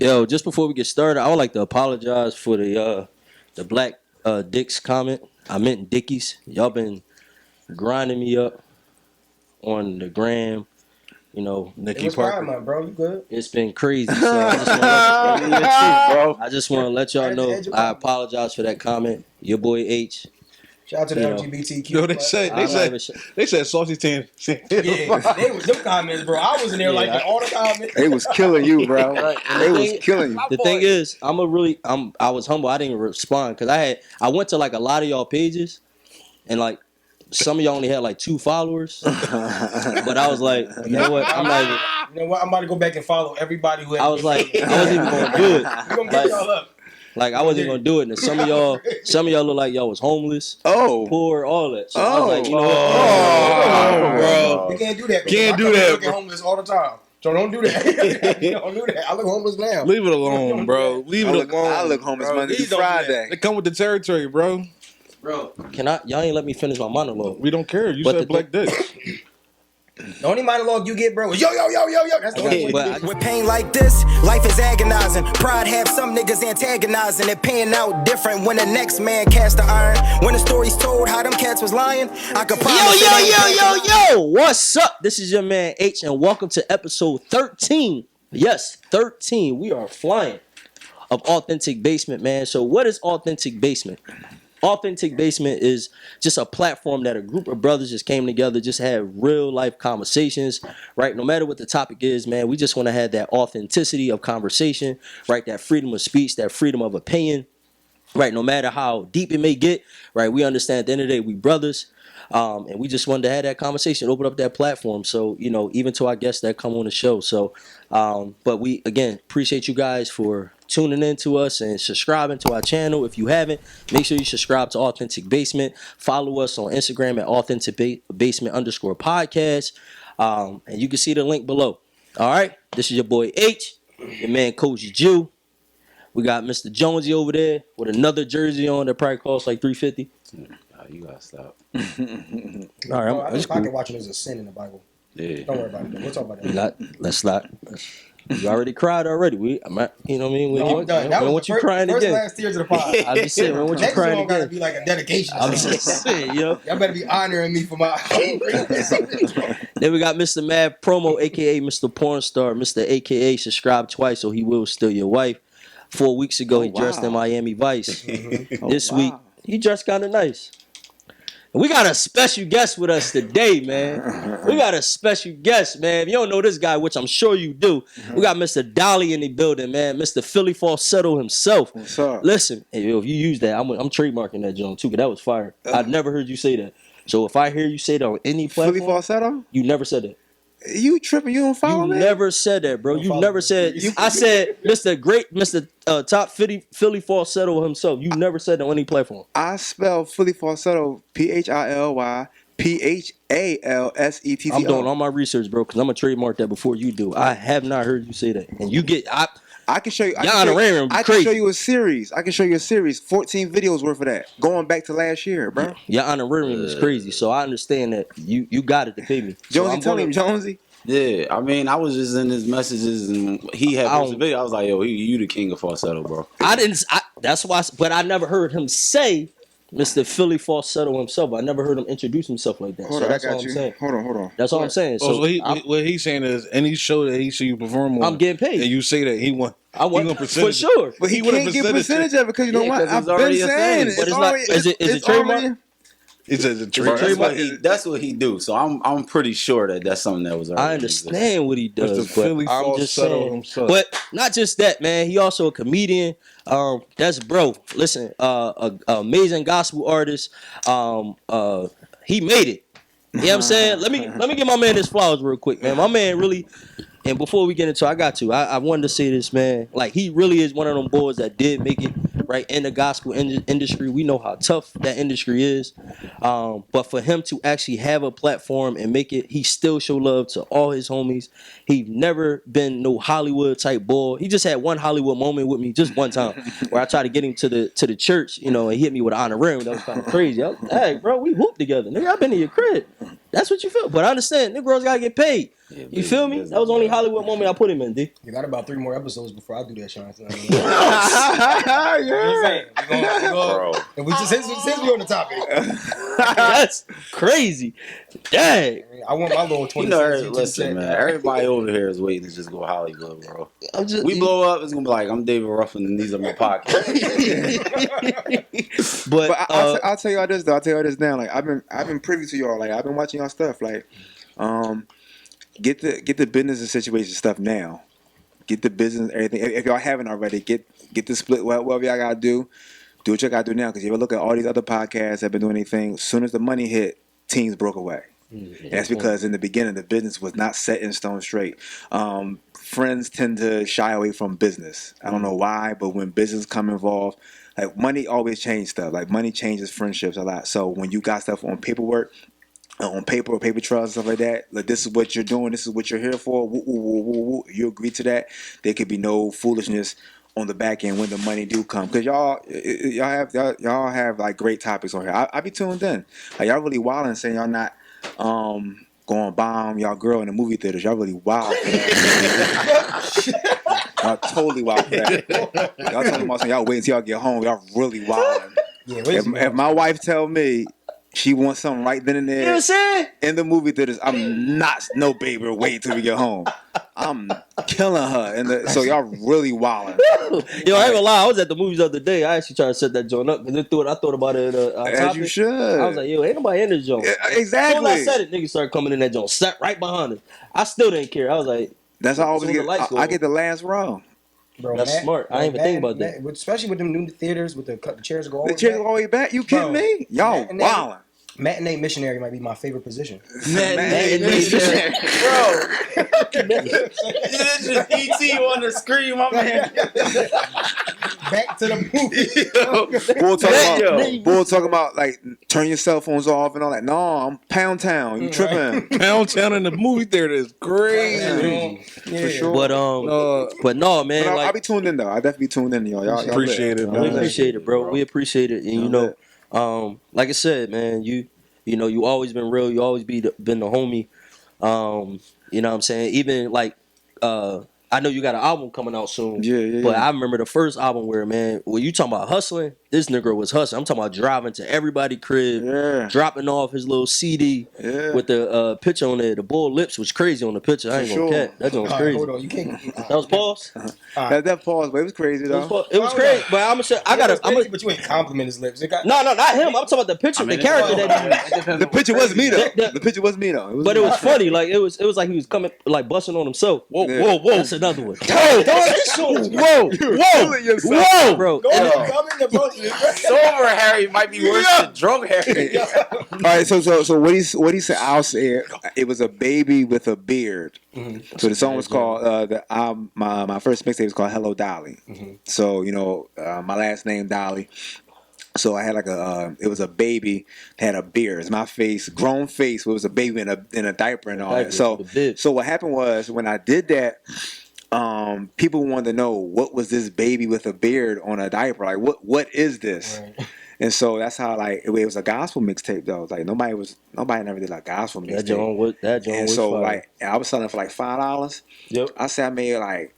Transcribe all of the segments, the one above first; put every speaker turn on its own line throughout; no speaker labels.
Yo, just before we get started, I would like to apologize for the black dicks comment. I meant dickies. Y'all been grinding me up on the gram. You know,
Nikki Parker. Month, bro. You good?
It's been crazy. So I just want to let y'all know I apologize for that comment. Your boy H.
Shout out to the LGBTQ.
Yo, they said Saucy Tan.
Yeah, they was them comments, bro. I was in there liking all the comments.
They was killing you, bro. They was killing you.
The thing is, I was humble. I didn't even respond because I went to like a lot of y'all pages, and like some of y'all only had like 2 followers. But I was like, you know what? I'm
about to go back and follow everybody who.
I was like, I wasn't even gonna do it.
We gonna get y'all up.
Like I wasn't gonna do it, and some of y'all look like y'all was homeless, poor, all that. So I was like, you know what?
Bro, we can't do that. Can't do that. Look homeless all the time, so don't do that. Don't do that. I look homeless now.
Leave it alone, bro. Leave it alone.
I look homeless Monday through Friday.
They come with the territory, bro.
Bro, y'all ain't let me finish my monologue.
We don't care. You said black dick.
The only monologue you get, bro, is yo. That's the only one.
With pain like this, life is agonizing. Pride have some niggas antagonizing. It paying out different when the next man cast the iron. When the story's told how them cats was lying, I could promise.
Yo, what's up? This is your man H, and welcome to episode 13. Yes, 13. We are flying of Authentic Basement, man. So what is Authentic Basement? Authentic Basement is just a platform that a group of brothers just came together, just had real life conversations, right? No matter what the topic is, man, we just want to have that authenticity of conversation, right? That freedom of speech, that freedom of opinion, right? No matter how deep it may get, right? We understand at the end of the day, we brothers, and we just wanted to have that conversation, open up that platform. So, you know, even to our guests that come on the show. So, but we, again, appreciate you guys for tuning in to us and subscribing to our channel. If you haven't, make sure you subscribe to Authentic Basement. Follow us on Instagram at Authentic Basement _podcast. And you can see the link below. All right. This is your boy H, your man Koji Jew. We got Mr. Jonesy over there with another jersey on that probably costs like $350.
You gotta stop.
All right.
I think pocket watching is a sin in the Bible. Yeah. Don't worry about it. We'll talk about that.
Let's not. You already cried already. You know what I mean?
I'm done. That was
you crying
first
again.
Last tears of the pod.
I'm just saying, when you crying again?
Gotta be like a dedication.
I'm just saying, yo.
Y'all better be honoring me for my.
Then we got Mr. Mad Promo, aka Mr. Porn Star, Mr. AKA subscribe twice so he will steal your wife. 4 weeks ago, he dressed in Miami Vice. This week, he dressed kind of nice. We got a special guest with us today, man. We got a special guest, man. If you don't know this guy, which I'm sure you do, we got Mr. Dolly in the building, man. Mr. Philly Falsetto himself.
What's up?
Listen, if you use that, I'm trademarking that, John, too, because that was fire. I've never heard you say that. So if I hear you say that on any platform,
Philly Falsetto?
You never said that.
You tripping? You don't follow me?
You never said that, bro. You never said. I said, Mr. Top Philly Falsetto himself. You never said that on any platform.
I spell Philly Falsetto PHILY PHALSETTO.
I'm doing all my research, bro, because I'm gonna trademark that before you do. I have not heard you say that, and you get.
I can show you. I
can
show you a series. 14 videos worth of that, going back to last year, bro.
Your honorarium is crazy, so I understand that you got it to pay me.
Jonesy, tell him, Jonesy.
Yeah, I mean, I was just in his messages and he had posted a video. I was like, yo, you the king of falsetto, bro.
That's why, but I never heard him say Mr. Philly Falsetto himself. I never heard him introduce himself like that.
Hold on, that's all I'm saying. Hold on.
That's all I'm saying. So
what he's saying is, any show that he see you perform on,
I'm getting paid.
And you say that he won.
I want for sure.
But he can't get percentage of it because you know what? I've been saying it.
But it's not. Is it trademark?
It's a trademark.
That's what he do. So I'm pretty sure that that's something that was already.
I understand what he does, but I'm just saying.
Himself.
But not just that, man. He also a comedian. That's bro. Listen, amazing gospel artist. He made it. You know what I'm saying? Let me give my man his flowers real quick, man. My man really. And before we get into it, I wanted to say this, man. Like, he really is one of them boys that did make it, right, in the gospel industry. We know how tough that industry is. But for him to actually have a platform and make it, he still show love to all his homies. He never been no Hollywood type boy. He just had one Hollywood moment with me just one time where I tried to get him to the church, you know, and he hit me with an honorarium. That was kind of crazy. I was like, hey, bro, we hooped together. Nigga, I've been in your crib. That's what you feel. But I understand, nigga, girls got to get paid.
Yeah,
You feel me? That was the only Hollywood moment I put him in, D.
You got about 3 more episodes before I do that, Sean. So,
Yeah.
Bro.
and we just since we on the topic,
That's crazy. Dang.
I want my little 20
You know,
cents. YouTube
listen,
check.
man. Everybody over here is waiting to just go Hollywood, bro.
I'm just,
We blow up, it's gonna be like, I'm David Ruffin, and these are my podcasts.
but
I'll tell y'all this though. I'll tell y'all this now. Like I've been privy to y'all. Like I've been watching y'all stuff. Like, get the business and situation stuff now. Get the business everything. If y'all haven't already, get the split. Whatever y'all gotta do what y'all gotta do now. Because you ever look at all these other podcasts that have been doing anything. As soon as the money hit, teams broke away. And that's because in the beginning the business was not set in stone straight. Friends tend to shy away from business. I don't know why, but when business come involved, like money always changes stuff. Like money changes friendships a lot. So when you got stuff on paperwork, on paper or paper trails and stuff like that, like this is what you're doing, this is what you're here for. Woo, woo, woo, woo, woo. You agree to that. There could be no foolishness on the back end when the money do come, because y'all have like great topics on here. I be tuned in. Like y'all really wilding saying y'all not going bomb y'all girl in the movie theaters. Y'all really wild for that. Y'all totally wild for that. Y'all talking about y'all wait until y'all get home. Y'all really wild.
Yeah,
If my wife tell me she wants something right then and there,
you know what I'm saying?
in the movie theaters, I'm not no baby wait till we get home. I'm killing her. So y'all really wilding.
Yo, I ain't gonna lie. I was at the movies the other day. I actually tried to set that joint up because I thought about it.
As you should.
I was like, yo, ain't nobody in this joint.
Yeah, exactly.
As soon as I said it, niggas started coming in that joint, sat right behind us. I still didn't care. I was like,
That's how I always
Soon as
get.
the lights go
I
on.
get the last row.
Bro,
That's smart. I ain't even think about that.
Especially with them new theaters with the chairs go all
The
the
chairs
way
all
back.
the way back. You kidding
Bro,
me? Y'all
matinee-
wilding.
Matinee missionary might be my favorite position.
Bro, it's just ET on the screen, my man.
Back to the movie.
Bull talking about like turn your cell phones off and all that. No, I'm Pound Town. You tripping?
Pound Town in the movie theater is crazy.
Yeah.
For sure.
But no, man.
But
like,
I'll be tuned in though. I definitely tuned in, y'all. Y'all
Appreciate
lit.
it,
we
man.
appreciate it, bro. We appreciate it, and you
Y'all
know, like I said, man, you know, you always been real. You always been the homie. You know what I'm saying? Even like, I know you got an album coming out soon.
Yeah.
But I remember the first album where, man, when you talking about hustling, this nigga was hustling. I'm talking about driving to everybody's crib,
Yeah.
dropping off his little CD with the picture on there. The bull lips was crazy on the picture. I ain't
For
gonna
sure.
cat. That joint was
All right,
crazy.
hold on. You can't.
That was pause.
That pause, but it was crazy though.
It was crazy, but I'm gonna say I gotta.
But you ain't compliment his lips. It got,
No, not him. I'm talking about the picture, the character that he.
The picture was me though. The picture was me though.
But it was funny. Like it was like he was coming, like busting on himself. Whoa,
Yeah.
whoa. That's another one.
Whoa,
Bro.
Sober Harry might be worse than drunk Harry.
All right, so what he said, I'll say it. It was a baby with a beard.
Mm-hmm.
So the song was called my first mixtape was called Hello Dolly.
Mm-hmm.
So you know my last name Dolly. So I had like it was a baby that had a beard. It's my face, grown face. It was a baby in a diaper and all that. So what happened was when I did that, people wanted to know what was this baby with a beard on a diaper? Like what is this?
Right.
And so that's how like it was a gospel mixtape though. Like nobody never did like gospel
That
mixtape.
joint
And
was
so
fire.
like I was selling it for like $5.
Yep.
I said I made like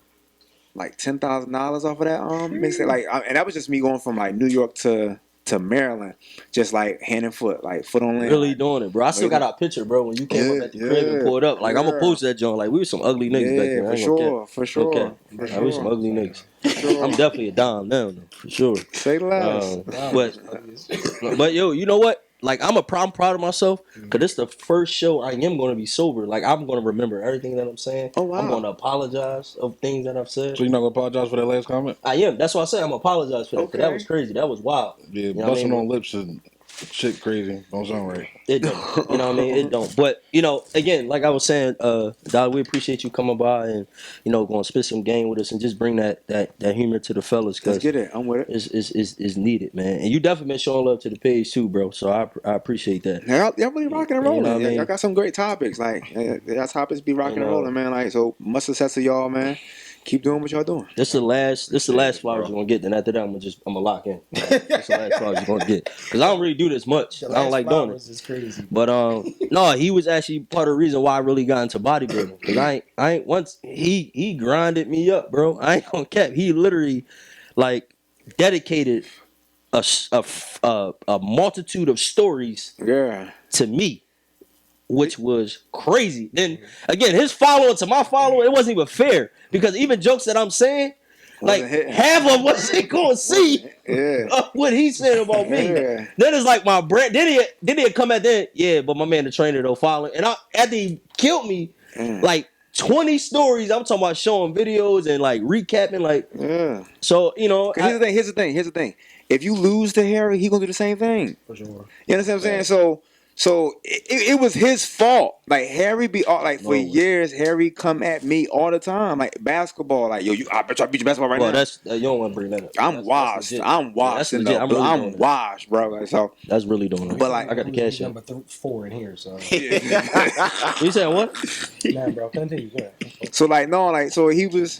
$10,000 off of that mixtape. Like and that was just me going from like New York to Maryland, just like hand and foot, like foot on land.
Really doing it, bro. I still got our picture, bro. When you came up at the crib and pulled up, like I'm gonna post that joint. Like we were some ugly niggas back then. I
for
ain't gonna cap.
sure, for sure.
Okay.
For
We were some ugly niggas. I'm definitely a dime now, though, for sure.
Say less.
But yo, you know what? Like I'm proud of myself because this is the first show I am going to be sober. Like I'm going to remember everything that I'm saying.
Oh, wow.
I'm going to apologize of things that I've said.
So you're not gonna apologize for that last comment?
I am. That's why I say I'm apologize for that. 'Cause that was crazy. That was wild.
Yeah,
You know what I
busting
mean?
on lips and shit crazy. Don't sound right.
It don't. You know what I mean? It don't. But, you know, again, like I was saying, Dog, we appreciate you coming by and, you know, going to spit some game with us and just bring that humor to the fellas.
Let's get it. I'm with it.
Is needed, man. And you definitely been showing love to the page too, bro. So I appreciate that.
Y'all really rocking and
You
rolling.
know what I mean?
Y'all got some great topics. Like y'all topics be rocking and rolling, man. Like so much success to y'all, man. Keep doing what y'all doing.
This the last flowers you're gonna get. Then after that, I'm gonna lock in. This the last flowers you're gonna get. Cause I don't really do this much. I don't like doing it.
It's crazy.
But no, he was actually part of the reason why I really got into bodybuilding. Cause I ain't once he grinded me up, bro. I ain't gonna cap. He literally like dedicated a multitude of stories to me, which was crazy. Then again, his follower to my follower, it wasn't even fair because even jokes that I'm saying, like half of them wasn't gonna see what he said about me. Then it's like my brand. Then he come at that. Yeah, but my man the trainer though following, and after he killed me, like 20 stories. I'm talking about showing videos and like recapping, like So you know,
here's the thing. If you lose to Harry, he gonna do the same thing.
For sure.
You understand what I'm saying? So it was his fault. Like Harry be like for years, Harry come at me all the time, like basketball. Like yo, I bet I beat you basketball right now.
That's you don't want to bring that up.
I'm washed. I'm washed.
That's legit.
I'm washed, bro. Like, so
that's really doing it.
But like
I got the cash
number 4 in here. So
you saying what?
Nah, bro. Continue.
So like no, like so he was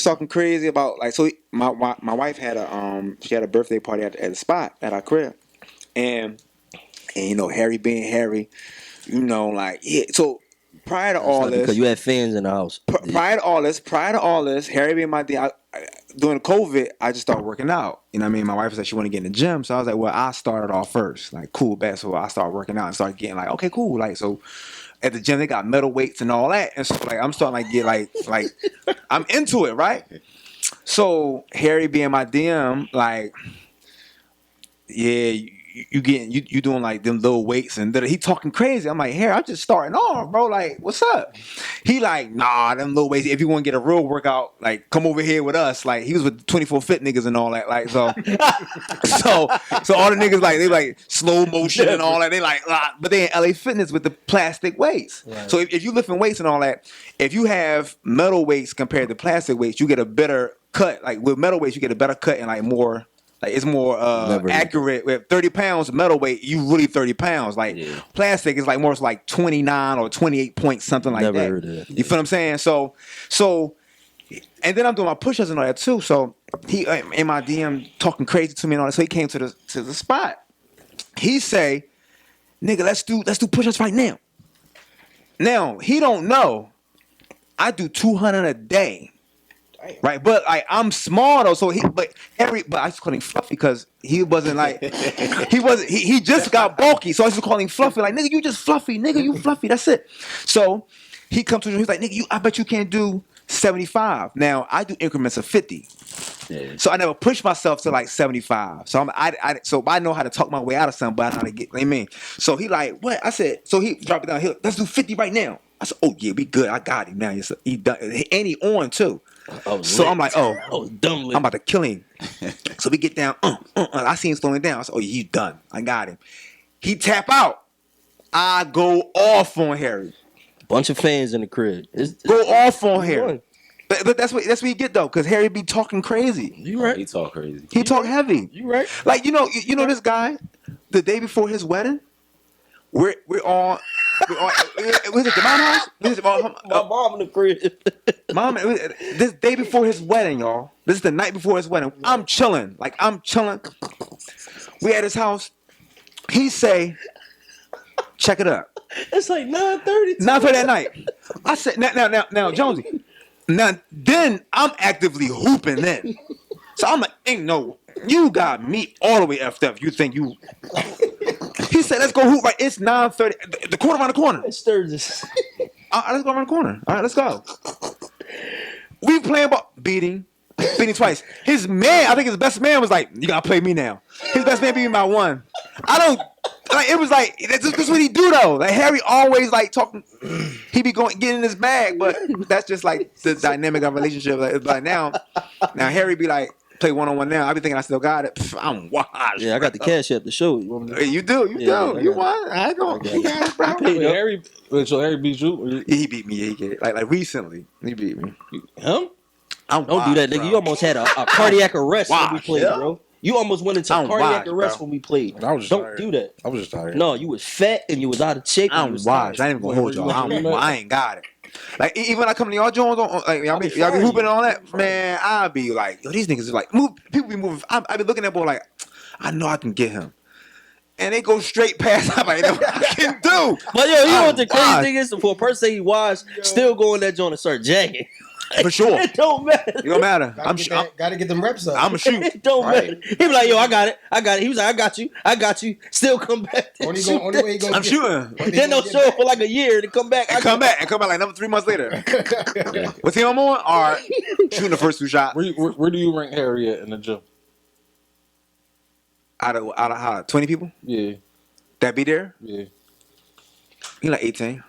talking crazy about like so my wife had a birthday party at the spot at our crib, and you know Harry being Harry, you know like yeah. So prior to all this,
because you had fans in the house.
Prior to all this, Harry being my during COVID, I just started working out. You know what I mean? My wife said she wanted to get in the gym, so I was like, well, I started off first, like cool, bad. So I started working out and started getting like okay, cool, like so. At the gym, they got metal weights and all that, and so like I'm starting to get like I'm into it, right? So Harry being my DM, like, yeah, you doing like them little weights and he talking crazy. I'm like, Harry, I'm just starting off, bro. Like, what's up? He like, nah, them little weights. If you want to get a real workout, like, come over here with us. Like, he was with 24 Fit niggas and all that. Like, so all the niggas like they like slow motion and all that. They like, but they in LA Fitness with the plastic weights. Right. So if you lifting weights and all that, if you have metal weights compared to plastic weights, you get a better cut. Like with metal weights, you get a better cut and like more. Like it's more accurate. With 30 pounds metal weight, you really 30 pounds. Like plastic is like more like 29 or 28 points, something like that. Heard of that. You feel what I'm saying? So, and then I'm doing my push-ups and all that too. So he in my DM talking crazy to me and all that. So he came to the spot. He say, "Nigga, let's do push-ups right now." Now he don't know I do 200 a day. Right, but like I'm small though, so but I used to call him Fluffy because he wasn't like he just got bulky, so I used to call him Fluffy. Like nigga, you just fluffy, nigga, you fluffy. That's it. So he comes to me, he's like, nigga, I bet you can't do 75. Now I do increments of 50, so I never push myself to like 75. So I know how to talk my way out of something, but I know how to get. I mean, so he like what I said. So he dropped it down. Let's do 50 right now. I said, oh yeah, we good. I got him now. He done, and he on too. So I'm like, I'm about to kill him. So we get down. I see him slowing down. I said, oh, yeah, he's done. I got him. He tap out. I go off on Harry.
Bunch of fans in the crib.
Go off on Harry. But that's what you get though, because Harry be talking crazy.
You right? He talk crazy.
He talk heavy.
You right?
Like you know this guy. The day before his wedding, we're all. Was it the mom house?
My mom in the crib.
Mom, this day before his wedding, y'all. This is the night before his wedding. I'm chilling. We at his house. He say, check it up.
It's like 9:30.
9:30 at night. I said, now, Jonesy. Now, then I'm actively hooping then. So I'm like, ain't no, you got me all the way effed up. You think you... He said, let's go hoop. Right, it's 9:30. The corner around the corner.
It's Sturgis.
Let's go around the corner. All right, let's go. We playing ball. Beating twice. His man, I think his best man was like, you gotta play me now. His best man beat me by 1. I don't, like, it was like, that's what he do though. Like, Harry always like talking, he be getting in his bag, but that's just like the dynamic of relationship. Like now Harry be like, play one-on-one now. I be thinking I still got it. I'm washed.
Yeah, I got the cash app to show you.
You do. You won. I ain't gonna. You got it, bro.
So Harry beat you?
He beat me. Yeah, like recently, he beat me.
Him? Don't do that, nigga. Bro. You almost had a cardiac arrest when we played, bro. You almost went into cardiac arrest when we played. Don't do that.
I was just tired.
No, you was fat and you was out of shape.
I'm washed. I ain't even gonna hold y'all. I ain't got it. Like even when I come to y'all Jones, like y'all be hooping and all that, man. I'll be like, yo, these niggas is like move. People be moving. I be looking at boy like, I know I can get him, and they go straight past. I'm like, that's what I can do.
But yo, you know what the crazy thing is? For a person he was still going that joint and start jacking.
For sure.
It don't matter.
It don't matter.
Gotta get them reps up.
I'm a shoot.
It don't matter. He be like, yo, I got it. He was like, I got you. Still come back.
Only way he gonna
I'm shooting.
Then they'll show up for like a year to come back.
Come back like another 3 months later. What's he on more? All right. Shooting the first 2 shots.
Where do you rank Harry at in the gym?
Out of how 20 people?
Yeah.
That be there?
Yeah.
He like 18.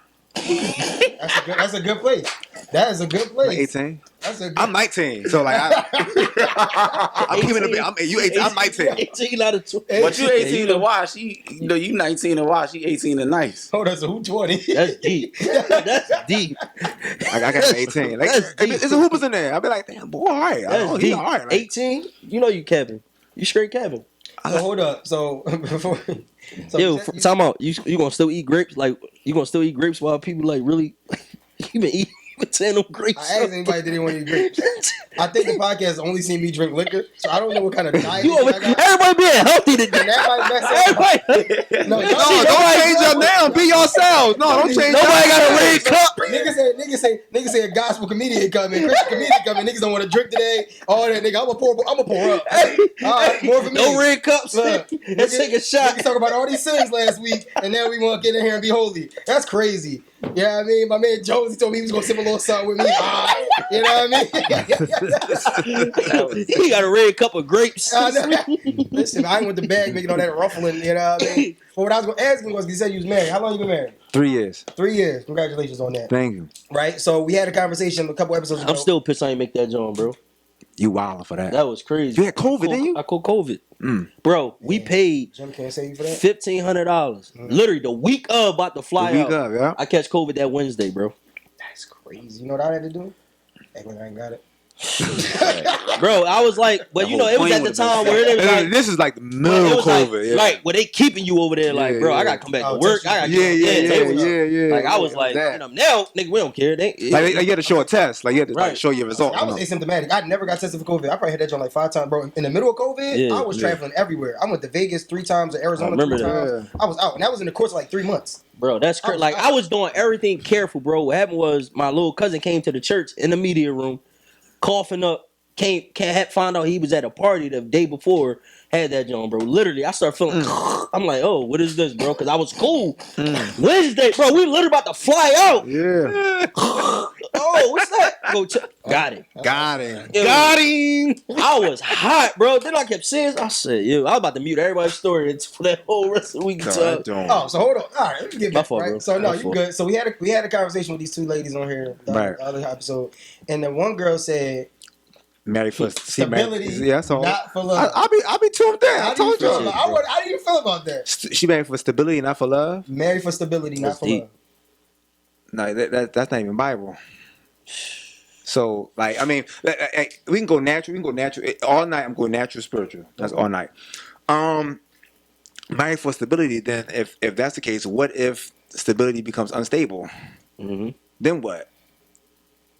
That's a good place. That is a good place.
Like 18.
That's a good.
I'm 19, so like I'm keeping it a bit. I'm 19.
18 out of 20.
But you 18 to watch. You 19 to watch. He 18 to nice.
Hold on, so who 20?
That's deep. That's deep.
Like I got 18. Like there's a hoopers in there. I'll be like, damn boy, all right.
That's
He
deep.
all right. Like,
18? You know you Kevin. You straight Kevin.
So hold up. So before.
Yo, time out. You gonna still eat grapes? Like you gonna still eat grapes while people like really? You been eating? Saying them grapes.
I asked anybody did they want to eat grapes. I think the podcast only seen me drink liquor, so I don't know what kind of diet I got.
Everybody being healthy today.
And everybody
no, don't change your name. Be yourselves. No, don't change.
Nobody got a red cup.
Niggas say a gospel comedian coming, Christian comedian coming. Niggas don't want to drink today. All that nigga, I'ma pour up. All right, more for me.
No red cups. Let's take a shot.
Niggas talk about all these sins last week, and now we want to get in here and be holy. That's crazy. You know what I mean? My man Jones, he told me he was gonna sip a little something with me. You know what I mean?
He got a red cup of grapes.
Listen, I ain't with the bag making all that ruffling. You know what I mean? But what I was gonna ask him was, he said you was married. How long you been married?
3 years.
3 years. Congratulations on that.
Thank you.
Right. So we had a conversation a couple episodes ago.
I'm still pissed I ain't make that joint, bro.
You wilding for that.
That was crazy.
You had COVID, didn't you?
I caught COVID. Bro, we paid
Jim can't say you for that.
$1,500. Literally the week of about to fly
The week
out.
of, yeah.
I catch COVID that Wednesday, bro.
That's crazy. You know what I had to do? Act like I ain't got it.
Bro, I was like, but you know, it was at the time where it was like,
this is like the middle of COVID. Yeah.
Like, where they keeping you over there, like,
Yeah,
bro, I
yeah.
gotta come back to work. I gotta
Yeah.
Like, I was like,
that.
now, nigga, we don't care.
Like you had to show a test. Like you had to like, show your results.
I was asymptomatic. I never got tested for COVID. I probably had that joint like 5 times, bro. In the middle of COVID, I was traveling everywhere. I went to Vegas 3 times, to Arizona 3 times. I was out, and that was in the course of like 3 months.
Bro, that's crazy. Like, I was doing everything careful, bro. What happened was my little cousin came to the church in the media room, coughing up. Found out he was at a party the day before. Had that joint, bro. Literally, I started feeling. I'm like, oh, what is this, bro? Because I was cool. Wednesday, bro. We literally about to fly out.
Yeah.
Oh, what's that? Got it.
Got him.
I was hot, bro. Then I kept saying, I said, yo, I was about to mute everybody's story for that whole rest of the week.
Oh, so hold on. All right, let me get back.
Fault,
right?
bro.
So no, you good. So we had a conversation with these 2 ladies on here, the other episode, and the one girl said,
married for
stability,
so
not for love.
I'll be tuned in. I told you.
How do you feel about that?
She married for stability, not for love.
Married for stability, not for love.
No, that's not even Bible. So, like, I mean, we can go natural. All night, I'm going natural, spiritual. That's all night. Married for stability. Then, if that's the case, what if stability becomes unstable? Mm-hmm. Then what?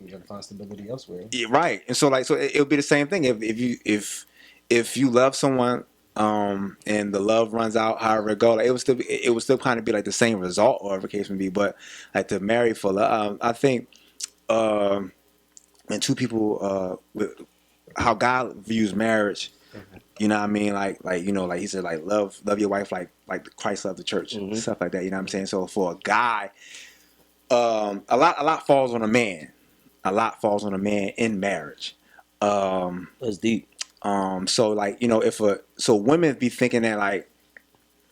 You gotta find stability elsewhere.
Yeah, right. And so it'll be the same thing if you love someone and the love runs out, however it goes, like, it would still kind of be like the same result, or whatever the case may be. But like to marry for love, I think when 2 people with how God views marriage, you know what I mean, like you know, like he said, like love your wife like Christ loved the church, stuff like that. You know what I'm saying? So for a guy, a lot falls on a man. A lot falls on a man in marriage.
That's deep.
So like, you know, so women be thinking that like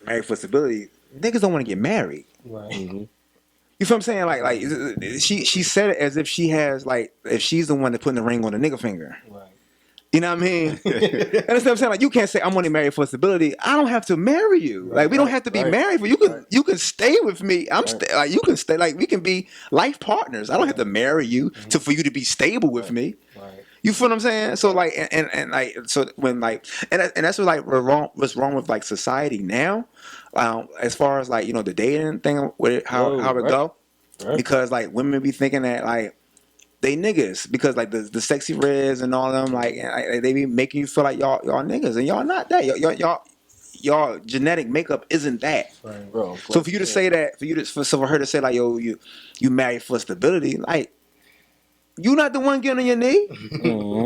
married for stability, niggas don't want to get married.
Right.
Mm-hmm. You feel what I'm saying? Like she said it as if she has like, if she's the one that putting the ring on the nigga finger. Right. You know what I mean? Understand what I'm saying? Like, you can't say I'm only married for stability. I don't have to marry you. Right, like, we don't have to be married. For you can stay with me. Like, you can stay. Like, we can be life partners. I don't have to marry you for you to be stable with me. Right. You feel what I'm saying? So like, and like, so when like, and that's what like what's wrong with like society now, as far as like, you know, the dating thing, how it go.
Right.
Because like women be thinking that like they niggas because like the sexy reds and all them like they be making you feel like y'all niggas and y'all not that y'all genetic makeup isn't that.
Right.
Bro,
So for you to say that, for her to say like yo you married for stability, like you not the one getting on your knee.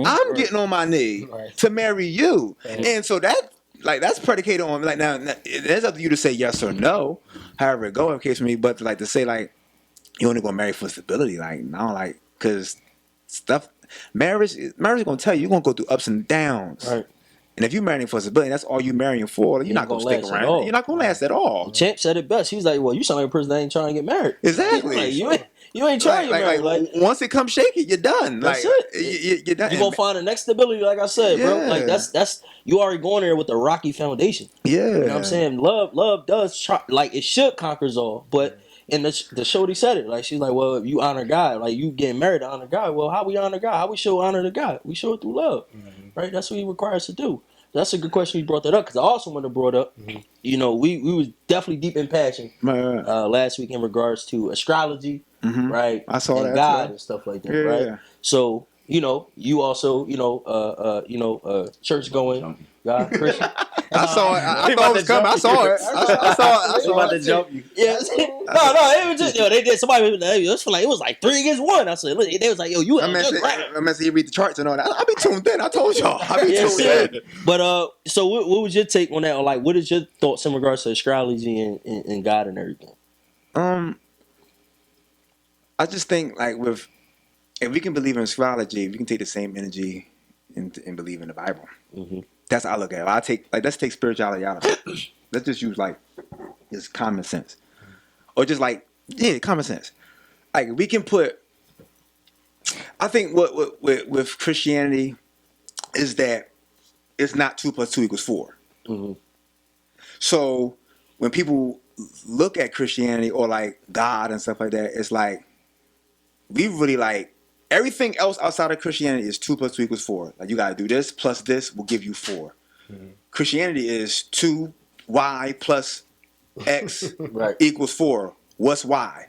I'm getting on my knee to marry you, and so that's predicated on like now it's up to you to say yes or no, however it go in case for me, but like to say like you only gonna marry for stability, like no, like because stuff marriage is gonna tell you you're gonna go through ups and downs.
Right.
And if you're marrying for stability, that's all you're marrying for. You're not gonna stick
last at
around.
all.
You're not gonna last at all.
Champ said it best. He's like, well, you sound like a person that ain't trying to get married.
Exactly.
Like, you ain't trying to get married. Like,
once it comes shaky, you're done.
that's
like
it.
you're done.
You gonna find the next stability, like I said, bro.
Yeah.
Like that's you already going there with a rocky foundation.
Yeah.
You know what I'm saying? Love does try, like it should conquers all, but. And the shorty said it. Like she's like, well, if you honor God, like you getting married to honor God. Well, how we honor God? How we show honor to God? We show it through love, right? That's what He requires us to do. That's a good question you brought that up because I also want to brought up. You know, we was definitely deep in passion last week in regards to astrology, right?
I saw
and
that
God
too.
and stuff like that, right?
Yeah.
So you know, you also church going God Christian.
I saw it. I thought it was coming. I saw it. I saw it.
about to jump you.
Yeah, no, it was just they did. Somebody it was like 3 against 1. I said, look, they was like, yo, you.
I meant to you read the charts and all that. I be tuned in. I told y'all. I be tuned in.
But so what was your take on that? Or like, what is your thoughts in regards to astrology and God and everything?
I just think like if we can believe in astrology, we can take the same energy and believe in the Bible. That's how I look at it. Let's take spirituality out of it. Let's just use like just common sense, or just like common sense. Like we can put. I think what with Christianity is that it's not 2 + 2 = 4. So when people look at Christianity or like God and stuff like that, it's like we really like everything else outside of Christianity is 2 + 2 = 4. Like you gotta do this plus this will give you 4. Christianity is 2y plus x equals 4. What's y?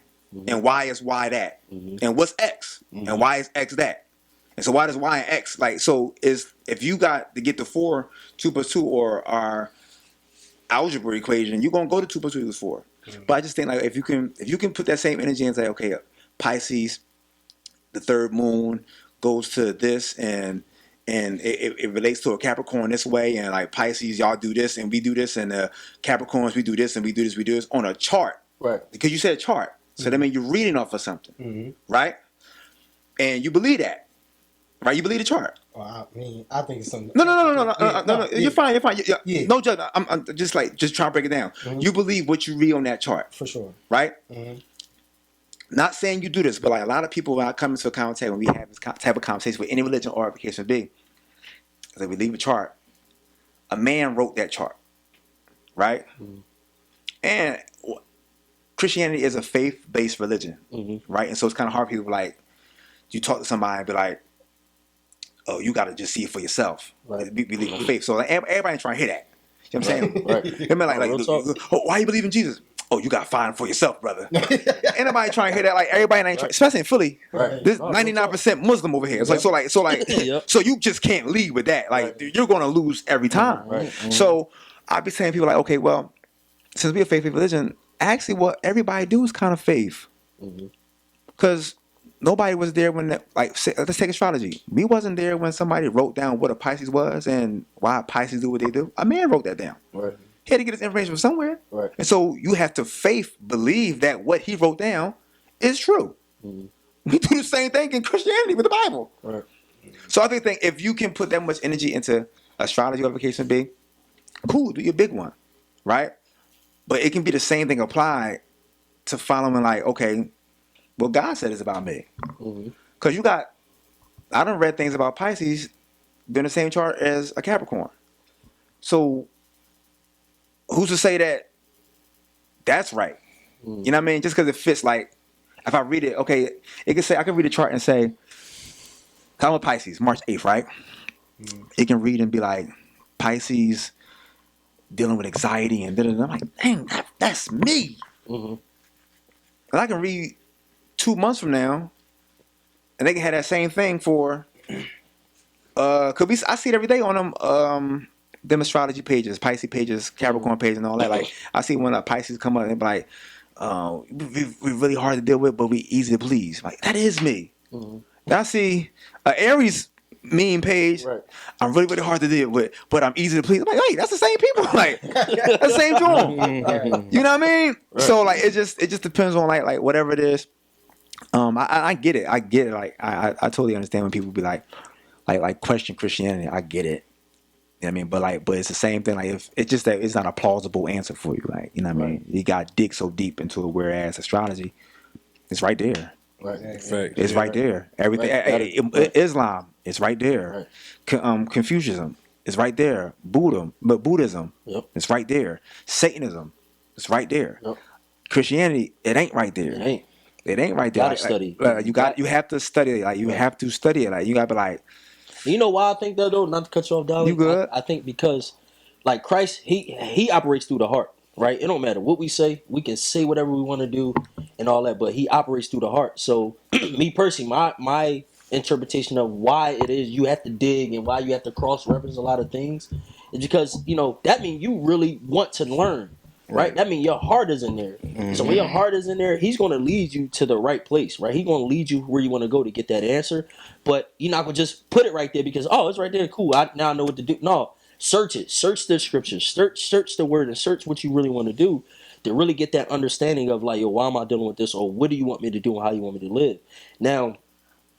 And why is y that? And what's x? And why is x that? And so why does y and x like so is if you got to get the 4, 2 + 2 or our algebra equation, you're gonna go to 2 + 2 = 4. But I just think like if you can put that same energy and say, okay, Pisces, the third moon goes to this and it relates to a Capricorn this way, and like Pisces, y'all do this and we do this, and Capricorns, we do this and we do this on a chart.
Right.
Because you said chart. So that means you're reading off of something. Right? And you believe that. Right? You believe the chart.
Well, I mean, I think it's something.
No. You're fine.
Yeah.
No judge. I'm just trying to break it down. You believe what you read on that chart.
For sure.
Right? Not saying you do this, but like a lot of people when I come into a conversation, when we have this type of conversation with any religion or application be, like we leave a chart. A man wrote that chart, right? And Christianity is a faith-based religion, right? And so it's kind of hard for people like you talk to somebody and be like, "Oh, you got to just see it for yourself." Right? We believe in faith, so like, everybody ain't trying to hear that. You know what I'm saying? Right? Why you believe in Jesus? Oh, you got to find it for yourself, brother. Ain't nobody trying to hear that. Like everybody ain't trying, especially in Philly.
Right.
There's 99% Muslim over here. It's like so you just can't lead with that. Like you're gonna lose every time.
Right.
So I be saying people like, okay, well, since we're a faith-based religion, actually what everybody do is kind of faith, because nobody was there when let's take astrology. We wasn't there when somebody wrote down what a Pisces was and why Pisces do what they do. A man wrote that down.
Right.
He had to get his information from somewhere.
Right.
And so you have to believe that what he wrote down is true. We do the same thing in Christianity with the Bible.
Right.
So I think if you can put that much energy into astrology, whatever the case may be, cool, do your big one, right? But it can be the same thing applied to following like, okay, well, God said it's about me. Because I done read things about Pisces being the same chart as a Capricorn. So who's to say that that's right? You know what I mean? Just because it fits, like, if I read it, okay, it can say, I can read a chart and say, I'm a Pisces, March 8th, right? It can read and be like, Pisces dealing with anxiety and da-da-da. I'm like, dang, that's me. And I can read 2 months from now, and they can have that same thing for. Could be. I see it every day on them astrology pages, Pisces pages, Capricorn pages, and all that. Like I see when Pisces come up and they be like, we're really hard to deal with, but we easy to please. Like that is me. And I see Aries meme page.
Right.
I'm really, really hard to deal with, but I'm easy to please. I'm like, wait, that's the same people. Like that's the same joint. You know what I mean? Right. So like it just depends on like whatever it is. I get it. I get it. Like I totally understand when people be like question Christianity. I get it. You know what I mean? But it's the same thing. Like if it's just that it's not a plausible answer for you. Like you know what I mean? You got dig so deep into it, whereas astrology, it's right there.
Right.
It's right there. Everything. Islam, it's right there.
Right.
Confucianism, it's right there. Buddhism,
Yep.
it's right there. Satanism, it's right there.
Yep.
Christianity, it ain't right there. It ain't right there.
Gotta study.
You have to study it. Like you have to study it. Like you gotta be like.
You know why I think that though? Not to cut you off, Dolly.
You good?
I think because, like Christ, he operates through the heart, right? It don't matter what we say. We can say whatever we want to do and all that, but he operates through the heart. So, me personally, my interpretation of why it is you have to dig and why you have to cross reference a lot of things is because that means you really want to learn. Right? That means your heart is in there. So when your heart is in there, he's going to lead you to the right place, right? He's going to lead you where you want to go to get that answer. But you're not going to just put it right there because, oh, it's right there. Cool. Now I know what to do. No, search it. Search the scriptures. Search the word and search what you really want to do to really get that understanding of like, yo, why am I dealing with this? Or what do you want me to do and how you want me to live? Now,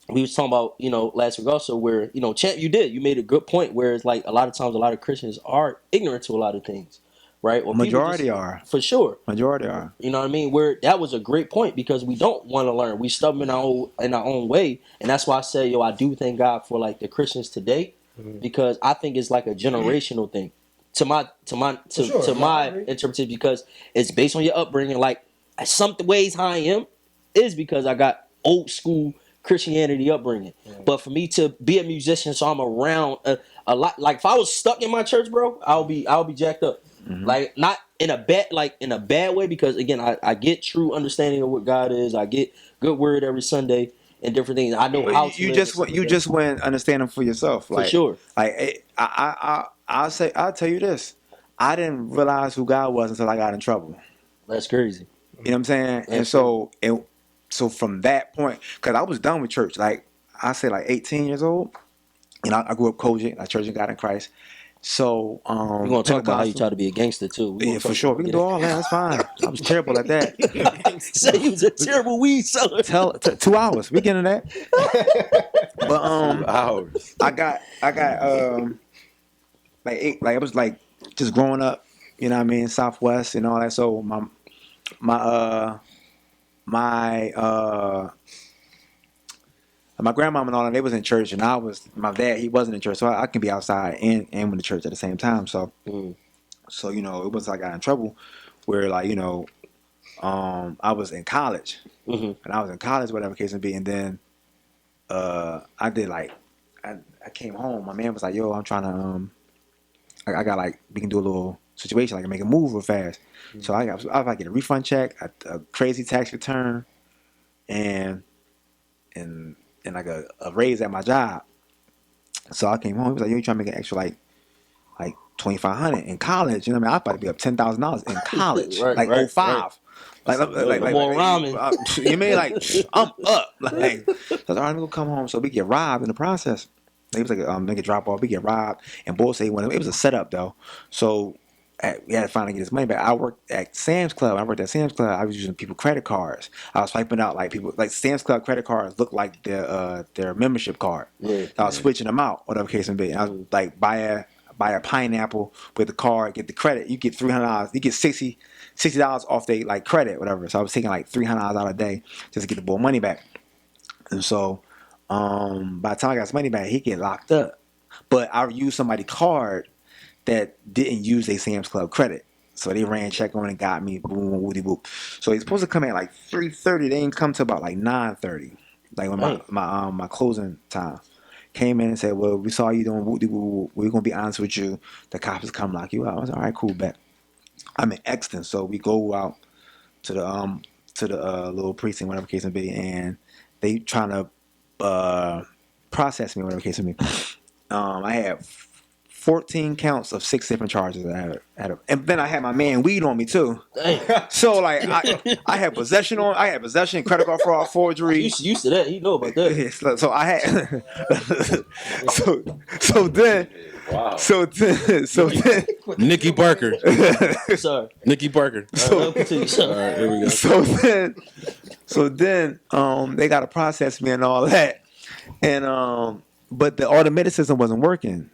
we was talking about, last week also where, Champ, you made a good point where it's like a lot of times a lot of Christians are ignorant to a lot of things. Right? Or
majority are.
For sure.
Majority are.
You know what I mean? Where that was a great point because we don't want to learn. We stubborn in our own way. And that's why I say, I do thank God for like the Christians today because I think it's like a generational thing. To my interpretation because it's based on your upbringing. Like some ways how I am is because I got old school Christianity upbringing. But for me to be a musician, so I'm around a lot. Like if I was stuck in my church, bro, I'll be jacked up. Like not in a bad way because again I get true understanding of what God is. I get good word every Sunday and different things. I know how to
you just went understanding for yourself. Like,
for sure.
Like I'll tell you this. I didn't realize who God was until I got in trouble.
That's crazy.
You know what I'm saying? And so from that point, because I was done with church. Like I say, like 18 years old. And I grew up Kojic, like Church of God in Christ. So
we're gonna talk about how you try to be a gangster too.
Yeah, for sure. We can do all that. That's fine. I was terrible at that.
Say you was a terrible weed seller.
2 hours. We get into that. But
hours.
I got like it was like just growing up. You know what I mean? Southwest and all that. So my grandmama and all that, they was in church, and my dad, he wasn't in church, so I can be outside and in the church at the same time. So, so it was like I got in trouble, where like I was in college, and I was in college, whatever case may be, and then I did like I came home. My man was like, "Yo, I'm trying to I got like we can do a little situation, like I can make a move real fast." So I get a refund check, a crazy tax return, and like a raise at my job. So I came home. He was like, "Yo, you trying to make an extra like $2,500 in college?" You know what I mean? I was about to be up $10,000 in college, like 05. Like
more ramen.
You mean like I'm up? Like, so I was like, all right, I'm gonna come home. So we get robbed in the process. It was like nigga drop off. We get robbed, and boy say it was a setup though. So we had to finally get his money back. I worked at Sam's Club. I was using people's credit cards. I was swiping out like people like Sam's Club credit cards look like their membership card. Yeah, so I was switching them out, whatever case may be. And I was like buy a pineapple with the card, get the credit. You get $300. You get $60 off they like credit, whatever. So I was taking like $300 out a day just to get the boy money back. And so by the time I got his money back, he get locked up. But I used somebody's card that didn't use their Sam's Club credit. So they ran check on and got me, boom, woody boop. So he's supposed to come in like 3:30. They didn't come to about like 9:30. Like when my closing time. Came in and said, "Well, we saw you doing woody woo. We're gonna be honest with you. The cops come lock you out." I was like, "All right, cool, bet." I'm in Exton, so we go out to the little precinct, whatever case may be, and they trying to process me, whatever case may be. I had 14 counts of 6 different charges. And then I had my man weed on me too.
Dang.
So like I had possession, credit card fraud, forgery.
You used to that. He know about that.
So I had so then
Nikki Barker.
Sorry.
Nikki Barker.
All right,
All right, here we go.
so then they got to process me and all that, and but the automated system wasn't working.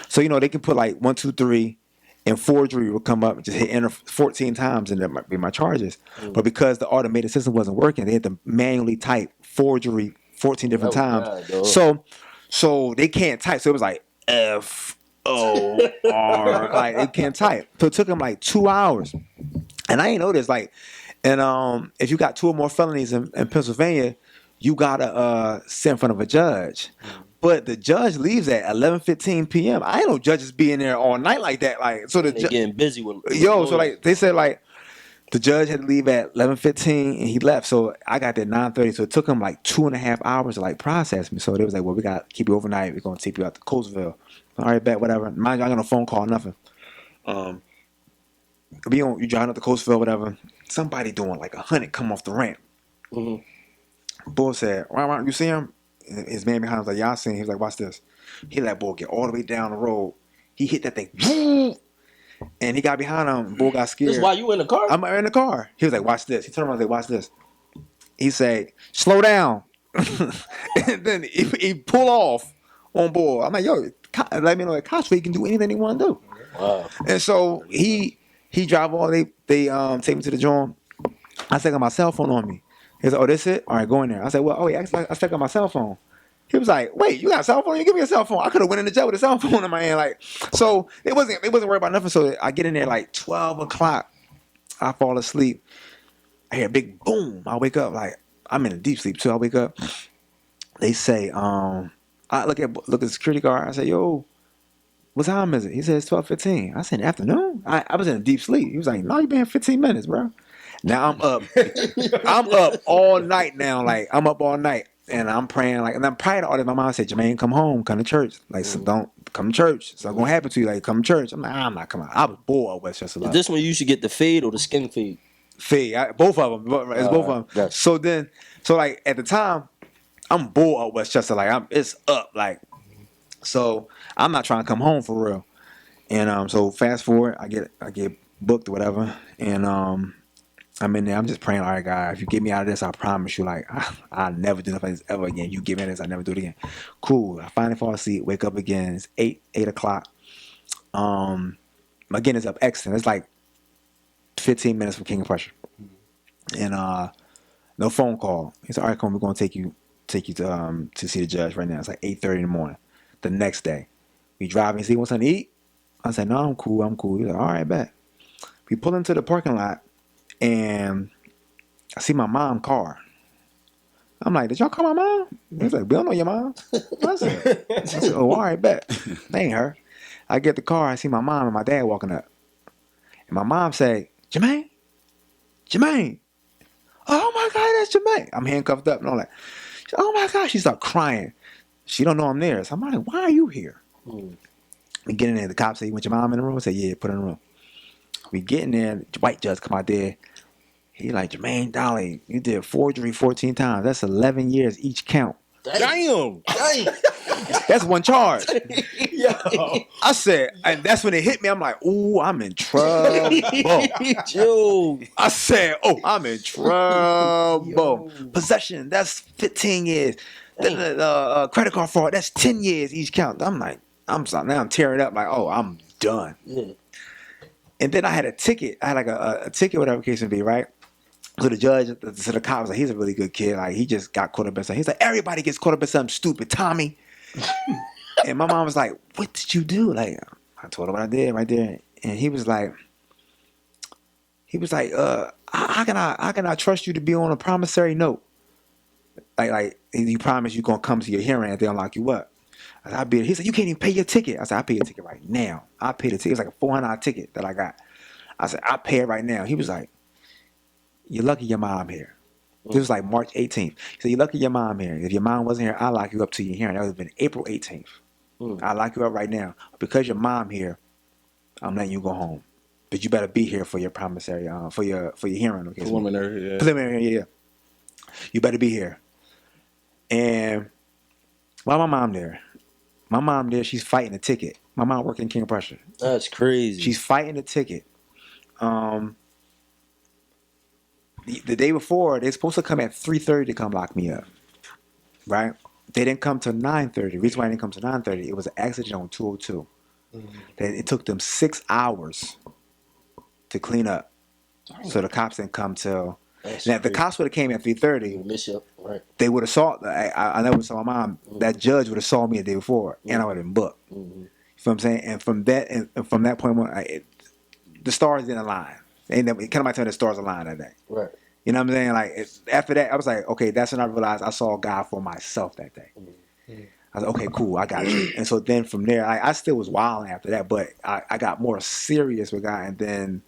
So they can put like 1, 2, 3, and forgery will come up and just hit enter 14 times, and that might be my charges. But because the automated system wasn't working, they had to manually type forgery 14 different times. So they can't type. So it was like FOR, like they can't type. So it took them like 2 hours, and I ain't know this. Like, and if you got 2 or more felonies in Pennsylvania, you gotta sit in front of a judge. But the judge leaves at 11:15 p.m. I ain't no judges being there all night like that. Like, so the
getting busy with
so like they said, like the judge had to leave at 11:15 and he left. So I got there at 9:30. So it took him like 2.5 hours to like process me. So they was like, well, we got to keep you overnight. We're gonna take you out to Coatesville. All right, bet, whatever. Mind you, I got no phone call, nothing. You driving up to Coatesville, whatever. Somebody doing like 100 come off the ramp. Bull said, "Why you see him?" His man behind him was like, "Yeah, I seen him." He was like, "Watch this." He let Bull get all the way down the road. He hit that thing, and he got behind him. Bull got scared.
This is why you in the car?
I'm in the car. He was like, "Watch this." He turned around and was like, "Watch this." He said, "Slow down," and then he pull off on Bull. I'm like, "Yo, let me know at Coach, he can do anything he want to do."
Wow. And
so he drive all. They take me to the joint. I still got my cell phone on me. He was like, "Oh, this it? All right, go in there." I said, "Well, I still got my cell phone." He was like, "Wait, you got a cell phone? You give me a cell phone? I could have went in the jail with a cell phone in my hand." Like, so they wasn't worried about nothing. So I get in there like 12 o'clock. I fall asleep. I hear a big boom. I wake up like I'm in a deep sleep too. I wake up. They say, I look at the security guard. I say, "Yo, what time is it?" He says 12:15. I said, "In the afternoon?" I was in a deep sleep. He was like, "No, you been 15 minutes, bro." Now I'm up. I'm up all night now. Like I'm up all night and I'm praying. Like, and I'm praying all day. My mom said, "Jermaine, come home, come to church. Like, so don't come to church. It's not gonna happen to you. Like, come to church." I'm like, "I'm not coming." I was bored of Westchester.
Is this when you should get the fade or the skin fade?
Fade. Both of them. It's both of them.
Gotcha.
So like at the time, I'm bored of Westchester. Like it's up. Like, so I'm not trying to come home for real. And so fast forward, I get booked or whatever, and I'm in there. I'm just praying, "All right, God, if you get me out of this, I promise you, like, I'll never do nothing like this ever again. You get me out of this, I never do it again." Cool. I finally fall asleep, wake up again. It's 8 o'clock. Again, it's up excellent. It's like 15 minutes from King of Prussia. And no phone call. He said, "All right, come on, we're gonna take you to see the judge right now." It's like 8:30 in the morning. The next day. We drive and see, "Want something to eat?" I said, "No, I'm cool. He's like, "All right, bet." We pull into the parking lot. And I see my mom's car. I'm like, "Did y'all call my mom?" He's like, "We don't know your mom." I said, "Oh, all right, bet." That ain't her. I get the car. I see my mom and my dad walking up. And my mom say, Jermaine. "Oh, my God, that's Jermaine." I'm handcuffed up and all that. "Oh, my God." She started crying. She don't know I'm there. So I'm like, "Why are you here?" We get in there. The cop say, "You want your mom in the room?" I say, "Yeah, put her in the room." We get in there. The white judge come out there. He like, "Jermaine Dolly, you did forgery 14 times. That's 11 years each count."
Damn.
That's one charge.
Yo.
I said, and that's when it hit me. I'm like, "Ooh, I'm in trouble."
Yo.
I said, "Oh, I'm in trouble." Possession, that's 15 years. Credit card fraud, that's 10 years each count. I'm like, I'm sorry. Now I'm tearing up like, "Oh, I'm done."
Yeah.
And then I had a ticket. I had like a ticket, whatever case may be, right? So the judge, to the cop was like, "He's a really good kid. Like, he just got caught up in something." He's like, "Everybody gets caught up in something stupid, Tommy." And my mom was like, "What did you do?" Like, I told her what I did right there. And he was like, how can I trust you to be on a promissory note? Like you promise you're gonna come to your hearing and they'll lock you up. I said, "I'll be." He said, "You can't even pay your ticket." I said, "I'll pay your ticket right now. I'll pay the ticket." It's like a $400 ticket that I got. I said, "I'll pay it right now." He was like, you're lucky your mom here. This was like March 18th. He said, you're lucky your mom here. If your mom wasn't here, I'll lock you up till you're here. And that would have been April 18th. I'll lock you up right now. Because your mom here, I'm letting you go home. But you better be here for your promissory, for your hearing. Okay?
Preliminary, yeah.
Preliminary, yeah. You better be here. And why my mom there? My mom there, she's fighting a ticket. My mom working King of Prussia.
That's crazy.
She's fighting a ticket. The day before, they're supposed to come at 3:30 to come lock me up. Right? They didn't come till 9:30. The reason why they didn't come till 9:30, it was an accident on 202. It took them 6 hours to clean up. So the cops didn't come till. Now, if the cops would have came at 3:30,
Miss you, right?
they would have saw. I never saw my mom. That judge would have saw me the day before, and I would have been booked. You know what I'm saying? And from that point on, the stars didn't align. Ain't never kind of my turn. The stars aligned that day.
Right.
You know what I'm saying? Like after that, I was like, okay, that's when I realized I saw God for myself that day. I was like, okay, cool, I got you. And so then from there, I still was wilding after that, but I got more serious with God, and then.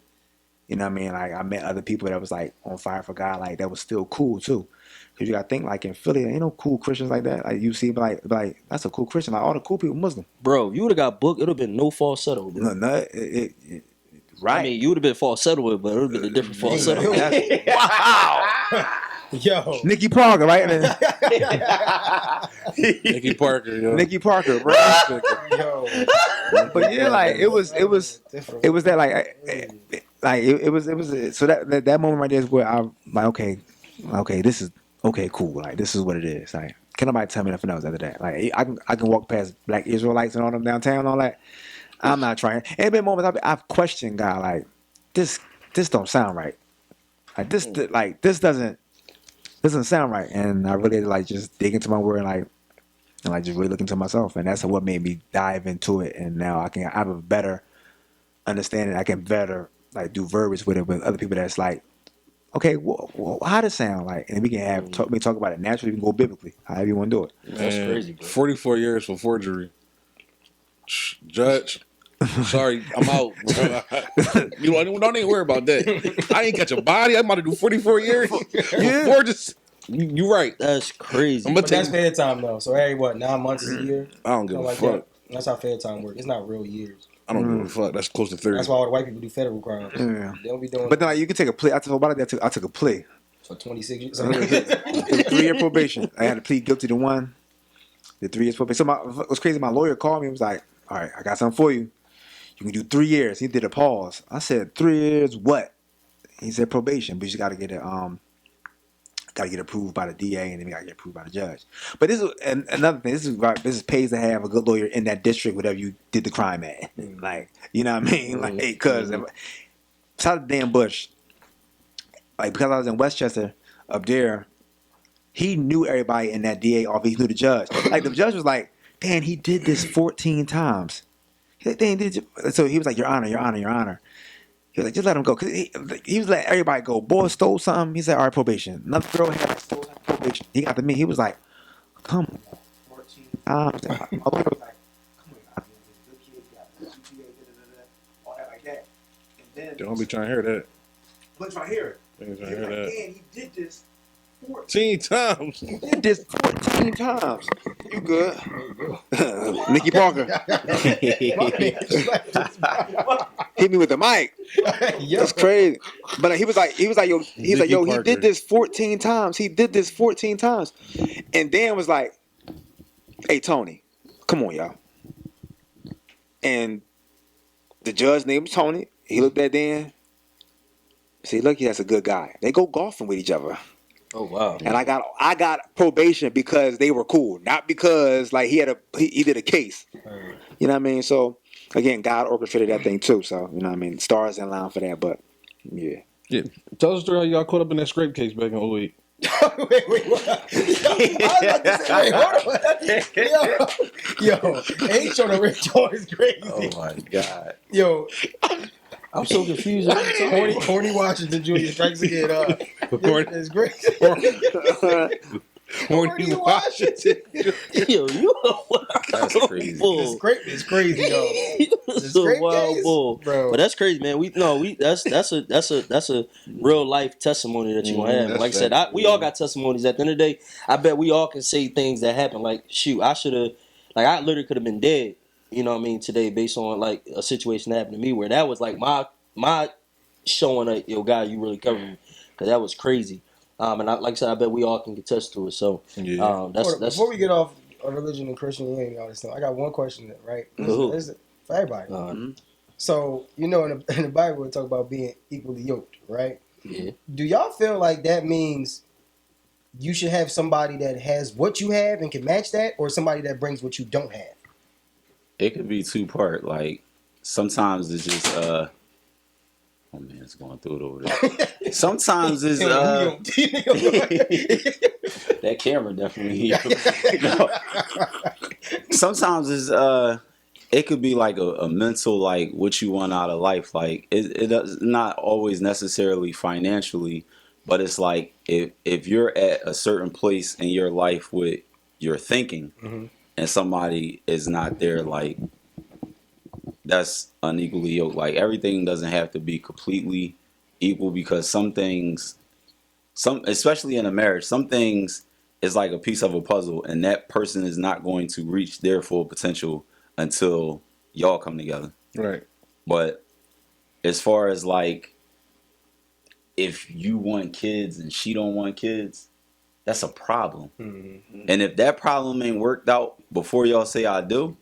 You know what I mean? Like I met other people that was like on fire for God, like that was still cool too. Cause you gotta think like in Philly, there ain't no cool Christians like that. Like you see, like that's a cool Christian. Like all the cool people Muslim.
Bro, you would have got booked. It would have been no falsetto, bro.
No, right.
I mean, you would have been falsetto with, but it would have been a different falsetto.
Wow.
Yo,
Nicky Parker, right?
Nicky Parker, yo.
Nicky Parker, bro.
yo.
But yeah, like it was that like it was so that moment right there is where I'm like, okay, this is okay, cool. Like this is what it is. Like, can nobody tell me nothing else after that? Like I can walk past Black Israelites and all them downtown and all that. I'm not trying. And there been moments I've questioned God, like this don't sound right. Like this doesn't sound right. And I really like just dig into my word and just really look into myself. And that's what made me dive into it. And now I have a better understanding. I can better like do verbiage with it with other people that's like, okay, well how does it sound like? And we can talk about it naturally. We can go biblically, however you want to do it.
That's crazy, bro.
44 years for forgery. Judge, sorry, I'm out. You don't even worry about that. I ain't catch a body. I'm about to do 44 years.
Yeah.
You right.
That's crazy.
But that's fair time though. So every 9 months is a year.
I don't give a
like
fuck.
that. That's how fair time works. It's not real years.
I don't give a fuck. That's close to 30.
That's why all the white people do federal crimes.
Yeah.
They don't be doing.
But then like, you can take a plea. I told about it. I took a plea.
For 26 years.
3-year probation. I had to plead guilty to one. The 3 years probation. So it was crazy. My lawyer called me and was like, all right, I got something for you. You can do 3 years. He did a pause. I said, 3 years what? He said probation, but you got to get approved by the DA and then you got to get approved by the judge. But this is another thing. This pays to have a good lawyer in that district, whatever you did the crime at. Like, you know what I mean? Like, because shout out to Dan Bush. Like, because I was in Westchester up there, he knew everybody in that DA office. He knew the judge. Like, the judge was like, Dan, he did this 14 times. So he was like, Your Honor, Your Honor, Your Honor. He was like, just let him go. Cause he was letting everybody go. Boy stole something. He said, all right, probation. Another girl had stole probation. He got to me. He was like, come on. 14 times. My lawyer was like, come on. All that like that. And then
Don't be trying to hear that.
look trying to hear it.
They ain't trying
He
to
was
hear
like,
that.
Dan, he did this
14 times.
He did this 14 times. You good? Nicky Parker. Hit me with the mic. That's crazy. But he was like, yo, he did this 14 times. He did this 14 times. And Dan was like, hey, Tony, come on, y'all. And the judge named Tony. He looked at Dan. See, look, that's a good guy. They go golfing with each other.
Oh wow!
And I got probation because they were cool, not because like he did a case. You know what I mean? So again, God orchestrated that thing too. So you know what I mean? Stars in line for that, but yeah.
Yeah. Tell us the story how y'all caught up in that scrape case back in 08.
wait, what? I was about to say, wait, hold on. Yo, ain't showing the Rick Joe is crazy.
Oh my God.
Yo,
I'm so confused.
Horny Washington Jr. strikes again. It's great.
Horny Washington.
Yo, you
That's crazy.
bull.
It's crazy though.
It's
This
a
grape
wild
case,
bull,
bro.
but that's crazy, man. That's a real life testimony that you gonna have.
That's
Like I said,
facts,
we all got testimonies. At the end of the day, I bet we all can say things that happen. Like, shoot, I should have, like, I literally could have been dead. You know what I mean? Today, based on like a situation that happened to me, where that was like my showing that, yo, God, you really covered me, because that was crazy. And like I said, I bet we all can attest to it. So,
Yeah.
that's
Before we get off religion and Christianity and all this stuff, I got one question, right? This is for everybody. So, you know, in the Bible, it talk about being equally yoked, right?
Yeah.
Do y'all feel like that means you should have somebody that has what you have and can match that, or somebody that brings what you don't have?
It could be two part. Like sometimes it's just oh man, it's going through it over there. Sometimes it's that camera definitely. No. Sometimes it's it could be like a mental, like what you want out of life. Like it does not always necessarily financially, but it's like if you're at a certain place in your life with your thinking, and somebody is not there, like that's unequally yoked. Like everything doesn't have to be completely equal, because some things, especially in a marriage, some things is like a piece of a puzzle, and that person is not going to reach their full potential until y'all come together.
Right.
But as far as like, if you want kids and she don't want kids, that's a problem. And if that problem ain't worked out before y'all say I do,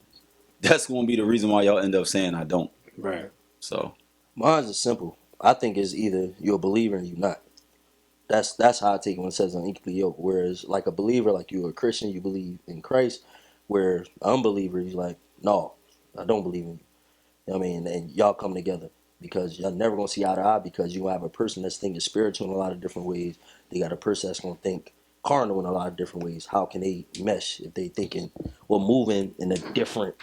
that's going to be the reason why y'all end up saying I don't.
Right.
So
Mine's is simple. I think it's either you're a believer or you're not. That's how I take it when it says unequally yoked. Whereas like a believer, like you're a Christian, you believe in Christ. Where an unbeliever, he's like, no, I don't believe in you. You know what I mean? And y'all come together, because y'all never gonna see eye to eye, because you have a person that's thinking spiritual in a lot of different ways. They got a person that's gonna think carnal in a lot of different ways. How can they mesh if they thinking, well, moving in a different,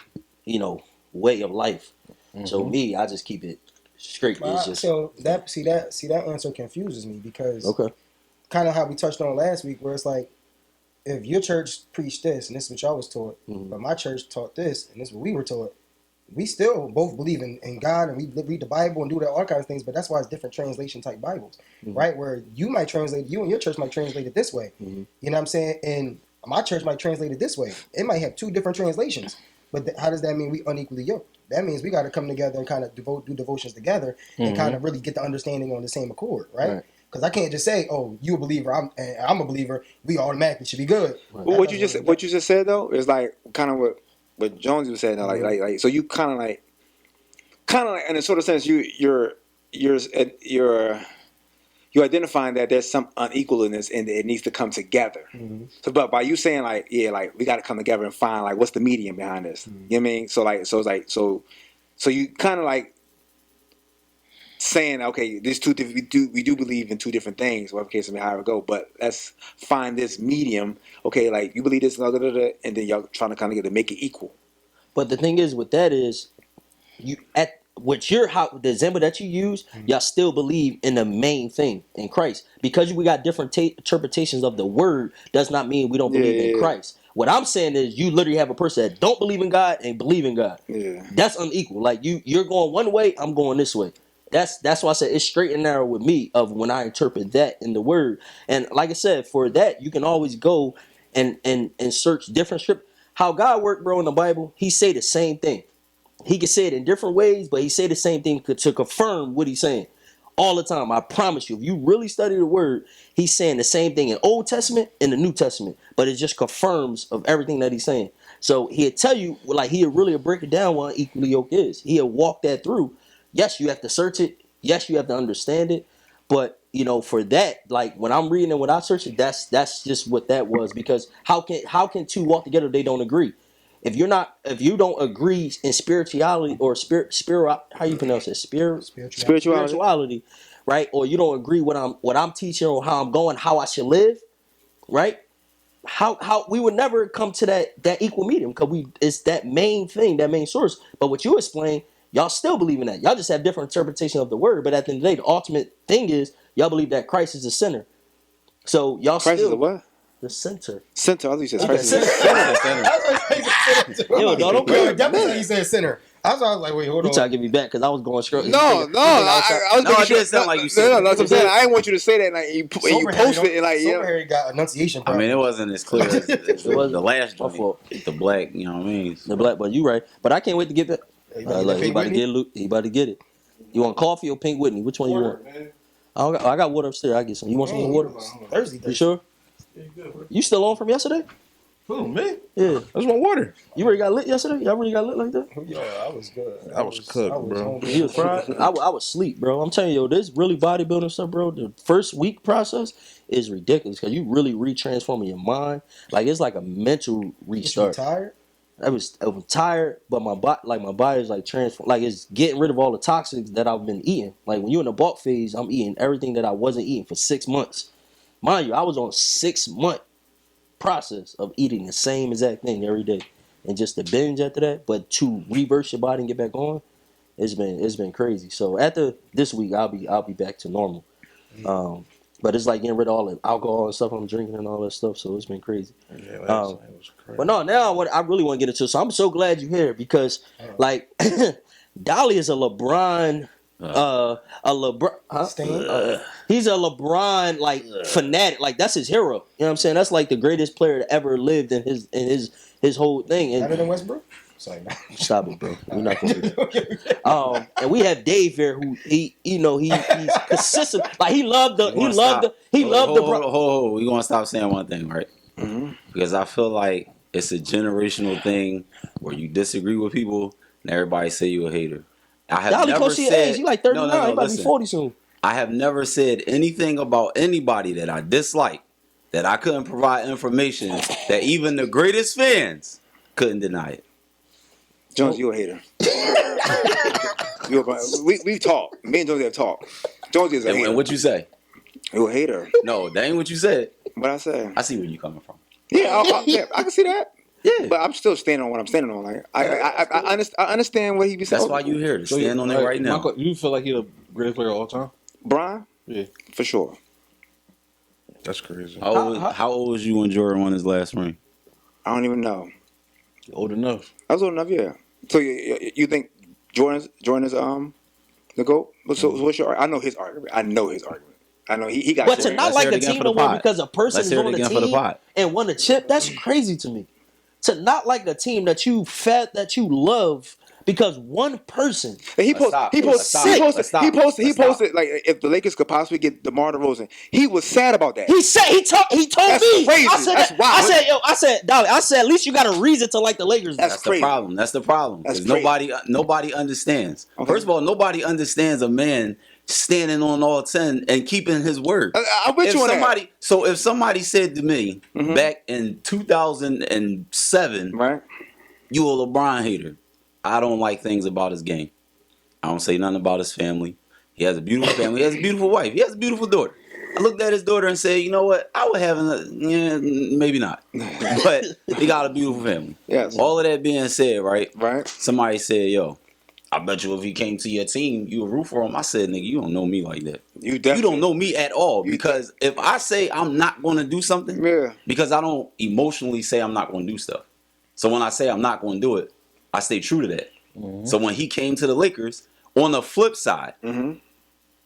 way of life? So me, I just keep it straight. It's just
So that answer confuses me, because
okay.
kind of how we touched on last week, where it's like, if your church preached this and this is what y'all was taught, but my church taught this and this is what we were taught, we still both believe in God, and we read the Bible and do all kinds of things, but that's why it's different translation type Bibles, right? Where you and your church might translate it this way. You know what I'm saying? And my church might translate it this way. It might have two different translations, but how does that mean we unequally yoked? That means we got to come together and kind of do devotions together and kind of really get the understanding on the same accord, right? Because I can't just say, "Oh, you a believer, I'm a believer. We automatically should be good."
Well, what you just said though is like kind of what Jones was saying. Like so you kind of like in a sort of sense you're identifying that there's some unequalness and it needs to come together. So, but by you saying like, yeah, like we got to come together and find like what's the medium behind this. You know what I mean? So it's like so you kind of like saying, okay, there's we do believe in two different things, whatever case may however go, but let's find this medium. Okay, like you believe this, and then y'all trying to kind of get to make it equal.
But the thing is with that is, you at the example that you use, y'all still believe in the main thing, in Christ. Because we got different interpretations of the word does not mean we don't believe in Christ. What I'm saying is, you literally have a person that don't believe in God and believe in God.
Yeah,
that's unequal. Like you're going one way, I'm going this way. That's why I said it's straight and narrow with me of when I interpret that in the word. And like I said, for that you can always go and search different script. How God worked, bro, in the Bible, he say the same thing. He can say it in different ways, but he say the same thing to confirm what he's saying all the time. I promise you, if you really study the word, he's saying the same thing in Old Testament and the New Testament, but it just confirms of everything that he's saying. So he'll tell you, like, he'll really break it down what equally yoke is. He'll walk that through. Yes, you have to search it. Yes, you have to understand it. But, for that, like, when I'm reading and when I search it, that's just what that was. Because how can two walk together if they don't agree? If you don't agree in spirituality or spirit, how you pronounce it? Spirituality, right? Or you don't agree what I'm teaching or how I'm going, how I should live, right? How we would never come to that equal medium, because it's that main thing, that main source. But what you explain, y'all still believe in that. Y'all just have different interpretation of the word. But at the end of the day, the ultimate thing is y'all believe that Christ is the sinner. So y'all
Christ
still
is a what?
The center.
Center. I thought you said
Okay,
center.
Yo, no, don't
Yo,
go.
definitely he said center. I was like, wait, hold
You
on.
trying to get me back because I was going straight.
No, I was
No,
making
it didn't sound like you said
No,
that.
that's what I'm saying. I didn't want you to say that. Like you
Sober
post
Harry
it and like
Sober Harry got enunciation
I
problem.
mean, it wasn't as clear as the last
My
joint.
fault.
The black, you know what I mean?
The black, but you right. But I can't wait to get that.
Hey, you about to get
Look,
that
he
Pink
about to
Whitney?
get it. He about to get it. You want coffee or Pink Whitney? Which one you want? I got water upstairs. I get some. You want some water?
Thursday.
You sure? You still on from yesterday?
who me?
Yeah.
That's my water.
You already got lit yesterday? Y'all really got lit like that?
Yeah, I was good.
I was cooked, bro.
hungry.
You was fried? I was asleep, bro. I'm telling you, this really bodybuilding stuff, bro. The first week process is ridiculous because you really retransforming your mind. Like it's like a mental
You
restart.
tired?
I'm tired, but my body is like transform. Like it's getting rid of all the toxins that I've been eating. Like when you're in the bulk phase, I'm eating everything that I wasn't eating for 6 months. Mind you, I was on a 6-month process of eating the same exact thing every day, and just the binge after that. But to reverse your body and get back on, it's been crazy. So after this week, I'll be back to normal. But it's like getting rid of all the alcohol and stuff I'm drinking and all that stuff. So it's been crazy.
Yeah, last night was crazy.
But no, now I really want to get into it. So I'm so glad you're here because, like, Dolly is a LeBron,
Stan?
he's a LeBron like fanatic. Like that's his hero. You know what I'm saying? That's like the greatest player that ever lived in his whole thing.
Better
And
than Westbrook? Sorry, man.
stop it, bro. We're not gonna do that. And we have Dave here, who he's consistent. Like he loved the
Hold. We gonna stop saying one thing, right? Because I feel like it's a generational thing where you disagree with people and everybody say you a hater. I have
Dolly
never
close to your
said
age. He like 39.
No,
He about to be
listen.
40 soon.
I have never said anything about anybody that I dislike that I couldn't provide information that even the greatest fans couldn't deny it.
Jones, you a hater. We talk. Me and Jonesy have talked. Jonesy is a hater.
And what you say?
You a hater.
No, that ain't what you said.
What I say?
I see where you coming from.
Yeah, I can see that.
Yeah.
But I'm still standing on what I'm standing on. Like I understand what he be saying.
That's why you here to stand on it right now.
Michael, you feel like he's the greatest player of all time?
Brian?
Yeah.
For sure.
That's crazy.
How old was you when Jordan won his last ring?
I don't even know.
Old enough.
I was old enough, yeah. So you think Jordan is the GOAT? So what's your? I know his argument. I know he got.
But to
Jordan.
not
Let's
like
hear
the
it again
team
for
no
the
more
pod.
because a person
Let's
is
hear it
on the
again for the
team
pod.
and won a chip, that's crazy to me. To not like a team that you love because one person.
And he posted
Stop.
like if the Lakers could possibly get DeMar DeRozan, he was sad about that.
He told
That's
me.
crazy.
I said,
That's wild.
I said, Dolly, at least you got a reason to like the Lakers.
That's
That's
crazy.
the problem. That's the problem.
That's
Because
crazy.
nobody understands.
Okay.
First of all, nobody understands a man standing on all 10 and keeping his word.
I'm with you on that.
So if somebody said to me back in 2007,
Right?
you a LeBron hater, I don't like things about his game. I don't say nothing about his family. He has a beautiful family. He has a beautiful wife. He has a beautiful daughter. I looked at his daughter and said, you know what? I would have maybe not. But he got a beautiful family.
Yes.
All of that being said, right?
Right.
Somebody said, yo, I bet you if he came to your team, you would root for him. I said, nigga, you don't know me like that.
You
don't know me at all. Because if I say I'm not going to do something,
Yeah.
because I don't emotionally say I'm not going to do stuff. So when I say I'm not going to do it, I stay true to that. So when he came to the Lakers, on the flip side,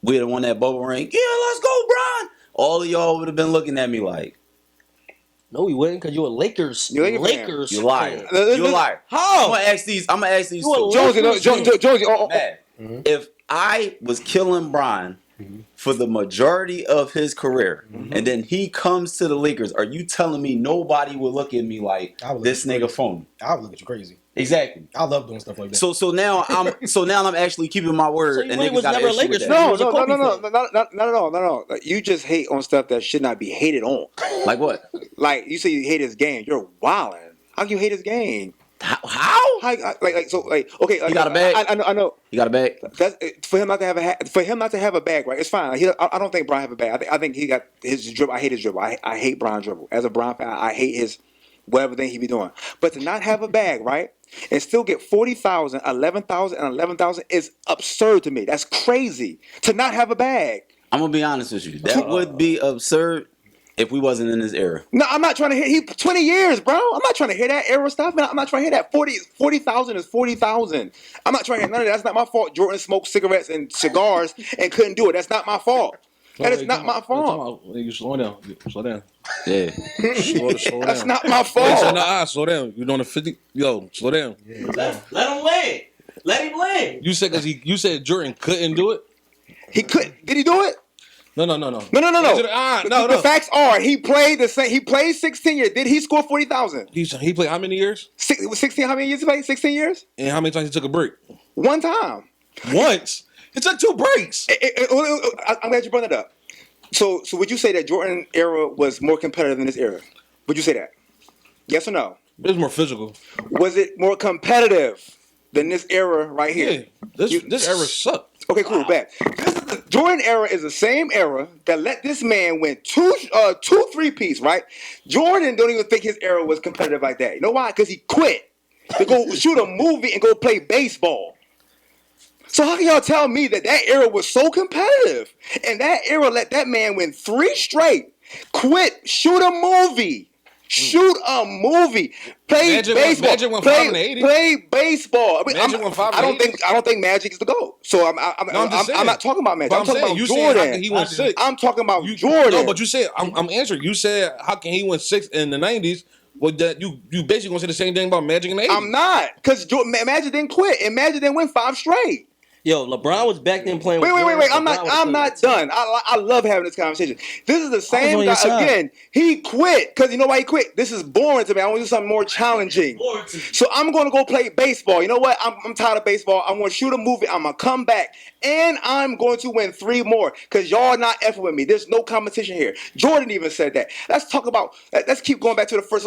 we'd have won that bubble ring. Yeah, let's go, Bron. All of y'all would have been looking at me like,
No, we wouldn't because you're a Lakers.
You're a Laker fan.
Lakers.
you liar.
Fan.
You a liar.
How?
I'm gonna ask these
You a
two.
Jonesy.
Man, if I was killing Bron for the majority of his career, and then he comes to the Lakers, are you telling me nobody would look at me like
I would look
this
at you
nigga
crazy.
phone?
I would look at you crazy.
Exactly.
I love doing stuff like that.
So now I'm actually keeping my word,
So you
and
really
niggas
was
got
never a
issue with
Lakers
that.
fan?
No,
was a Kobe
not at all. No. Like, you just hate on stuff that should not be hated on.
Like what?
Like you say you hate his game. You're wilding. How can you hate his game?
How?
Okay. Like,
He got a bag?
I know.
You got a bag?
That's for him not to have a bag, right? It's fine. Like, I don't think Brian have a bag. I think he got his dribble. I hate his dribble. I hate Brian's dribble. As a Brian fan, I hate his whatever thing he be doing. But to not have a bag, right, and still get 40,000, 11,000, and 11,000 is absurd to me. That's crazy. To not have a bag.
I'm gonna be honest with you. That would be absurd if we wasn't in this era.
No, I'm not trying to hear. He 20 years, bro. I'm not trying to hear that era stuff. Man, I'm not trying to hear that. 40,000 is 40,000. I'm not trying to hear none of that. That's not my fault. Jordan smoked cigarettes and cigars and couldn't do it. That's not my fault. That is not my fault.
You slow down. Slow down.
Yeah.
Slow down.
That's not my
Hey, so,
fault.
nah, slow down. You doing a 50? Yo, slow down.
Let him land. Let him land.
You said you said Jordan couldn't do it.
He couldn't. Did he do it?
No.
No.
No.
The facts are he played the same. He played 16 years. Did he score 40,000?
He played how many years?
16. How many years he played? 16 years.
And how many times he took a break?
One time.
Once. He took 2 breaks.
I'm glad you brought that up. So would you say that Jordan era was more competitive than this era? Would you say that? Yes or no?
It was more physical.
Was it more competitive than this era right here?
Yeah. This era sucked.
Okay, cool. Back. The Jordan era is the same era that let this man win two 3-peats, right? Jordan don't even think his era was competitive like that. You know why? Because he quit to go shoot a movie and go play baseball. So how can y'all tell me that era was so competitive and that era let that man win 3 straight, quit, shoot a movie, play baseball,
Magic went 5 in the 80s.
play baseball. I mean,
Magic went 5 in the 80s.
I don't think Magic is the GOAT. So I'm not talking about Magic. I'm talking about
you saying how
Jordan.
can he win 6?
I'm talking about Jordan.
No, but you said I'm answering. You said how can he win 6 in the 90s? Well, that you basically gonna say the same thing about Magic in the 80s.
I'm not, because Magic didn't quit and Magic didn't win 5 straight.
Yo, LeBron was back then playing.
Wait.
with
I'm not done. I love having this conversation. This is the same
on your
guy
side.
again. He quit because you know why he quit. This is boring to me. I want to do something more challenging. So I'm going to go play baseball. You know what? I'm tired of baseball. I'm going to shoot a movie. I'm going to come back and I'm going to win 3 more because y'all not effing with me. There's no competition here. Jordan even said that. Let's keep going back to the first.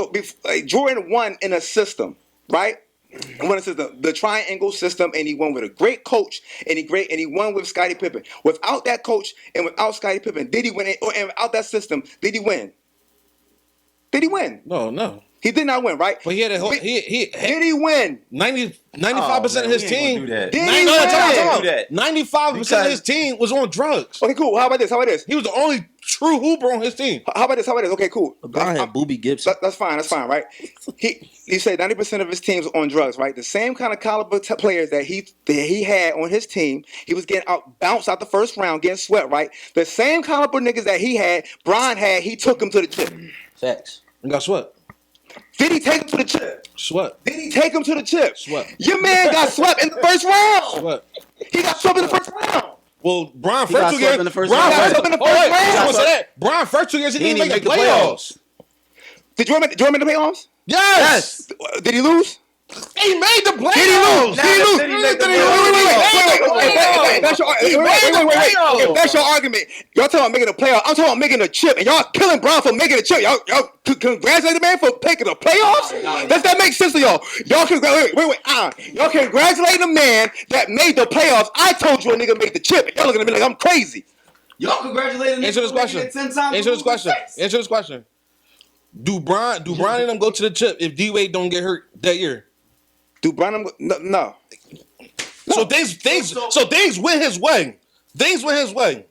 Jordan won in a system, right? He won the triangle system, and he won with a great coach, and he won with Scottie Pippen. Without that coach and without Scottie Pippen, did he win it? And without that system, did he win? Did he win?
No.
He did not win, right?
But he had a whole.
Did he win?
95% of his team.
Did he win?
95% of his team was on drugs.
Okay, cool. How about this?
He was the only true hooper on his team.
How about this? Okay, cool.
LeBron had Boobie Gibson.
That's fine, right? He said 90% of his teams on drugs, right? The same kind of caliber players that he had on his team, he was getting bounced out the first round, getting swept, right? The same caliber niggas that he had, Bron had, he took him to the chip.
Facts.
And got swept.
Did he take him to the chip?
Swept.
Did he take him to the chip?
Swept.
Your man got swept in the first round.
Swept.
He got swept in the first round.
Well, Bron
He got
first 2
swept
years.
in the first
Bron
round.
first
in the first
wait,
round.
I was saying that. Bron first 2 years he didn't even make the playoffs.
Did Jordan make the playoffs?
Yes.
Did he lose?
He made the playoffs.
Did he lose? Did he lose?
Did he make the
Wait. If that's your argument, y'all talking about making a playoff. I'm talking about making a chip, and y'all killing Bron for making a chip. Y'all congratulate the man for making the playoffs. Does that make sense to y'all? Y'all Y'all congratulating the man that made the playoffs. I told you a nigga made the chip, and y'all looking at me like I'm crazy.
Y'all congratulating
Answer this question. Answer this question. Do Bron and them go to the chip if D-Wade don't get hurt that year?
Do Bron? No.
So things went his way. Things went his way.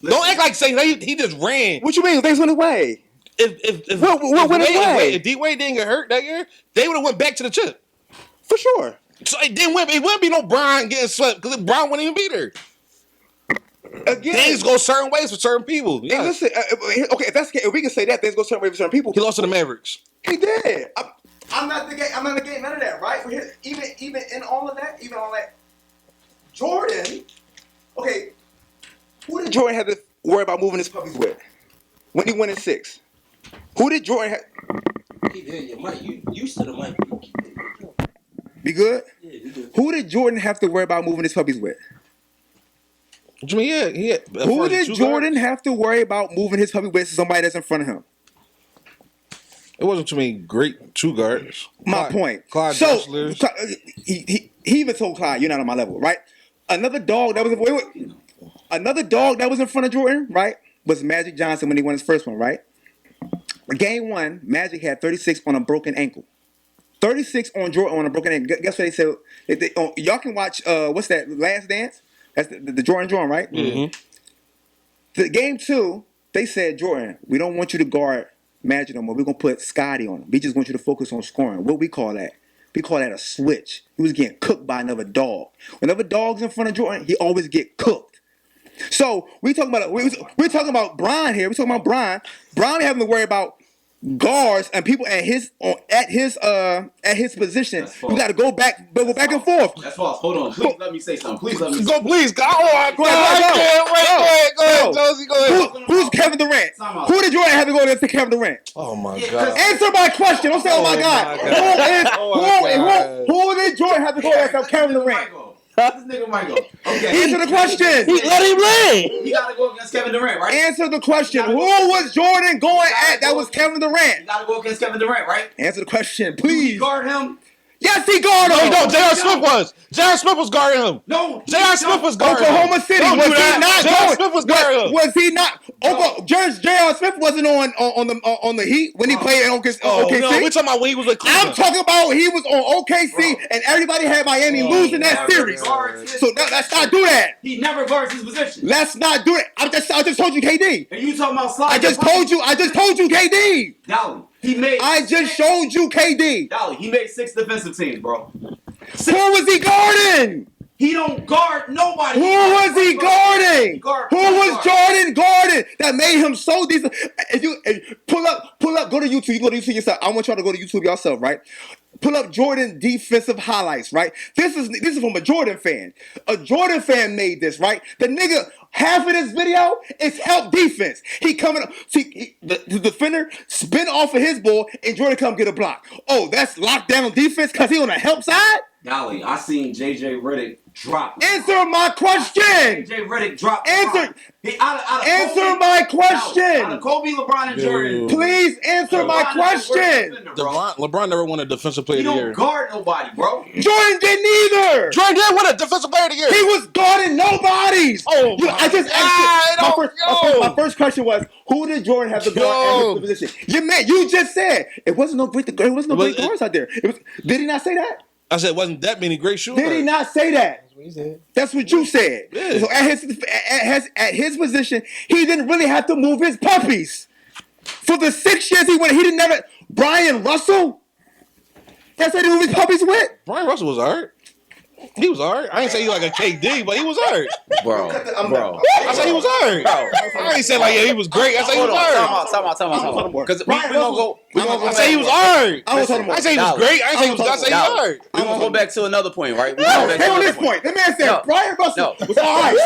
Don't act like saying he just ran.
What you mean? Things went away. What went his way?
If D-Wade didn't get hurt that year, they would have went back to the chip.
For sure.
So it wouldn't be no Bron getting swept because Bron wouldn't even be there.
Again,
Things go certain ways for certain people.
Hey,
Yeah.
listen, okay, if we can say that, things go certain ways for certain people.
He lost to the Mavericks.
He did. I'm not negating none of that, right? Even in all of that, Jordan. Okay, who did Jordan have to worry about moving his puppies with when he went in 6? Who did Jordan have?
You used to the mic.
Be good.
Yeah, you do.
Who did Jordan have to worry about moving his puppies with?
What you mean? Yeah.
Who did Jordan have to worry about moving his puppy with somebody that's in front of him?
It wasn't too many great 2 guards.
My point.
Clyde
so
Drexler.
he even told Clyde, "You're not on my level," right? Another dog that was in front of Jordan, right, was Magic Johnson when he won his first one, right? Game 1, Magic had 36 on a broken ankle. 36 on Jordan on a broken ankle. Guess what they said? Y'all can watch what's that? Last Dance. That's the Jordan, right?
Mm-hmm.
The game 2, they said, Jordan, we don't want you to guard Magic no more. We're gonna put Scotty on him. We just want you to focus on scoring. What we call that? We call that a switch. He was getting cooked by another dog. Whenever dog's in front of Jordan, he always get cooked. So we're talking about Bron here. We're talking about Bron. Bron having to worry about guards and people at his position. You got to go back and forth.
That's false. Hold on. Please let me say something. Please let me.
Go, please. Go ahead, Josie. Go ahead.
Who's Kevin Durant? Who did Jordan have to go against Kevin Durant?
Oh my God.
Answer my question. Don't say, "Oh my God." Who did Jordan have to go against Kevin Durant?
This nigga Michael. Okay.
Answer the question.
Let him play.
He gotta go against Kevin Durant, right?
Answer the question. Who was Jordan going at? That was Kevin
You
Durant.
gotta go against Kevin Durant, right?
Answer the question,
You
please.
guard him.
Yes, he guarded him.
No, J.R. Smith was. J.R. Smith was guarding him.
No.
J.R. Smith was guarding him.
Oklahoma City.
Don't
Was
do
he
that.
not
J.R.
going?
Smith was guarding him.
Was he not? J.R. Smith wasn't on the Heat when he played in OKC.
Oh, no, we're talking about when he was with
I'm
Cleveland.
talking about he was on OKC and everybody had Miami losing that series.
Guards
So let's not do that.
He never guards his position.
Let's not do it. I just told you KD.
And you talking about sliding?
I just told you KD.
Dolly. He made.
I just showed you KD.
Dolly. He made 6 defensive teams, bro.
Who was he guarding?
He don't guard nobody.
Who was he guarding?
Guard.
Who was Jordan guarding that made him so decent? If you pull up, go to YouTube. You go to YouTube yourself. I want y'all to go to YouTube yourself, right? Pull up Jordan defensive highlights, right? This is from a Jordan fan. A Jordan fan made this, right? The nigga, half of this video is help defense. He coming up, see the defender spin off of his ball, and Jordan come get a block. Oh, that's lockdown defense because he on the help side?
Dolly, I seen JJ Redick drop.
Answer my question.
JJ Redick drop.
Answer. Answer
Kobe,
my question.
Out of Kobe, LeBron, and Jordan.
Please answer my question.
LeBron never won a defensive player
He
of the
don't
year.
guard nobody, bro.
Jordan didn't either.
Jordan did win a defensive player of the year.
He was guarding nobody's.
Oh,
I just asked my first question was, who did Jordan have to guard at his position? You just said it wasn't no great guards out there. Did he not say that?
I said it wasn't that many great shooters.
Did he not say that?
That's what he said.
That's what you said.
Yeah.
So at his position, he didn't really have to move his puppies. For the 6 years he went, he didn't never. Brian Russell. That's what he moved his puppies with.
Brian Russell was alright. He was alright. I ain't say he like a KD, but he was alright.
Bro.
I said he was alright. I ain't say like he was great. I said he was alright.
Time out. Because we gonna go.
I say he was alright.
I say
he was great. I say he was alright.
We're gonna go back to another point, right?
Hey, on this point, the man said Brian Russell was alright.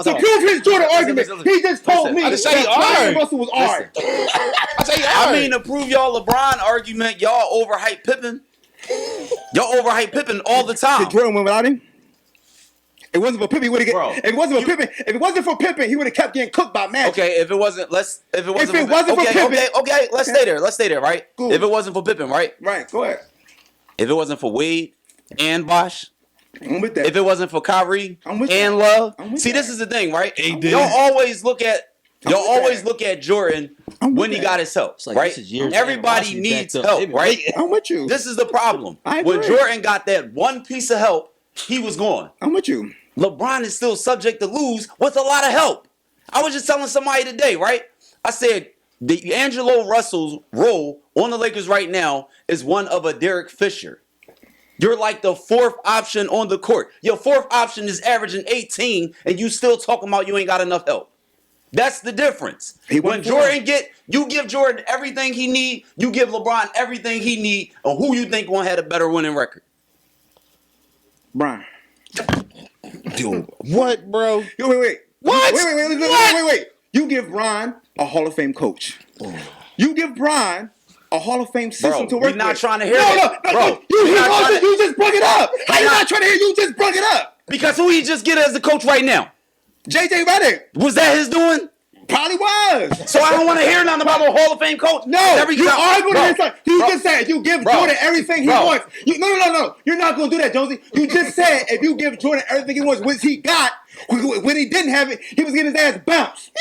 To prove his Jordan argument, he just told me
I just say he
that Brian
alright.
Russell was alright.
I say he alright.
I mean, to prove y'all LeBron argument, y'all overhype Pippen. Y'all overhype Pippen all the time.
Did Jordan win without him? It wasn't for Pippen. He would have
Bro,
If it wasn't for Pippen, he would have kept getting cooked by Magic.
Okay, if it wasn't for Pippen, let's stay there, right?
Cool.
If it wasn't for Pippen, right?
Right. Go ahead.
If it wasn't for Wade and Bosh,
I'm with that.
if it wasn't for Kyrie
I'm with
and
that.
Love,
I'm with
see,
that.
this is the thing, right?
AD.
Y'all always look at
with
look at Jordan
I'm with
when he
that.
got his help,
like
right?
this is years
Everybody
ago.
needs
Backed up.
help, right?
I'm with you.
This is the problem.
I
When
agree.
Jordan got that one piece of help, he was gone.
I'm with you.
LeBron is still subject to lose with a lot of help. I was just telling somebody today, right? I said D'Angelo Russell's role on the Lakers right now is one of a Derek Fisher. You're like the 4th option on the court. Your 4th option is averaging 18, and you still talking about you ain't got enough help. That's the difference. When Jordan you give Jordan everything he need, you give LeBron everything he need, and who you think gonna have a better winning record?
Brian.
Dude, what, bro?
Yo, wait.
What?
Wait. You give Brian a Hall of Fame coach. You give Brian a Hall of Fame system to work with.
We're not trying to hear
No,
that. Bro,
you just brought it up. How you not trying to hear? You just brought it up.
Because who he just get as the coach right now?
JJ Redick
Was that his doing?
probably was.
So I don't want to hear nothing about a Hall of Fame coach.
No, you are going to hear something. You just said you give Jordan everything he wants. No. You're not going to do that, Jonesy. You just said if you give Jordan everything he wants, which he got, when he didn't have it, he was getting his ass bounced.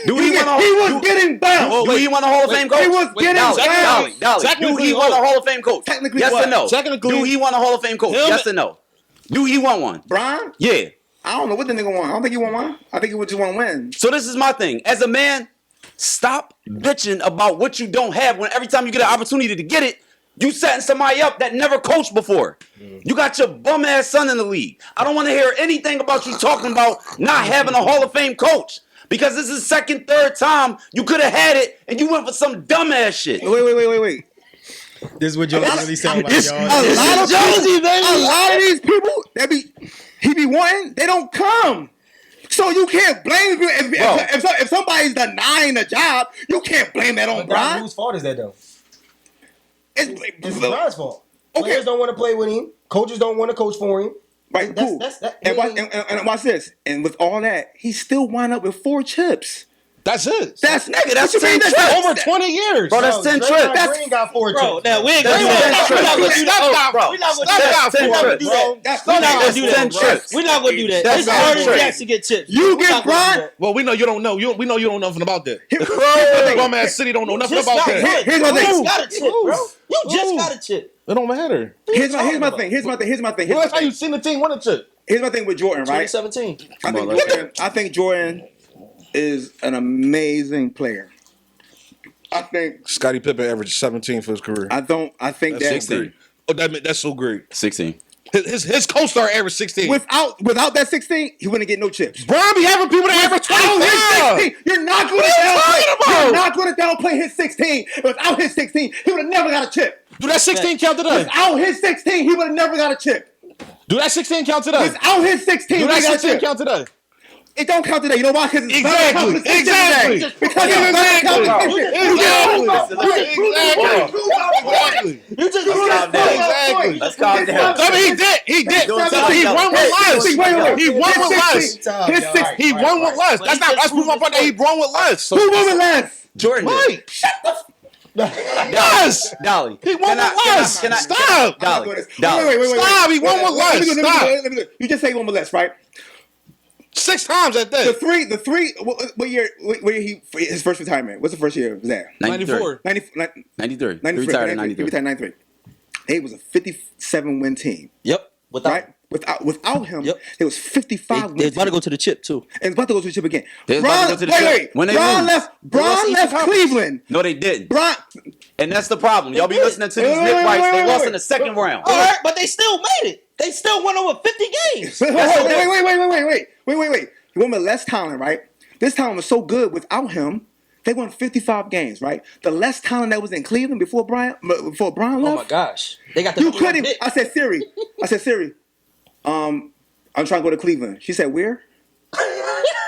He was getting bounced.
Do he want a Hall of Fame coach?
He was getting bounced.
Dolly. Do he want a Hall of Fame coach?
Technically,
yes
what?
or no?
Technically,
do he want a Hall of Fame coach? Yes or no? Do he want one?
Brian?
Yeah.
I don't know what the nigga want. I don't think he want one. I think he would just want to win.
So this is my thing. As a man, stop bitching about what you don't have when every time you get an opportunity to get it, you setting somebody up that never coached before. You got your bum ass son in the league. I don't want to hear anything about you talking about not having a Hall of Fame coach. Because this is second, third time you could have had it and you went for some dumbass shit.
Wait.
This is what Josie really sound like, y'all.
A lot of
Josie, baby.
A lot of these people that he be wanting, they don't come. So you can't blame if somebody's denying a job, you can't blame that on Bron.
Whose fault is that though?
It's
Bron's fault.
Okay.
Players don't want to play with him. Coaches don't want to coach for him.
Right, cool. And watch this. And with all that, he still wound up with 4 chips.
That's it.
That's nigga.
That's
What you mean?
10
That's
Over 20 years.
Bro, that's 10 trips.
Green got 4
Bro,
trips.
now we ain't
That's
gonna do that.
10
We're not gonna do that.
bro.
We're not
That's 10
gonna
trips.
do that.
That's
We're not gonna
That's
do
10
that.
trips.
We're not gonna do that.
That's
This is
10
Ernest
trips.
Jackson get chips.
You
We're
get
not gonna do
Bron.
that.
Well, we know you don't know. We know you don't know nothing about that.
Bro,
Bum ass city don't know nothing
Just
about
got
that.
hit.
Here's my
You
thing.
just got a chip, bro. You just got a chip.
It don't matter.
Here's my thing.
Well, that's how you seen the team win a chip.
Here's my thing with Jordan, right?
2017.
I think Jordan is an amazing player. I think
Scottie Pippen averaged 17 for his career.
I think
That's
that
16.
Oh, that's so great.
16.
His co-star averaged 16.
without that 16, he wouldn't get no chips.
Bron be having people that average 25.
You're not going to downplay his 16. Without his 16, he would have never got a chip.
Do that 16 count today?
Without his 16, he would have never got a chip.
Do that 16 count today?
Without his 16,
Do
he
that
got a
16
chip.
count today?
It don't count today. You know why? Because it's
Exactly.
Because it's
You just
Exactly.
Let's calm down.
I mean, he did.
Don't tell
He
me
won with less. He won with less.
His 16.
He won with less. That's proof my point that he won with less.
Who won with less?
Jordan did.
Right. Yes.
Dolly.
He won with less. Stop.
Dolly.
Wait.
Stop. He won with less. Stop.
Let me go. You just say he won with less, right?
6 times at
The
that.
three. What year? What year his first retirement? What's the first year was that?
94.
93.
93.
He retired in 93.
He retired in 93. It was a 57 win team,
Yep.
right? Without him,
Yep.
it was 55
They
wins.
about to go to the chip too.
And it's about to go to the chip again.
They was about to go to the chip. When they
Bron
lose.
left.
lost
Bron
Eastern
left
Conference.
Cleveland.
No, they didn't.
Bron.
And that's the problem. Y'all be
did.
listening to these
Wait,
Nick
wait,
Rights.
wait,
They
wait,
lost
wait.
in the second round.
All right, but they still made it. They still won over 50 games.
Wait. He won with less talent, right? This talent was so good without him. They won 55 games, right? The less talent that was in Cleveland before Bron left.
Oh my gosh. They got the
You
number one
couldn't.
pick.
I said, Siri, I'm trying to go to Cleveland. She said, where?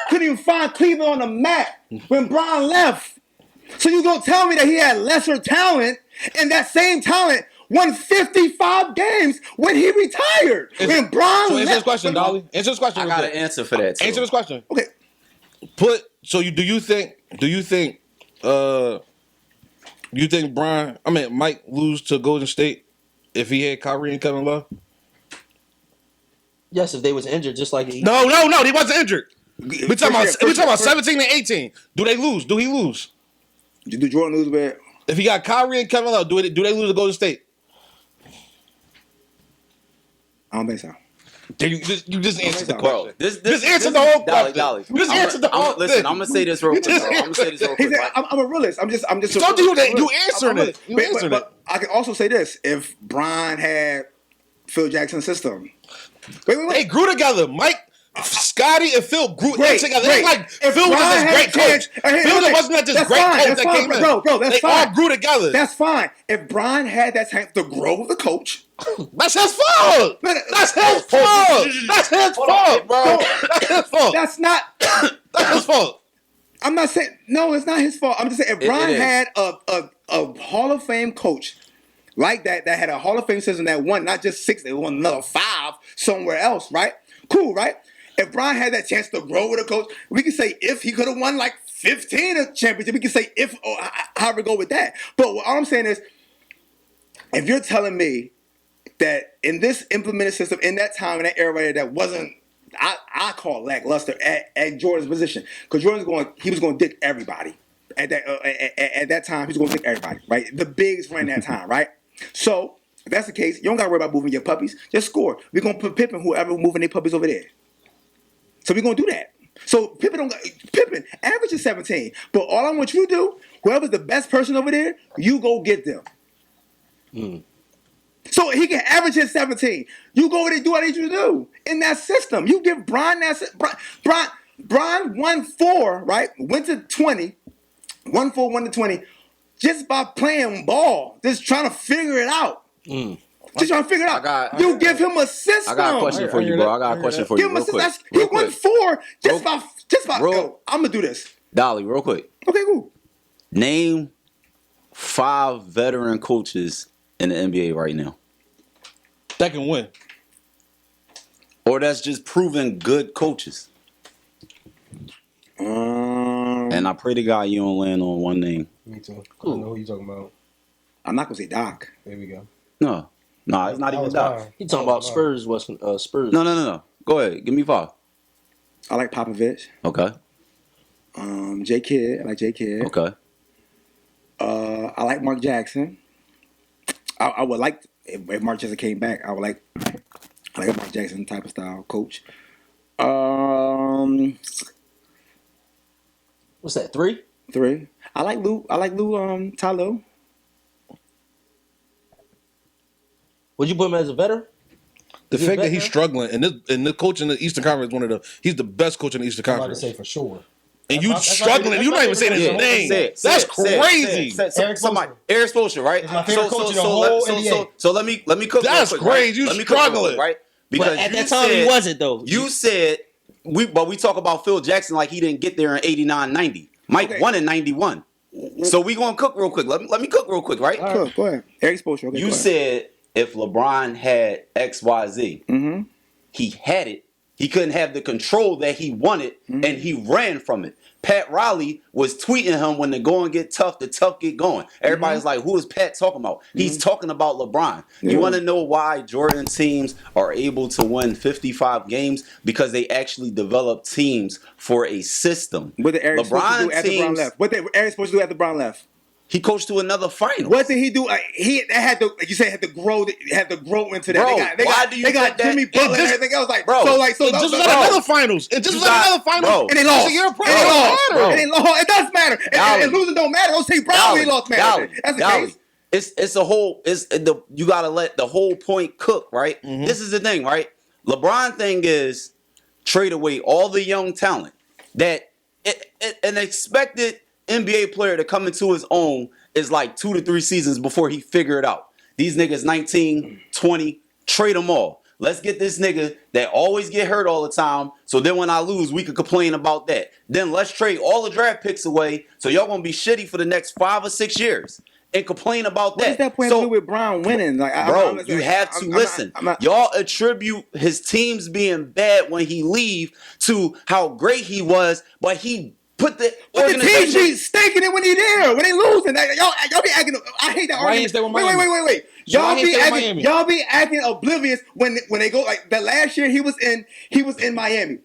Couldn't even find Cleveland on the map when Bron left. So you gonna tell me that he had lesser talent and that same talent won 55 games when he retired? When Bron
So
left.
answer this question, Dolly. Answer this question.
I got an answer for that. Too.
Answer this question.
Okay.
Do you think Mike lose to Golden State if he had Kyrie and Kevin Love?
Yes, if they was injured, just like he.
No, he wasn't injured. We're talking about 17 and 18. Do they lose? Do he lose?
Do Jordan lose bad?
If he got Kyrie and Kevin Love, do they lose to Golden State?
I don't think so.
You just answered the
Bro,
question.
This
Just answer the whole question.
Dolly.
You just answered the whole
Listen,
thing.
I'm gonna say this real quick.
just
I'm gonna say this real
He
quick.
said, I'm a realist. I'm just.
So do you answering it. You
But
answering it.
I can also say this: if Bron had Phil Jackson's system,
They grew together. Mike, Scotty, and Phil grew together. It's like
If
Phil was
Bron
this
had
great
a chance-
coach. Phil wasn't that this
That's
great
fine,
coach
that's
that
fine,
came in.
bro, that's
They
fine.
all grew together.
That's fine. If Bron had that time to grow with the coach,
That's his fault. That's his fault. That's his fault, bro. That's his fault.
that's not.
That's his fault.
I'm not saying no. It's not his fault. I'm just saying if Bron
is.
had a Hall of Fame coach like that had a Hall of Fame system that won not just 6, they won another 5 somewhere else, right? Cool, right? If Bron had that chance to grow with a coach, we can say if he could have won like 15 a championship, we can say if or however go with that. But all I'm saying is, if you're telling me that in this implemented system, in that time, in that era, that wasn't, I call lackluster at Jordan's position, because he was going to dick everybody at that time. He was going to dick everybody, right? The bigs ran that time, right? So if that's the case, you don't got to worry about moving your puppies. Just score. We're going to put Pippen, whoever moving their puppies over there. So we're gonna do that. So Pippen average is 17. But all I want you to do, whoever's the best person over there, you go get them. So he can average his 17. You go over there and do what I need you to do in that system. You give Bron that. Bron won 4, right? Went to 20. 1-4, 1-20. Just by playing ball. Just trying to figure it out. Just trying to figure it out. You give him a system.
I got a question for you, bro. I got a question for you.
Give him a
Real
system.
quick.
He won 4 just by. Yo, I'm going to do this.
Dolly, real quick.
Okay, cool.
Name 5 veteran coaches in the NBA right now.
That can win.
Or that's just proven good coaches. And I pray to God you don't land on one name.
Me too. I know who you talking about.
I'm not going to say Doc.
There we go.
No, it's not even Doc.
He talking about Spurs. Spurs.
No. Go ahead. Give me 5.
I like Popovich.
Okay.
J. Kidd. I like J. Kidd.
Okay.
I like Mark Jackson. I would like if Mark Jackson came back. I like a Mark Jackson type of style coach.
What's that? 3?
3. I like Lou. Tylo.
Would you put him as a veteran?
The
Is he
fact that
veteran?
he's struggling and the coach in the Eastern Conference he's the best coach in the Eastern
I'm about to
Conference.
say for sure.
And you
That's
struggling and you're not even saying his
favorite
name.
Say
That's
it,
crazy.
say it.
Eric
Somebody,
Spoelstra.
Eric Spoelstra, right?
It's my favorite coach in the whole NBA.
So let me cook.
That's
real quick, right?
crazy. You
Let me cook real quick,
struggling.
right?
But at that time, he wasn't though.
You said we talk about Phil Jackson like he didn't get there in 89, 90. Mike won in 91. So we gonna cook real quick. Let me cook real quick, right?
Cool, go ahead. Eric Spoelstra. Okay,
You said if LeBron had XYZ, he had it. He couldn't have the control that he wanted, and he ran from it. Pat Riley was tweeting him when the going get tough, the tough get going. Everybody's like, who is Pat talking about? He's talking about LeBron. You want to know why Jordan teams are able to win 55 games? Because they actually develop teams for a system.
What did Eric supposed to do after Bron left? What did Eric supposed to do after Bron left?
He coached to another final.
What did he do? He had to, like you said, had to grow into that.
Bro,
They got Jimmy Butler and everything else. Like,
bro,
It just was at another finals. It just was at another finals.
and they lost.
And
It does matter. And losing don't matter. Don't say Brown when he lost, man. That's the case.
It's a whole. You gotta let the whole point cook, right? This is the thing, right? LeBron thing is trade away all the young talent that an expected NBA player to come into his own is like 2 to 3 seasons before he figure it out. These niggas 19, 20, trade them all. Let's get this nigga that always get hurt all the time, so then when I lose, we could complain about that. Then let's trade all the draft picks away, so y'all gonna be shitty for the next 5 or 6 years and complain about that.
What does that point to do with Brown winning? Like,
You have to listen. Y'all attribute his teams being bad when he leave to how great he was, but he put the
teams be staking it when he there, when they losing. Y'all be acting. I hate that argument. Wait. Y'all be acting oblivious when they go like the last year he was in Miami.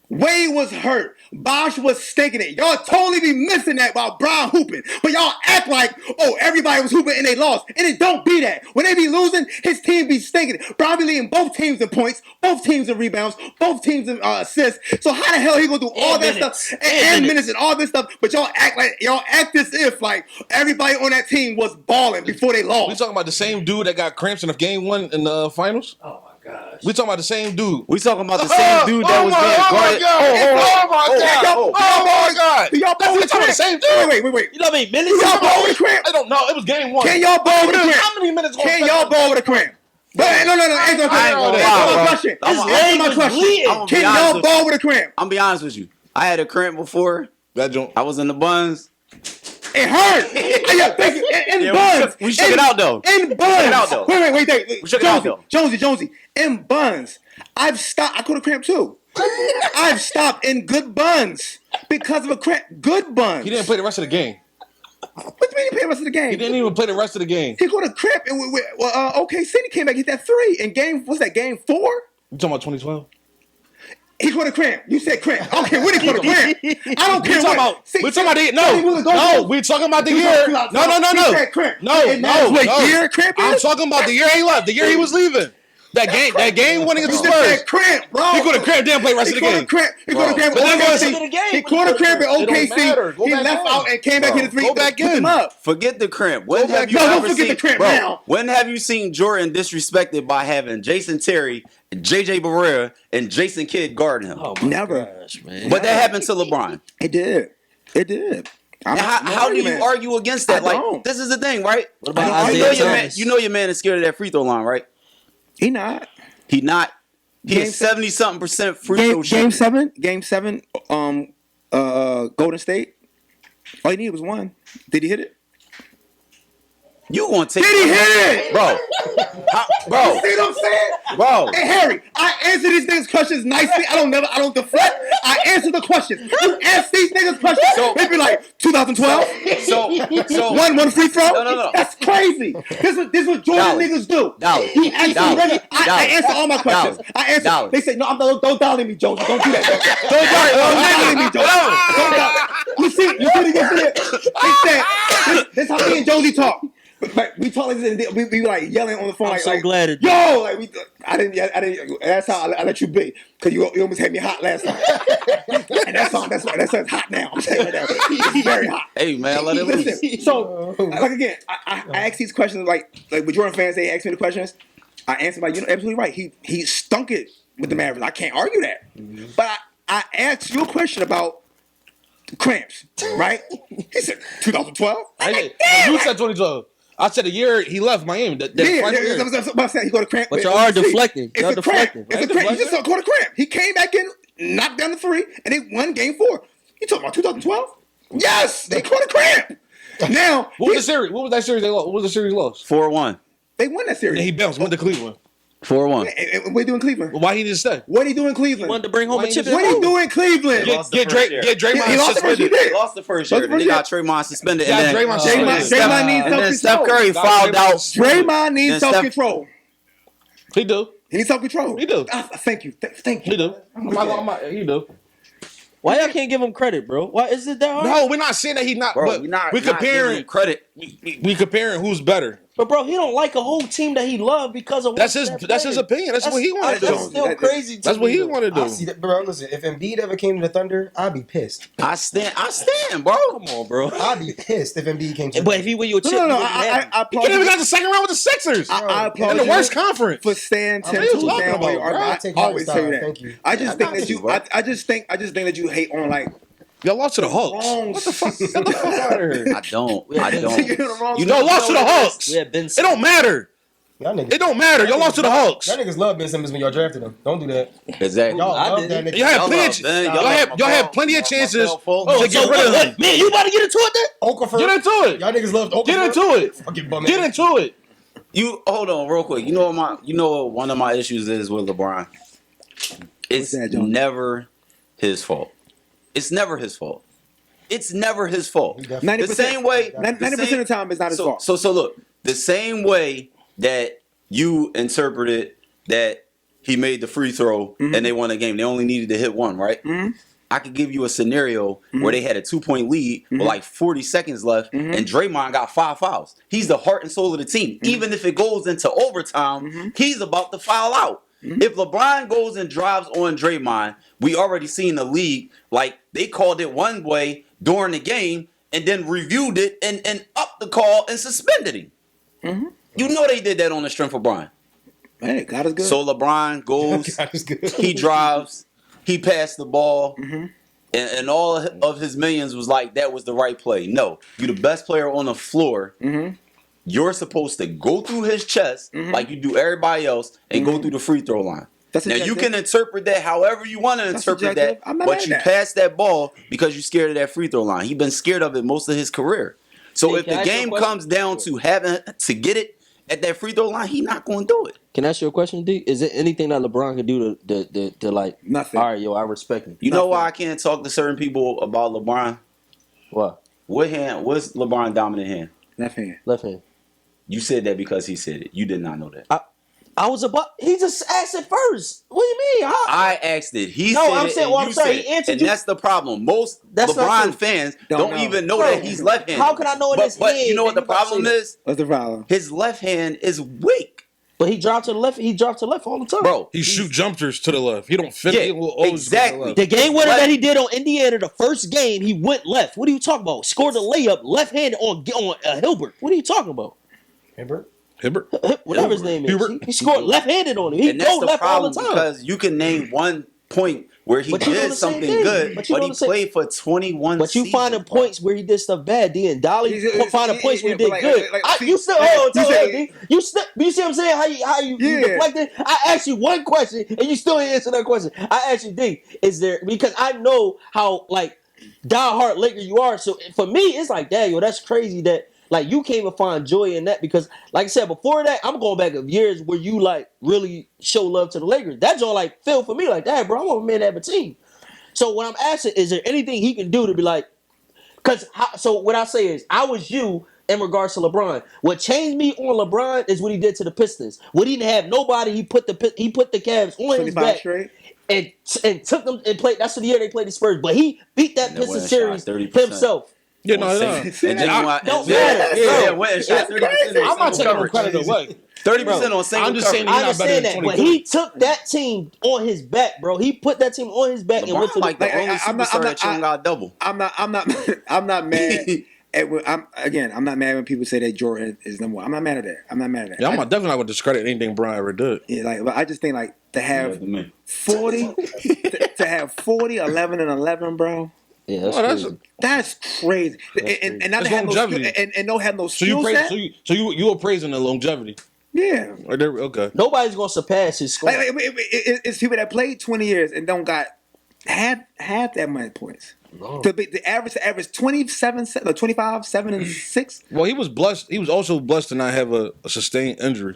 Wade was hurt. Bosh was staking it. Y'all totally be missing that while Brown hooping. But y'all act like, oh, everybody was hooping and they lost. And it don't be that. When they be losing, his team be staking it. Brown be leading both teams in points, both teams in rebounds, both teams in assists. So how the hell he gonna do all that stuff and minutes and all this stuff? But y'all act as if like everybody on that team was balling before they lost.
We talking about the same dude that got cramps in the game 1 in the finals?
Oh my gosh.
We talking about the same dude.
We talking about the same dude that was being guarded.
Oh my God!
Y'all ball with the cramp.
The same dude.
Wait.
You know how many minutes?
Y'all ball with the cramp.
I don't know. It was game 1.
Can y'all ball with the cramp?
How many minutes?
Can y'all ball with a cramp? But no. Answer my question. Answer my question. Can y'all ball with a cramp?
I'm be honest with you. I had a cramp before.
That joint.
I was in the buns.
It hurt. In buns.
We shook it out though.
In buns. Wait.
We shook it out though.
Jonesy. In buns. I've stopped. I caught a cramp too. I've stopped in good buns because of a cramp. Good buns.
He didn't play the rest of the game.
What do you mean he played the rest of the game?
He didn't even play the rest of the game.
He caught a cramp and okay, City came back, hit that 3 in game. What's that? Game 4.
You talking about 2012?
He caught a cramp. You said cramp. I don't care when he caught a cramp. I don't care.
We're talking about we're talking about the year. No.
He said cramp.
No.
Year cramp is?
I'm talking about the year he left. The year he was leaving. That game winning against the
Just
Spurs.
that cramp, bro.
He could have cramped down play rest of the game.
He caught a cramp.
But that was-
He caught a cramp at
It don't
OKC.
matter. Go
He
back
left
in.
out and came back
Bro,
in the three.
go back
Put
in.
him up.
Forget the cramp. When have you
No, don't
ever
forget
seen
the cramp
bro,
now.
when have you seen Jordan disrespected by having Jason Terry, JJ Barea, and Jason Kidd guarding him?
Oh my
Never.
gosh, man.
But that happened to LeBron.
It did. It did.
And how do you argue against that?
I
Like,
don't.
this is the thing, right?
What about
you know
Isaiah
your man.
Thomas?
You know your man is scared of that free throw line, right?
He not.
He not. He
Game
is 70-something% free throw
Game
shooting.
Game 7. Golden State. All he needed was one. Did he hit it?
You gonna take?
Did he hit it?
bro? Bro,
See what I'm saying?
bro.
Hey Harry, I answer these niggas' questions nicely. I don't deflect. I answer the questions. You ask these niggas questions,
So-
they be like 2012.
So
One free throw.
No.
That's crazy. This is what Jordan
Dolly.
niggas do.
Dolly.
You ask
Dolly.
them, I
Dolly.
answer all my questions.
Dolly.
I answer.
Dolly.
They say no. Don't dolly me, Joe. Don't do that. Don't dolly me, Joe. Don't dolly. You see it. They said this how me and Josie talk. Like we talk like this, and we be like yelling on the phone.
I'm
like,
so
like,
glad it-
yo, like I didn't. That's how I let you be, because you almost had me hot last time. And that's why it's hot now. I'm saying right now, it's very hot.
Hey man, let it loose.
Listen, so like again, I ask these questions like with Jordan fans. They ask me the questions. I answer like, absolutely right. He stunk it with the Mavericks. I can't argue that. But I asked you a question about cramps, right? He said 2012.
You said 2012. I said the year he left Miami. That final year.
That's what I'm saying. He got a cramp.
But y'all are deflecting.
It's
Y'all
a cramp.
deflecting.
It's a cramp. He just caught a cramp. He came back in, knocked down the three, and they won game 4. You talking about 2012? Yes, they caught a cramp. Now,
What was the series? What was that series they lost? What was the series lost?
4-1.
they won that series.
And he bounced. Went to Cleveland.
4-1.
And what he do in Cleveland?
Well, why he didn't stay?
What he do in Cleveland?
Wanted to bring home a chip.
What he do in Cleveland?
lost the first year.
Get Draymond
He lost the first year.
suspended.
He
Lost the first
Lost
year.
the first
They got
year.
Draymond suspended.
Yeah,
and then,
Draymond
Draymond
suspended.
needs
and then Steph
self-control.
Curry fouled out.
Draymond needs
Then Steph-
self-control.
He do.
He needs self-control.
He do.
Thank you. Thank you.
He do. He do.
Why y'all can't give him credit, bro? Why is it that hard?
No, we're not saying that he's not.
Bro,
but
we not
we
giving
comparing.
him credit.
We comparing who's better.
But bro, he don't like a whole team that he loved because of
That's
what
his.
that
That's his
player.
opinion. That's what he wanted to
That's
do.
still crazy.
That's
to
what
me,
he
though.
wanted to
I
do.
see that, bro. Listen, if Embiid ever came to the Thunder, I'd be pissed.
I stand, bro.
Come on, bro.
I'd be pissed if Embiid came to the
But if he win you a chip,
No.
you
I
wouldn't have him.
applaud
Can't even
you.
got the second round with the Sixers
I applaud
in the
you
worst conference.
for staying
What
10
are you
toes
talking
down.
about,
Bro.
bro?
I
Take my
always tell you
style.
that.
Thank you.
I just
I
think
got
that
you,
you.
bro.
I just think that you hate on like
Y'all lost to the Hawks.
wrong.
What the fuck? Get the fuck out of here.
I don't.
You're the wrong.
You know, lost to the Hawks.
We had Ben
It don't matter.
Y'all niggas.
It don't matter. Y'all lost to the Hawks.
Y'all niggas love Ben Simmons when y'all drafted him. Don't do that.
Exactly.
Y'all
I
love
did.
that nigga.
Y'all had
Y'all
plenty.
love Ben.
Y'all had plenty of chances
Oh,
to get
so
rid of
what?
him.
Man, you about to get into it then?
Okafor.
Get into it.
Y'all niggas loved Okafor.
Get into it.
Fucking bum
Get
ass.
into it.
You hold on real quick. You know what one of my issues is with LeBron? It's
that, John?
never his fault. It's never his fault. It's never his fault.
He definitely-
90%.
The same way.
90% of the time, it's not his fault.
So look, the same way that you interpreted that he made the free throw and they won the game. They only needed to hit one, right? I could give you a scenario where they had a 2-point lead with like 40 seconds left and Draymond got 5 fouls. He's the heart and soul of the team. Even if it goes into overtime, he's about to foul out. If LeBron goes and drives on Draymond, we already seen the league, like they called it one way during the game and then reviewed it and upped the call and suspended him. You know they did that on the strength of Brian.
Hey, God is good.
So LeBron goes,
God is good.
he drives, he passed the ball, and all of his millions was like, that was the right play. No, you're the best player on the floor. You're supposed to go through his chest like you do everybody else and go through the free throw line.
That's
Now, you
subjective.
can interpret that however you want to
That's
interpret that,
subjective. I'm not mad
but
at
you
that.
passed that ball because you're scared of that free throw line. He's been scared of it most of his career. So
Hey,
if
can I
the
ask you a
game
question?
comes down to having to get it at that free throw line, he's not going to do it.
Can I ask you a question, D? Is there anything that LeBron can do to like?
Nothing.
All right, yo, I respect him.
You know why I can't talk to certain people about LeBron?
What?
What's LeBron dominant hand?
Left hand.
Left hand.
You said that because he said it. You did not know that.
I was about. He just asked it first. What do you mean?
I asked it. He
No,
said
I'm
it.
saying-
And
well, I'm
you
sorry,
said
he
it.
answered
And
you.
that's the problem. Most
That's not
LeBron
true.
fans
Don't
don't
know.
even know
Bro,
that he's left-handed.
how can I know it is
But
hand
you know what
and
the
you about to
problem
say that?
is?
What's the problem?
His left hand is weak.
But he dropped to the left. He dropped to the left all the time,
bro.
He shoot jumpers to the left. He don't fit.
Yeah,
He will always
exactly.
go to the
The
left.
game winner that he did on Indiana, the first game, he went left. What are you talking about? Scored a layup left-handed on Hilbert. What are you talking about?
Remember?
Hibbert.
Whatever his name is.
Hubert.
He scored left-handed on him. He
And that's
go
the
left all
problem
the time.
because you can name one point where he
But you doing
did
the same
something
thing.
good,
But
but,
you doing
he
the same-
played for 21
But you
seasons,
finding
bro.
points where he did stuff bad. D and Dolly finding points where he did
but
good.
see,
You still
like,
hold on,
you
tell
said-
me, D. You see what I'm saying? How you
Yeah.
deflected? I asked you one question and you still ain't answer that question. I asked you, D, is there because I know how like diehard Laker you are. So for me, it's like, damn, yo, that's crazy that like you can't even find joy in that because, like I said before that, I'm going back of years where you like really show love to the Lakers. That's all like feel for me like that, bro. I want a man to have a team. So what I'm asking is there anything he can do to be like, so what I say is I was you in regards to LeBron. What changed me on LeBron is what he did to the Pistons. When he didn't have nobody, he put the Cavs on his
25
back
straight.
and took them and played. That's the year they played the Spurs. But he beat that
And they went
Pistons
and shot
series
30%.
himself.
Yeah, no,
And
no.
then he went-
Don't
yeah,
matter,
yeah,
bro.
went and shot 30%
I'm not taking no
coverage.
credit away.
30% on single
I'm just saying
coverage.
I
He's not better
understand
than
that, but
23.
he took that team on his back, bro. He put that team on his back and went
LeBron
to
like the
Like,
only
I'm not-
superstar that you
I-
don't got double.
I'm not mad. I'm not mad when people say that Jordan is number one. I'm not mad at that. I'm not mad at that.
Yeah, I'm definitely not going to discredit anything Brian ever did.
Yeah, like, but I just think like to
Yeah,
have
for me.
40, to have 40, 11, and 11, bro.
Yeah, that's
Well, that's
crazy.
That's crazy. And not
That's
to have no
longevity.
skill, and don't have no
So you
skill
praise,
set.
you were praising the longevity.
Yeah.
Right there, okay.
Nobody's gonna surpass his score.
Like, it's people that played 20 years and don't got half that many points.
No.
The average 27, 25, 7, and 6.
Well, he was blessed. He was also blessed to not have a sustained injury.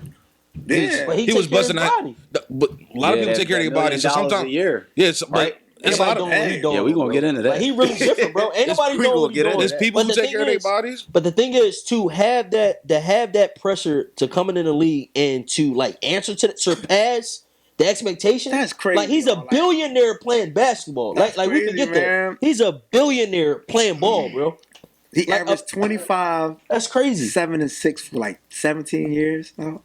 Yeah.
But
He was blessed to not.
body.
But a lot of people take care of their bodies. So
$1 million
sometimes,
a year.
yeah, it's,
Right?
but it's a lot
Everybody
of.
doing what he doing,
Yeah, we gonna
bro.
get into that.
Like, he really different, bro. Ain't nobody
we
doing
gonna
what he
get into
doing.
There's people
But
who
the
take care of
thing
their
is-
bodies.
But the thing is to have that pressure to come into the league and to like answer to surpass the expectation.
That's crazy,
Like he's a
bro. Like-
billionaire playing basketball.
That's
Like we
crazy,
forget
man.
that he's a billionaire playing ball, bro.
He
Like,
averaged 25,
That's crazy.
7, and 6 for like 17 years. No?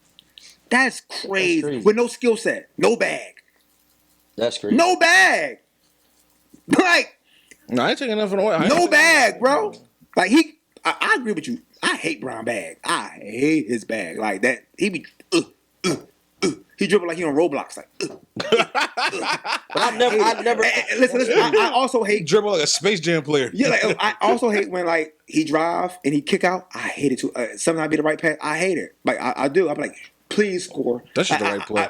That's crazy.
That's crazy.
With no skill set, no bag.
That's crazy.
No bag. Like,
No, I ain't taking nothing away. I ain't
no
taking
bag, bro. Like, I agree with you. I hate Brown bag. I hate his bag. Like, that, he be, he dribble like he on Roblox. Like,
But I never.
Listen, I also hate
dribble like a Space Jam player.
Yeah, like I also hate when like he drive and he kick out. I hate it too. Sometimes I be the right pass. I hate it. Like I do. I'm like, please score.
That's just the right play.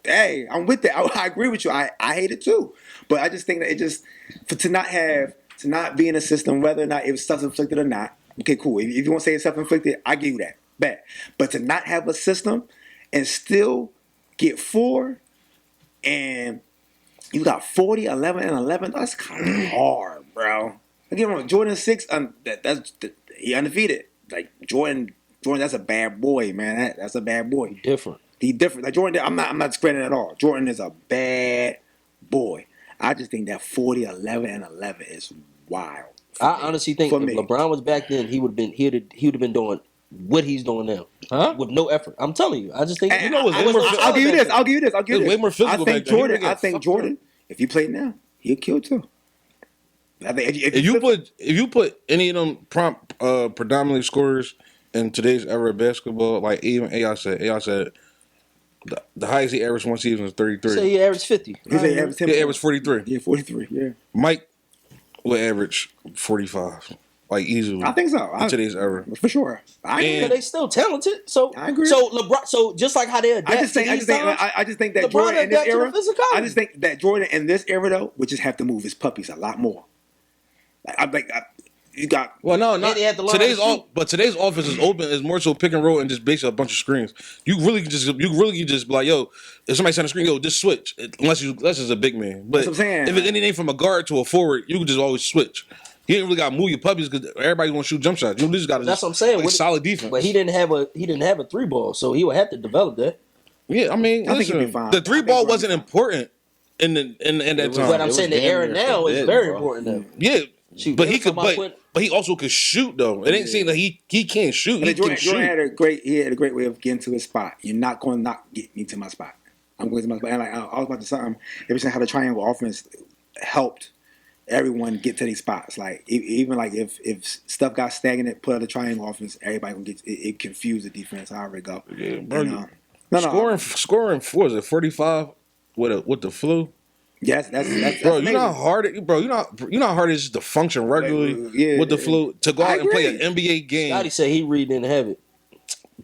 Hey, I'm with that. I agree with you. I hate it too. But I just think that it just to not be in a system, whether or not it was self-inflicted or not. Okay, cool. If you want to say it's self-inflicted, I give you that. Bad. But to not have a system and still get 4 and you got 40, 11, and 11. That's kind of hard, bro. Again, Jordan 6, he undefeated. Like Jordan, that's a bad boy, man. That's a bad boy.
Different.
He different. Like Jordan, I'm not discrediting at all. Jordan is a bad boy. I just think that 40, 11, and 11 is wild.
I honestly think
For
if
me.
LeBron was back then, he would have been doing what he's doing now,
Huh?
with no effort. I'm telling you. I just think
And
You know what's way more-
I'll give you this. I'll give you this.
It was way more physical
I
back
think
then. He
Jordan.
would've
I
got
think
fucked
Jordan. If he played now, he'll kill too. I think
If you put any of them predominantly scorers in today's era of basketball, like even AI said the highest he averaged one season was 33.
say he averaged 50.
he said he averaged 10
He averaged 43.
Yeah, 43. Yeah,
Mike would average 45, like easily.
I think so.
in today's era.
For sure. I
And-
But they still talented. So
I agree.
So LeBron. So just like how they adapt.
I just think
to these times,
I just think that
LeBron
Jordan in this
adapted to
era.
the physicality.
I just think that Jordan in this era though would just have to move his puppies a lot more. You got
Well, no, not
And he had to learn
today's
how to shoot.
but today's offense is open. Is more so pick and roll and just basically a bunch of screens. You really can just be like, yo, if somebody send a screen, yo, just switch. Unless it's a big man. But
That's what I'm saying.
if it's anything from a guard to a forward, you can just always switch. You ain't really got to move your puppies because everybody's gonna shoot jump shots. You just got to.
That's what I'm saying.
Like,
With-
solid defense.
But he didn't have a 3 ball, so he would have to develop that.
Yeah, I mean,
I think he'll be
listen,
fine.
the
I
three
think
ball
he'll be
wasn't
fine.
important in that time.
But I'm
was
saying the
damn
era
near
now is
forbidden,
very
bro.
important now.
Yeah,
Shoot,
But
they
he
was
could,
talking about
but he also could shoot though. It ain't saying that he can't shoot.
And
He
Jordan,
can shoot.
Jordan had a great way of getting to his spot. You're not going to not get me to my spot. I'm going to my spot. And like I was about to say, ever since how the triangle offense helped everyone get to these spots. Like even like if stuff got stagnant, put out the triangle offense, everybody gonna get it confused the defense. However it go.
Yeah, bro.
You know?
Scoring. What was it 45 with the flu?
Yes, that's
Bro,
amazing.
you know how hard it, bro. You know how hard it is to function regularly with the flu to go out and play an NBA game.
Scotty said he reading in heaven.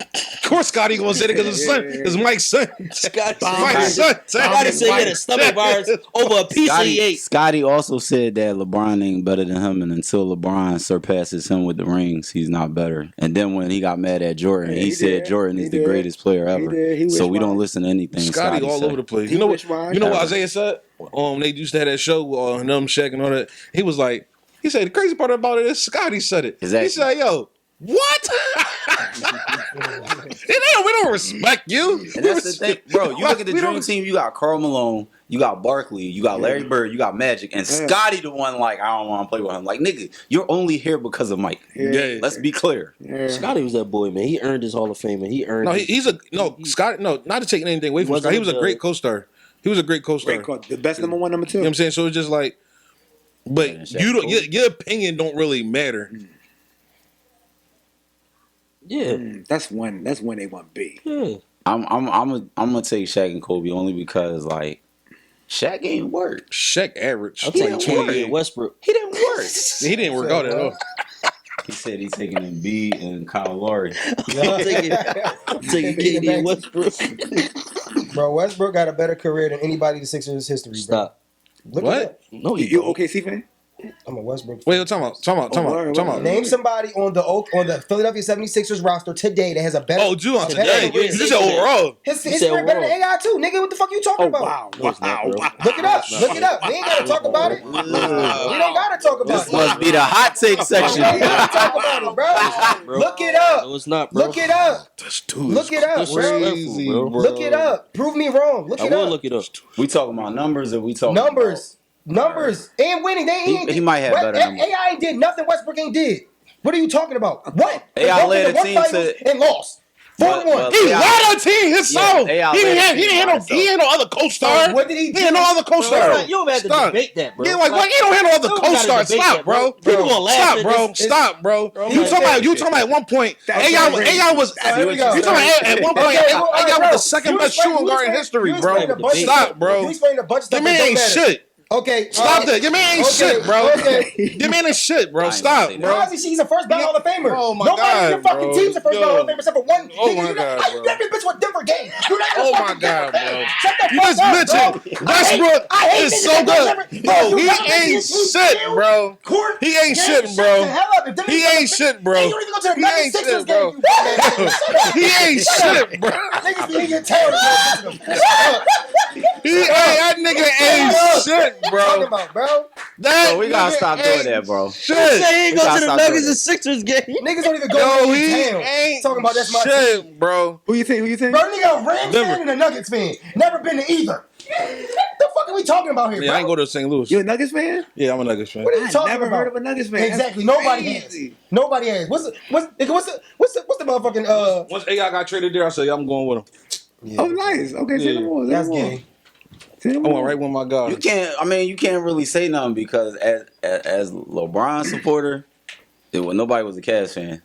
Of course, Scotty gonna say it because his son, because Mike's son.
Scotty
Mike's son.
Scotty said he had a stomach virus over a pizza he ate.
Scotty also said that LeBron ain't better than him, and until LeBron surpasses him with the rings, he's not better. And then when he got mad at Jordan, he said Jordan is the greatest player ever. So we don't listen to anything
Scotty all over the place. You know what? You know what Isaiah said? They used to have that show on them Shaq and all that. He was like, he said the crazy part about it is Scotty said it.
Exactly.
He said, "Yo, what? We don't respect you."
And that's the thing, bro. You look at the dream team. You got Karl Malone, you got Barkley, you got Larry Bird, you got Magic, and Scotty the one like I don't want to play with him. Like nigga, you're only here because of Mike.
Yeah.
Let's be clear.
Yeah.
Scotty was that boy, man. He earned his Hall of Fame, and he earned.
Scotty. No, not to take anything away from Scotty. He was a great co-star. He was a great co-star.
The best number one, number two.
You know what I'm saying? So it's just like, but you don't. Your opinion don't really matter.
Yeah,
That's one A1B.
yeah.
I'm gonna take Shaq and Kobe only because like Shaq ain't work.
Shaq average.
I'm taking
28.
28 Westbrook.
He didn't work.
He didn't work out at all.
He said he's taking Embiid and Kyle Lowry.
I'm taking KD and Westbrook.
Bro, Westbrook got a better career than anybody in the Sixers history, bro.
Stop.
Look
What?
it up.
No,
You OKC fan?
I'm a Westbrook fan.
Wait, talking about.
Name somebody on the Philadelphia 76ers roster today that has a better.
Oh, Drew on
better
today.
career.
You just said overall.
His
You said
career better than
overall.
AI too, nigga. What the fuck you talking about?
Wow.
No, it's not, bro.
Look it up. Look it up. We ain't gotta talk about it. We don't gotta talk about
This
it.
must be the hot take
We
section.
ain't gotta talk about it, bro. Look it up.
No, it's not, bro.
Look it up.
That's too
Look it up, bro.
crazy,
bro.
Look it up. Prove me wrong. Look
I
it
will
up.
look it up.
We talking about numbers or we talking
Numbers and winning.
He might have better numbers.
AI ain't did nothing Westbrook ain't did. What are you talking about? What?
AI led
They
the
won
team
finals
to-
and lost. 4-1.
He led our team himself.
Yeah,
he didn't have no other co-star.
What did he do?
He had no other co-star.
You don't have to
Stop.
debate that, bro.
Yeah, like what? You don't have no other
You don't gotta
co-star.
debate
Stop,
that,
bro.
People gonna laugh
Stop,
at
bro.
this.
Stop, bro. You talking about at one point? AI was.
Here we go.
You talking about at one point?
Okay, well, all right,
AI
bro.
was the second
You
best
explain-
shooting
you
guard in
explain-
history,
you
bro.
explained a bunch of
Stop,
stuff.
bro.
You explained a bunch of stuff.
Your man
that don't
ain't
matter.
shit.
Okay.
Stop that. Your man ain't shit, bro.
Okay.
Your man ain't shit, bro.
I ain't
Stop,
say that.
bro.
How's he? She's a first ballot Hall of Famer.
Oh, my
Nobody in your
God,
fucking
bro.
team's a first ballot Hall of
Yo.
Famer except for one.
Oh,
Nigga,
my
you
God,
not,
bro.
you never bitch with Denver game. You're not
Oh,
a
my
fucking
God,
Denver fan.
bro.
Shut the
You
fuck
just
up,
mentioned
bro.
Westbrook
I hate
is
niggas
so
that
good.
never-
Bro, he
you never
ain't
see
shit,
Field,
bro.
Court,
He ain't
game,
shit,
shut
bro.
the hell up. If Denver
He
doesn't
ain't
fit-
shit, bro.
And you don't even go to the
He
Nuggets
ain't
Sixers
shit,
game.
bro.
You dumbass. Shut up.
He ain't shit, bro.
Niggas be in your tail. Shut up.
That nigga ain't shit,
What you talking
bro.
about, bro?
That
Bro, we gotta
nigga
stop doing
ain't
that, bro.
Shit.
Say he ain't
We
go
gotta
to the
stop
Nuggets
doing
and
that.
Sixers game.
Niggas don't even go
Yo,
to
he
town.
ain't
Talking about that's my team.
shit, bro.
Who you think?
Bro, nigga, a Rams
Denver.
fan and a Nuggets fan. Never been to either. The fuck are we talking about here,
Yeah,
bro?
I ain't go to St. Louis.
You a Nuggets fan?
Yeah, I'm a Nuggets fan.
What are you talking
Never
about?
heard of a Nuggets fan.
Exactly.
That's
Nobody has.
crazy.
Nobody has. What's the motherfucking
Once AI got traded there, I said, yeah, I'm going with him.
Oh, nice. Okay, say no more. Say
That's
no more.
gay.
Say no
I
more.
went right with my guy.
You can't really say nothing because as LeBron supporter, nobody was a Cavs fan.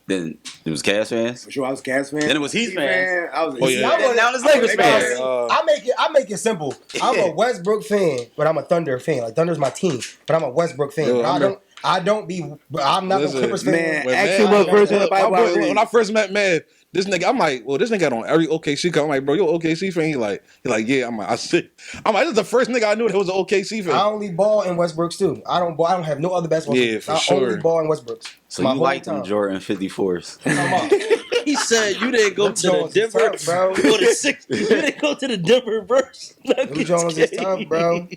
Then it was Cavs fans.
For sure, I was Cavs fan.
Then it was Heat fans.
I was.
Oh, yeah.
Now it's Lakers fans.
I make it simple. I'm a Westbrook fan, but I'm a Thunder fan. Like Thunder's my team, but I'm a Westbrook fan.
Yo,
But I'm not
Listen,
a Clippers fan.
man,
When
ask him what version of the Bible I read.
when I first met Mad, this nigga, I'm like, well, this nigga got on every OKC. I'm like, bro, you an OKC fan? He like, yeah. I'm like, this is the first nigga I knew that was an OKC fan.
I only ball in Westbrooks too. I don't have no other basketball.
Yeah,
team.
for
I
sure.
only ball in Westbrooks.
So
My
you
whole
like them
time.
Jordan 54s?
Come on.
He He said you didn't go to the
Jones is
Denver,
tough, bro.
You didn't go to the Denver verse.
Them Jones is tough, bro.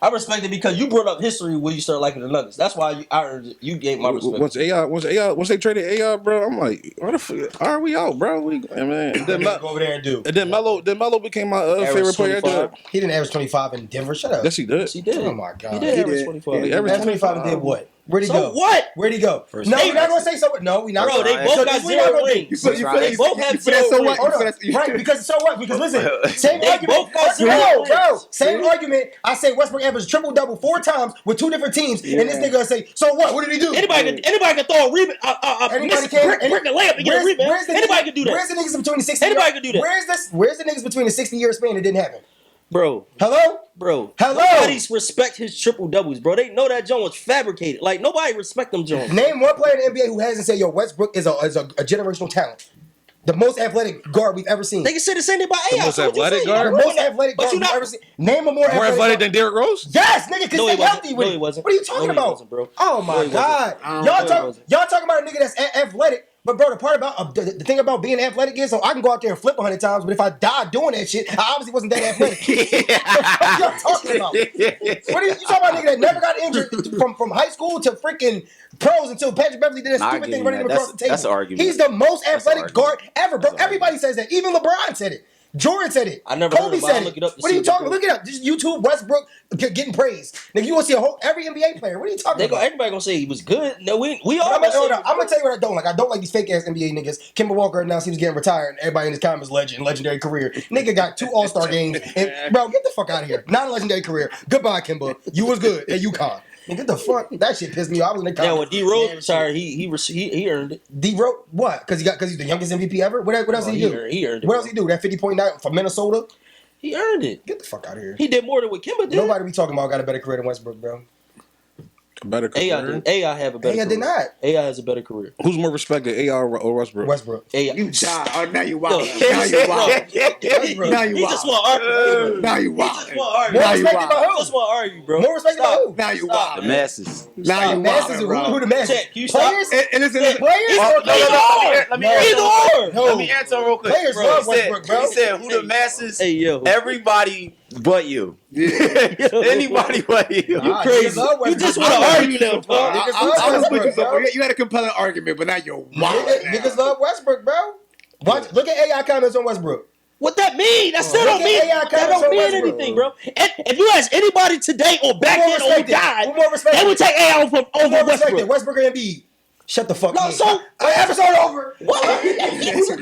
I respect it because you brought up history when you started liking the Nuggets. That's why I earned it. You gave my respect.
Once they traded AI, bro, I'm like, where the fuck are we out, bro? Man, and then
Go over there and do.
And then Melo became my favorite player.
He didn't average 25 in Denver. Shut up.
Yes, he did.
Yes, he did.
Oh my god.
He did
He
average
did.
25.
He averaged
Average 25 and did what? Where'd he
So
go?
what?
Where'd he go?
First
No,
round.
we're not gonna say so what. No, we're not.
Bro, they
Right.
both
So
got
we're not
0
gonna-
rings.
They
both have
so
0
what?
rings.
Hold on. Right, because so what? Because listen, same
They
argument.
both got zero
No,
rings.
bro, same argument. I say Westbrook averaged triple-double 4 times with 2 different teams, and this nigga say, so what? What did he do?
Anybody can throw a rebound,
Anybody can.
brick a layup and get a rebound. Anybody can do that.
Where's the niggas between the 60?
Anybody can do that.
Where's the niggas between the 60-year span that didn't happen?
Bro,
Hello?
bro.
Hello?
Nobody's respect his triple doubles, bro. They know that Jones was fabricated. Like nobody respect them Jones.
Name one player in the NBA who hasn't said, yo, Westbrook is a generational talent. The most athletic guard we've ever seen.
They can say the same thing about AI.
most
So what you
athletic
say?
guard?
The most athletic
But
guard
you
we've
not-
ever seen. Name a more
More athletic than Derrick Rose?
Yes, nigga, because
No,
they
he wasn't.
healthy with
No, he
it.
wasn't.
What are you talking
No, he
about?
wasn't, bro.
Oh my
No, he
God.
wasn't.
Y'all
No, he wasn't.
talking about a nigga that's athletic, but bro, the part about the thing about being athletic is, so I can go out there and flip 100 times, but if I die doing that shit, I obviously wasn't that athletic. What y'all talking about? What are you talking about, nigga that never got injured from high school to freaking pros until Patrick Beverly did that
Nah, I
stupid
give
thing
you
running him
that.
across the table.
That's an argument.
He's the most
That's an
athletic guard ever, bro.
That's an
Everybody says that. Even LeBron said it. Jordan said it.
I never heard
Kobe
it, but I'll
said
look
it.
it up to
What are
see
you
what
talking?
they
Look it up. Just YouTube Westbrook getting praised. Nigga, you want to see every NBA player. What are you talking about?
Everybody gonna say he was good. No, we
But
all
I'm
gonna say
gonna
he was
tell
good.
you what I don't like. I don't like these fake ass NBA niggas. Kemba Walker announced he was getting retired, and everybody in his comments legendary career. Nigga got 2 All-Star games, and bro, get the fuck out of here. Not a legendary career. Goodbye, Kemba. You was good at UConn. Man, get the fuck. That shit pissed me off. I was in the
Yeah,
comments.
when D Rose retired, he earned it.
D-Rose, what? Because he's the youngest MVP ever. What else did he do?
He earned it.
What else he do? That 50-point night for Minnesota.
He earned it.
Get the fuck out of here.
He did more than what Kimba did.
Nobody we talking about got a better career than Westbrook, bro.
Better
AI
career.
did. AI have a better.
AI
career.
did not.
AI has a better career.
Who's more respected, AI or Westbrook?
Westbrook.
AI.
You die. Oh, now you
Yo,
wild. Now you wild.
Westbrook.
Now you
He
wild.
just want to argue.
Now you
He
wild.
just want to argue.
More
Now you
respected
wild.
by
He
who?
just want to argue, bro.
More respected by
Stop.
who?
Now you
Stop,
wild.
The masses.
Now you
Masses,
wild,
who
bro.
the masses?
Check, you stop.
Players?
And listen,
Players?
Either or.
Let me
No.
answer.
Either or.
No.
Let me answer real quick.
Players
Bro,
love
he said-
Westbrook, bro.
He said, "Who the masses?
Hey yo.
Everybody but you. Anybody but you."
You crazy. You just want to argue now,
Niggas
bro.
love
I was with you,
Westbrook,
so
bro.
you had a compelling argument, but now you're wild.
Niggas love Westbrook, bro. Watch, look at AI comments on Westbrook.
What that mean? That still
Look
don't
at
mean.
AI
That
comments
don't
on
mean
Westbrook.
anything, bro. And if you ask anybody today or back
Who more
then or who
respected?
died,
Who more respected?
they would take AI over
Who more respected,
Westbrook.
Westbrook or Embiid? Shut the fuck
No,
up.
so-
Episode over.
What?
Listen,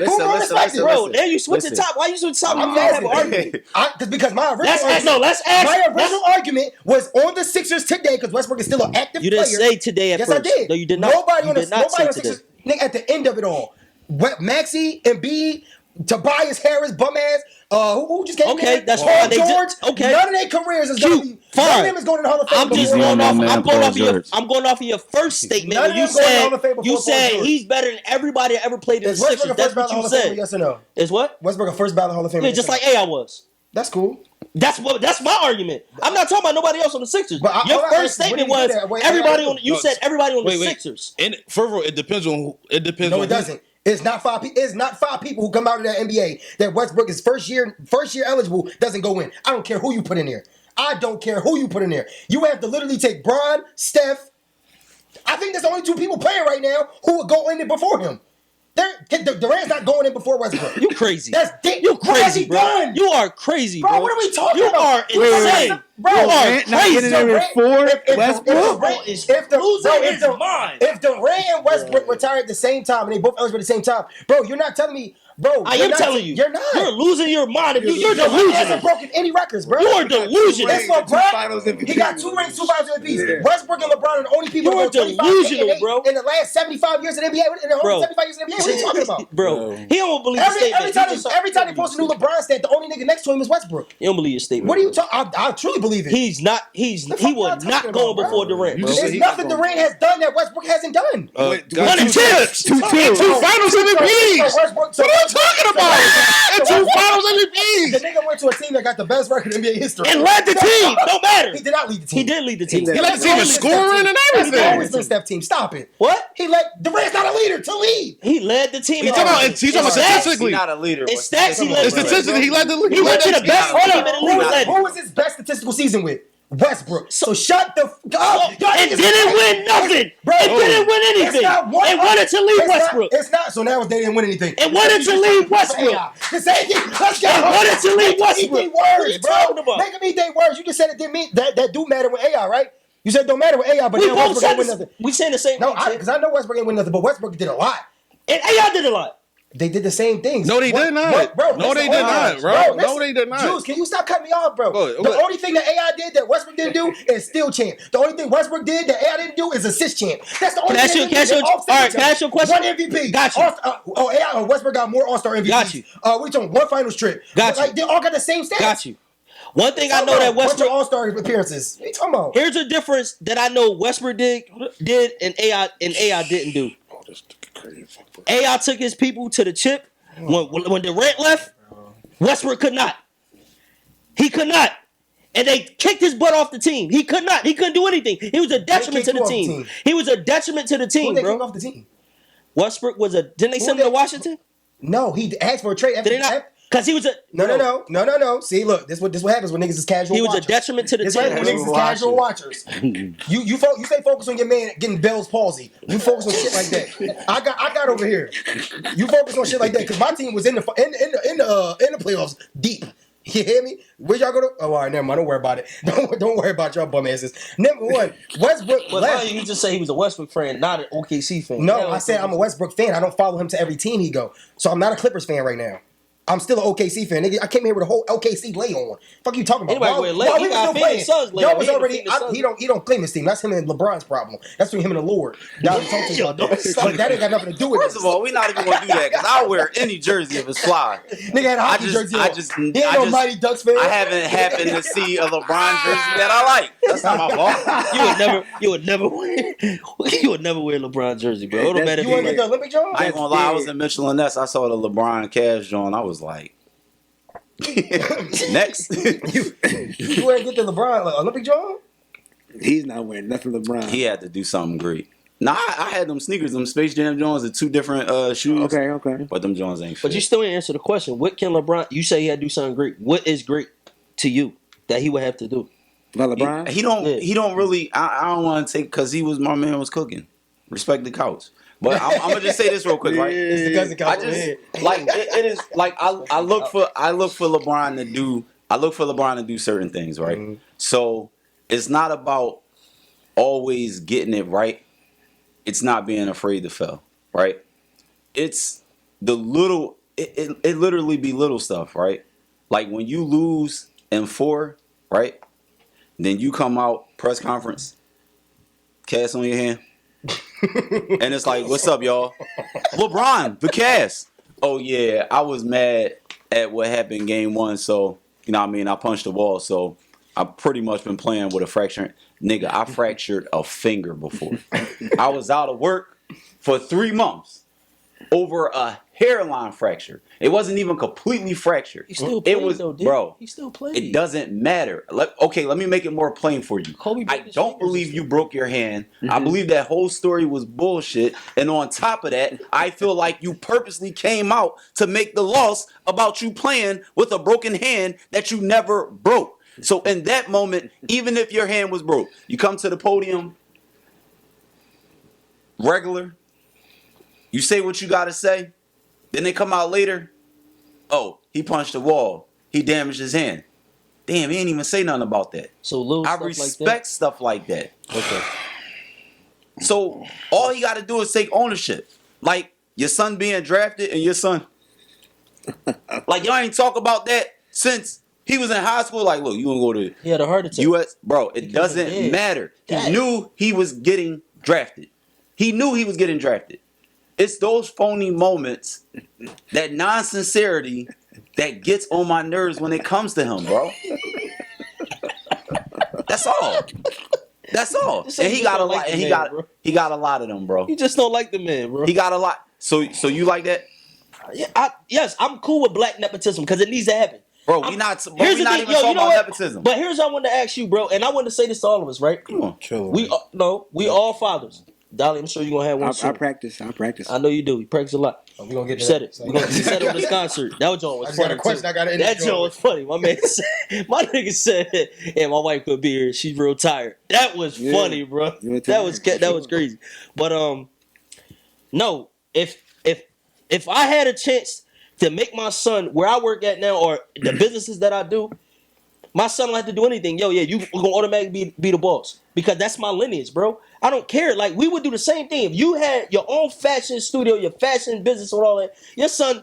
Bro, now you switch the
Listen.
top. Why you switch the top?
I'm
You don't have an
asking.
argument.
Because my original
Let's ask.
argument,
No, let's ask.
my original argument was on the Sixers today because Westbrook is still an active
You
player.
didn't say today at
Yes,
first.
I did.
No, you did not.
Nobody
You
on the
did not say
nobody on the
today.
Sixers. Nigga, at the end of it all, Maxey, Embiid, Tobias Harris, bum ass. Who just came in?
Okay, that's
Paul
fine. They
George.
just- okay.
None of their careers is
Cute.
gonna be.
Fine.
None of them is going to the Hall of Fame.
I'm just
before-
going off.
man,
I'm going
Paul
off of your.
George.
I'm going off of your first statement.
None
When
of
you
them going to the Hall
said
of Fame before Paul George.
he's better than everybody that ever played in the
Is Westbrook
Sixers.
a
That's
first ballot
what
Hall
you
of Fame?
said.
Yes or no?
Is what?
Westbrook a first ballot Hall of Fame.
Yeah,
yes
just
or
like
no?
AI was.
That's cool.
That's my argument. I'm not talking about nobody else on the Sixers.
But all
Your
I
first
asked is,
statement
what do you
was
do that? Wait,
everybody
wait,
on. You
no,
said everybody on the
wait.
Sixers.
And first of all, it depends on who. It depends.
No,
on
it doesn't. It's not five. It's not 5 people who come out of that NBA that Westbrook is first year eligible doesn't go in. I don't care who you put in there. I don't care who you put in there. You have to literally take Bron, Steph. I think there's only 2 people playing right now who would go in there before him. Durant's not going in before Westbrook.
You crazy.
You
Crazy,
What has he
bro.
done?
You are crazy,
Bro,
bro.
what are we talking
you
about?
You are insane.
Bro,
you are
Durant not
crazy.
getting in there before Westbrook?
If Durant and Westbrook retired at the same time and they both eligible at the same time, bro, you're not telling me, bro.
I am telling you.
You're not.
You're losing your mind. If you're
He hasn't
delusional.
broken any records, bro.
You are delusional.
That's
Two finals
LeBron.
MVPs.
He got 2 rings, 2 finals MVPs.
Yeah.
Westbrook and LeBron are the only people
You
who
are
go 25,
delusional,
8,
bro.
in the last 75 years of the NBA. In the
Bro.
whole 75 years of the NBA, what are you talking about?
Bro, he don't believe the
Every
statement.
time they post a new LeBron stat, the only nigga next to him is Westbrook.
He don't believe your statement.
What are you talking? I truly believe it.
He's not.
The fuck
He
y'all
will
talking
not
about,
go
bro?
before Durant, bro.
You
There's
he
nothing
not
Durant has done that Westbrook hasn't done.
Got
Winning
two
chips.
Two finals MVPs.
So Westbrook, so
What are you talking about? And 2 Finals
The
MVPs.
nigga went to a team that got the best record in NBA history
And led the team. Don't matter.
He did not lead the team.
He did lead the team.
He led the team in scoring and
He's always
everything.
been Steph team. Stop it.
What?
He led Durant's not a leader to lead.
He led the team.
He's talking about statistically.
He's not a leader.
In stats, he led
It's statistically, he led the league.
He went to the
team.
best team in the league.
Who was his best statistical season with? Westbrook. So shut the f up.
And didn't win nothing.
Bro,
It didn't win
it's
anything.
not one.
And wanted to leave
It's not-
Westbrook.
It's not. So now they didn't win anything.
And wanted to leave Westbrook.
Let's go.
And wanted to leave Westbrook.
Make them eat
What are
words,
you
bro.
talking about?
Make them eat their words. You just said it didn't mean that do matter with AI, right? You said it don't matter with AI, but
We
then
both
Westbrook
said
ain't win
this.
nothing.
We saying the same
No,
thing.
because I know Westbrook ain't win nothing, but Westbrook did a lot.
And AI did a lot.
They did the same things.
No, they did not.
Bro,
No, they did not, bro. No, they did not.
Jules, can you stop cutting me off, bro?
What?
The only thing that AI did that Westbrook didn't do is steal champ. The only thing Westbrook did that AI didn't do is assist champ. That's the only
Can I ask
thing.
you- can I ask you- all right, can I ask you a question?
One MVP.
Got you.
AI Westbrook got more All-Star MVPs.
Got you.
We talking one finals trip.
Got you.
Like, they all got the same stats.
Got you. One thing I know that Westbrook.
All-Star appearances. What you talking about?
Here's a difference that I know Westbrook did and AI didn't do.
Oh, this crazy.
AI took his people to the chip. When Durant left, Westbrook could not. He could not. And they kicked his butt off the team. He could not. He couldn't do anything. He was a detriment to
kicked
the
who off the
team.
team?
He was a detriment to the
Who
team,
they kicked
bro.
off the team?
Westbrook was a. Didn't they send him to Washington?
No, he asked for a trade.
Did they not? Because he was a.
No. See, look, this what happens when niggas is casual.
He was
watchers.
a detriment to the
This
team.
what happens when niggas is casual watchers. You stay focused on your man getting Bell's palsy. You focus on shit like that. I got over here. You focus on shit like that because my team was in the playoffs deep. You hear me? Where y'all go to? Oh, all right, never mind. Don't worry about it. Don't worry about y'all bum asses. Number one, Westbrook left.
You just say he was a Westbrook fan, not an OKC fan.
No, I said I'm a Westbrook fan. I don't follow him to every team he go. So I'm not a Clippers fan right now. I'm still an OKC fan. Nigga, I came here with a whole OKC lay on. Fuck you talking about?
Anyway, he got Phoenix Suns lay
Y'all
on.
was
He
already.
the Phoenix Suns.
He don't claim his team. That's him and LeBron's problem. That's between him and the Lord. Y'all talk to about that. But that ain't got nothing to do with it.
First of all, we're not even gonna do that because I'll wear any jersey if it's fly.
Nigga had a hockey jersey on. He ain't no Mighty Ducks fan.
I haven't happened to see a LeBron jersey that I like. That's not my fault.
You would never wear LeBron jersey, bro. It don't matter if
You want to get the Olympic Jones?
I ain't gonna lie, I was in Mitchell and Ness. I saw the LeBron Cavs joint. I was like, next.
You want to get the LeBron Olympic Jones?
He's not wearing nothing LeBron.
He had to do something great. Nah, I had them sneakers, them Space Jam Jones, the two different shoes.
Okay.
But them Jones ain't fit.
But you still didn't answer the question. What can LeBron? You say he had to do something great. What is great to you that he would have to do?
Not LeBron?
He don't really. I don't want to take because my man was cooking. Respect the couch. But I'm gonna just say this real quick, right?
It's the cousin
I
couch.
just like it is like I look for LeBron to do. I look for LeBron to do certain things, right?
Mm-hmm.
So it's not about always getting it right. It's not being afraid to fail, right? It's the little. It literally be little stuff, right? Like when you lose in 4, right? Then you come out press conference, cast on your hand. And it's like, what's up, y'all? LeBron, the cast. Oh, yeah, I was mad at what happened game 1. So, you know what I mean? I punched the wall. So, I've pretty much been playing with a fracture. Nigga, I fractured a finger before. I was out of work for 3 months over a hairline fracture. It wasn't even completely fractured.
He still played,
it was,
though, dude.
bro.
He still played.
It doesn't matter. Let me make it more plain for you.
Kobe broke
I
his
don't
fingers
believe
and
you
stuff.
broke your hand. I believe that whole story was bullshit. And on top of that, I feel like you purposely came out to make the loss about you playing with a broken hand that you never broke. So in that moment, even if your hand was broke, you come to the podium regular, you say what you got to say, then they come out later, oh, he punched the wall, he damaged his hand. Damn, he ain't even say nothing about that.
So little
I
stuff
respect stuff like that.
Okay.
So all he got to do is take ownership. Like your son being drafted and your son, like y'all ain't talk about that since he was in high school. Like, look, you gonna go to
He had a heart attack.
U.S. Bro, it
Because
doesn't
he did.
matter. He
Dad.
knew he was getting drafted. He knew he was getting drafted. It's those phony moments, that non-sincerity that gets on my nerves when it comes to him, bro. That's all. That's all.
Just say
And
you
he got a
don't
lot.
like the
And
man, bro.
he got a lot of them, bro.
You just don't like the man, bro.
He got a lot. So you like that?
Yes, I'm cool with black nepotism because it needs to happen.
Bro,
I'm-
we not even
here's the
talking
thing,
about
what?
nepotism.
But here's what I want to ask you, bro, and I want to say this to all of us, right?
Come on.
Kill
We all fathers. Dolly, I'm sure you're gonna have one
I
soon.
practice.
I know you do. You practice a lot.
Oh, we gonna get
You
to
said
that.
it.
So,
You said it on this concert. That joint was
I just
funny.
got a question.
too.
I got to end
That
this
joint was funny. My man said, my nigga said, "And my wife could be here. She's real tired." That was
Yeah.
funny, bro.
Real
That was
tired,
that was crazy. But no, if I had a chance to make my son where I work at now or the businesses that I do, my son don't have to do anything. Yo, yeah, you gonna automatically be the boss because that's my lineage, bro. I don't care. Like we would do the same thing if you had your own fashion studio, your fashion business, and all that. Your son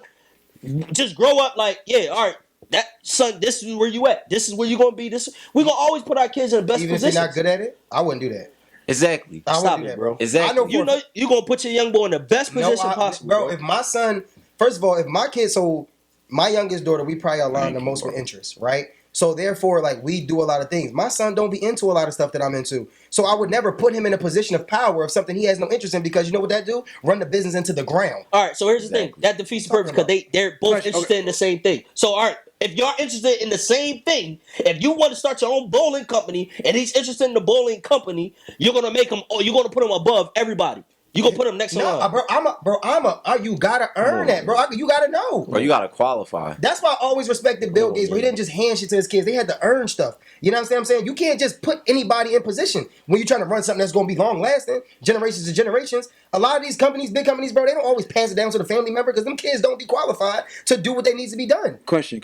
just grow up like, yeah, all right. That son, this is where you at. This is where you gonna be. This we gonna always put our kids in the best
even if
position.
you're not good at it, I wouldn't do that.
Exactly.
I
Stop
wouldn't do
it,
that,
bro.
Exactly.
I know
You know you gonna put your young boy in the best position possible,
bro. If my son, first of all, if my kid, so my youngest daughter, we probably align the most with interests, right? So therefore, like we do a lot of things. My son don't be into a lot of stuff that I'm into. So I would never put him in a position of power of something he has no interest in because you know what that do? Run the business into the ground.
All right, so here's the thing. That defeats the purpose because they're both
Question,
interested in the same thing. So, all right, if y'all interested in the same thing, if you want to start your own bowling company and he's interested in the bowling company, you're gonna make him. You're gonna put him above everybody. You're gonna put him next to
No,
him.
you gotta earn that, bro. You gotta know.
Bro, you gotta qualify.
That's why I always respected Bill Gates, bro. He didn't just hand shit to his kids. They had to earn stuff. You know what I'm saying? You can't just put anybody in position when you're trying to run something that's going to be long lasting, generations and generations. A lot of these companies, big companies, bro, they don't always pass it down to the family member because them kids don't be qualified to do what they needs to be done.
Question.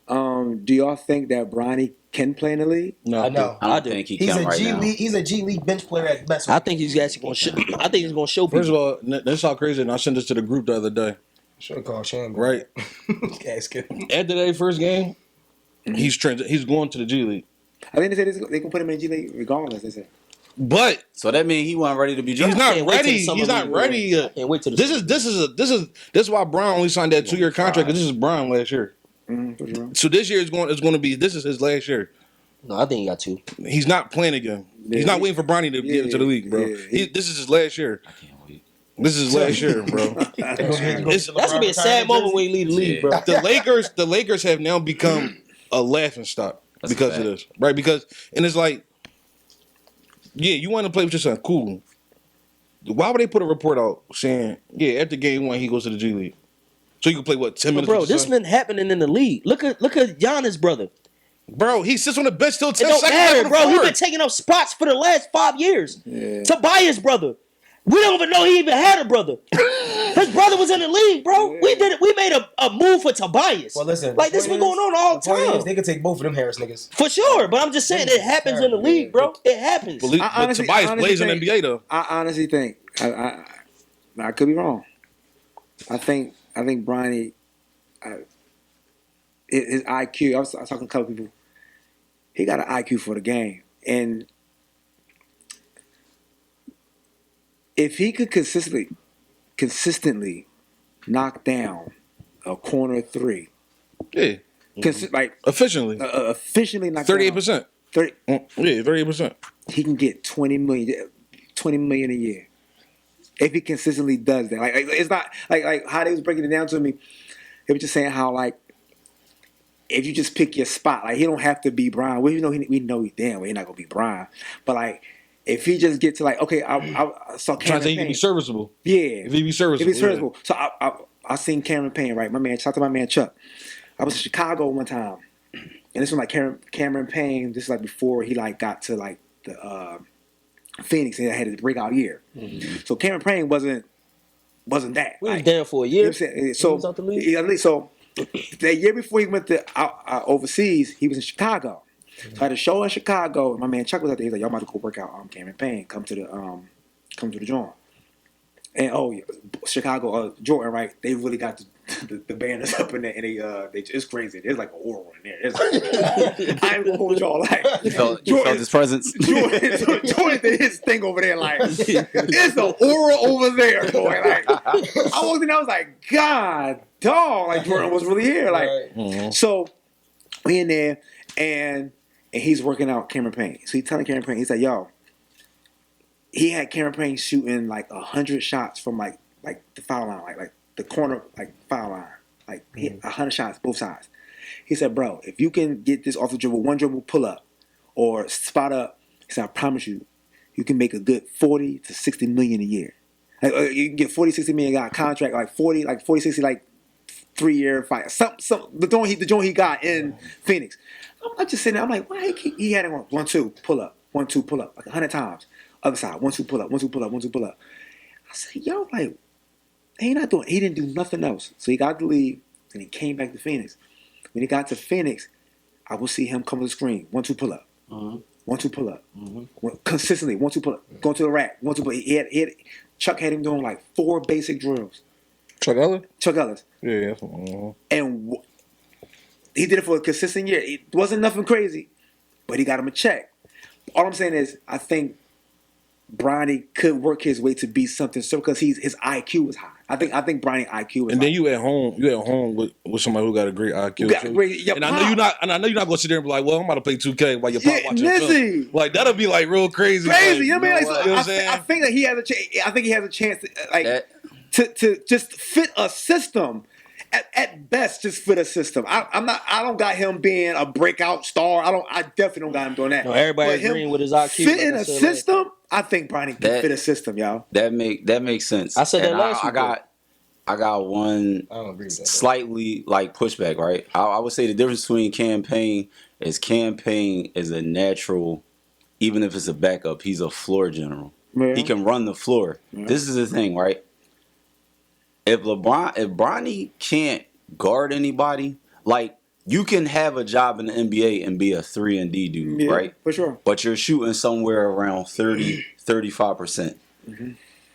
Do y'all think that Bronny can play in the league?
No,
I know.
I don't think he
He's
can
a
right
G
now.
League. He's a G League bench player at best.
I think he's actually gonna. I think he's gonna show people.
First of all, that's how crazy. And I sent this to the group the other day.
Should have called Shane.
Right
Ask him.
after that first game, he's going to the G League.
I think they said they can put him in G League regardless. They said.
But
So that means he wasn't ready to be
he's
drafted.
not
Can't wait till the
ready.
summer
He's not
league, bro.
ready yet.
Can't wait till the
This is why Brown only signed that 2-year contract. Because this is Brown last year.
For sure.
So this year is going to be. This is his last year.
No, I think he got two.
He's not playing again.
Yeah.
He's not waiting for Bronny to get into the league, bro.
Yeah.
This is his last year. This is his last year, bro.
That's gonna be a sad moment when he leave the league, bro.
The Lakers have now become a laughing stock
That's
because
a
of
fact.
this, right? Because it's like, yeah, you want to play with your son, cool. Why would they put a report out saying, yeah, after game 1 he goes to the G League, so you can play what 10
But
minutes?
bro,
with your
this
son?
been happening in the league. Look at Giannis' brother.
Bro, he sits on the bench till
It
10
don't
seconds
matter,
left in the
bro. He's been
fourth.
taking up spots for the last 5 years.
Yeah.
Tobias' brother. We don't even know he even had a brother. His brother was in the league, bro.
Yeah.
We did it. We made a move for Tobias.
Well, listen.
like this been going on all the time.
They could take both of them Harris niggas.
For sure, but I'm just saying it happens in the league, bro. It happens.
But
honestly
Tobias plays in the
think-
NBA though.
I honestly think I could be wrong. I think Bronny, his IQ. I was talking to a couple people. He got an IQ for the game, and if he could consistently knock down a corner three,
Yeah,
like
efficiently,
efficiently knock
38%.
30,
Yeah, 38%.
he can get 20 million a year if he consistently does that. Like it's not like how they was breaking it down to me. They were just saying how like if you just pick your spot, like he don't have to be Brian. We know we know he's damn well he's not gonna be Brian, but like if he just get to like okay, I saw
Trying
Cameron
to say he can
Payne.
be serviceable.
Yeah,
If he be serviceable.
if he's serviceable. So I seen Cameron Payne, right? My man, shout out to my man Chuck. I was in Chicago one time, and this was like Cameron Payne. This is like before he like got to like the Phoenix and had his breakout year. So Cameron Payne wasn't that.
We was
Like,
down for a
you
year.
know what I'm saying?
He
So
was out the league.
so that year before he went to overseas, he was in Chicago. So I had a show in Chicago. And my man Chuck was out there. He's like, "Y'all about to go work out Cameron Payne. Come to the joint." And yeah, Chicago, Jordan, right? They really got the banners up in there, and they it's crazy. There's like an aura in there. It's like, I ain't gonna hold y'all like
You felt his presence.
Jordan did his thing over there. Like it's an aura over there, boy. Like I walked in, I was like, God, dog. Like Jordan was really here. Like so, we in there, and he's working out Cameron Payne. So he's telling Cameron Payne, he's like, yo. He had Cameron Payne shooting like 100 shots from like the foul line, like the corner like foul line, like hit 100 shots both sides. He said, "Bro, if you can get this off the dribble, one dribble pull up or spot up," he said, "I promise you, you can make a good 40 to 60 million a year. Like, you can get 40, 60 million, got a contract like 40, 60, like 3-year fight. Some the joint he got in Phoenix." I'm just sitting there. I'm like, why he had it on 1-2 pull up, 1-2 pull up, like 100 times. Other side, 1-2 pull up, 1-2 pull up, 1-2 pull up. I said, yo, like, he didn't do nothing else. So he got the lead and he came back to Phoenix. When he got to Phoenix, I would see him come to the screen, 1-2 pull up, 1-2 pull up, consistently 1-2 pull up, going to the rack, 1-2 pull up. He had Chuck had him doing like 4 basic drills.
Chuck Ellis?
Chuck Ellis.
Yeah.
And he did it for a consistent year. It wasn't nothing crazy, but he got him a check. All I'm saying is, I think Bronny could work his way to be something so because his IQ is high. I think Bronny IQ is
And
high.
then you at home with somebody who got a great IQ. And I know you're not gonna sit there and be like, well, I'm about to play 2K while you're watching film. Like that'll be like real crazy.
Crazy, you know
like,
what I mean? Like, I think that he has a chance. I think he has a chance to just fit a system. At best, just fit a system. I don't got him being a breakout star. I definitely don't got him doing that.
No, everybody agreeing with his IQ.
Fitting a system, I think Bronny can fit a system, y'all.
That makes sense.
I said that last week.
I got one
I don't agree with that.
slightly like pushback, right? I would say the difference between campaign is a natural, even if it's a backup, he's a floor general.
Yeah.
He can run the floor. Yeah. This is the thing, right? If Bronny can't guard anybody, like you can have a job in the NBA and be a 3-and-D dude, right?
For sure.
But you're shooting somewhere around 35%.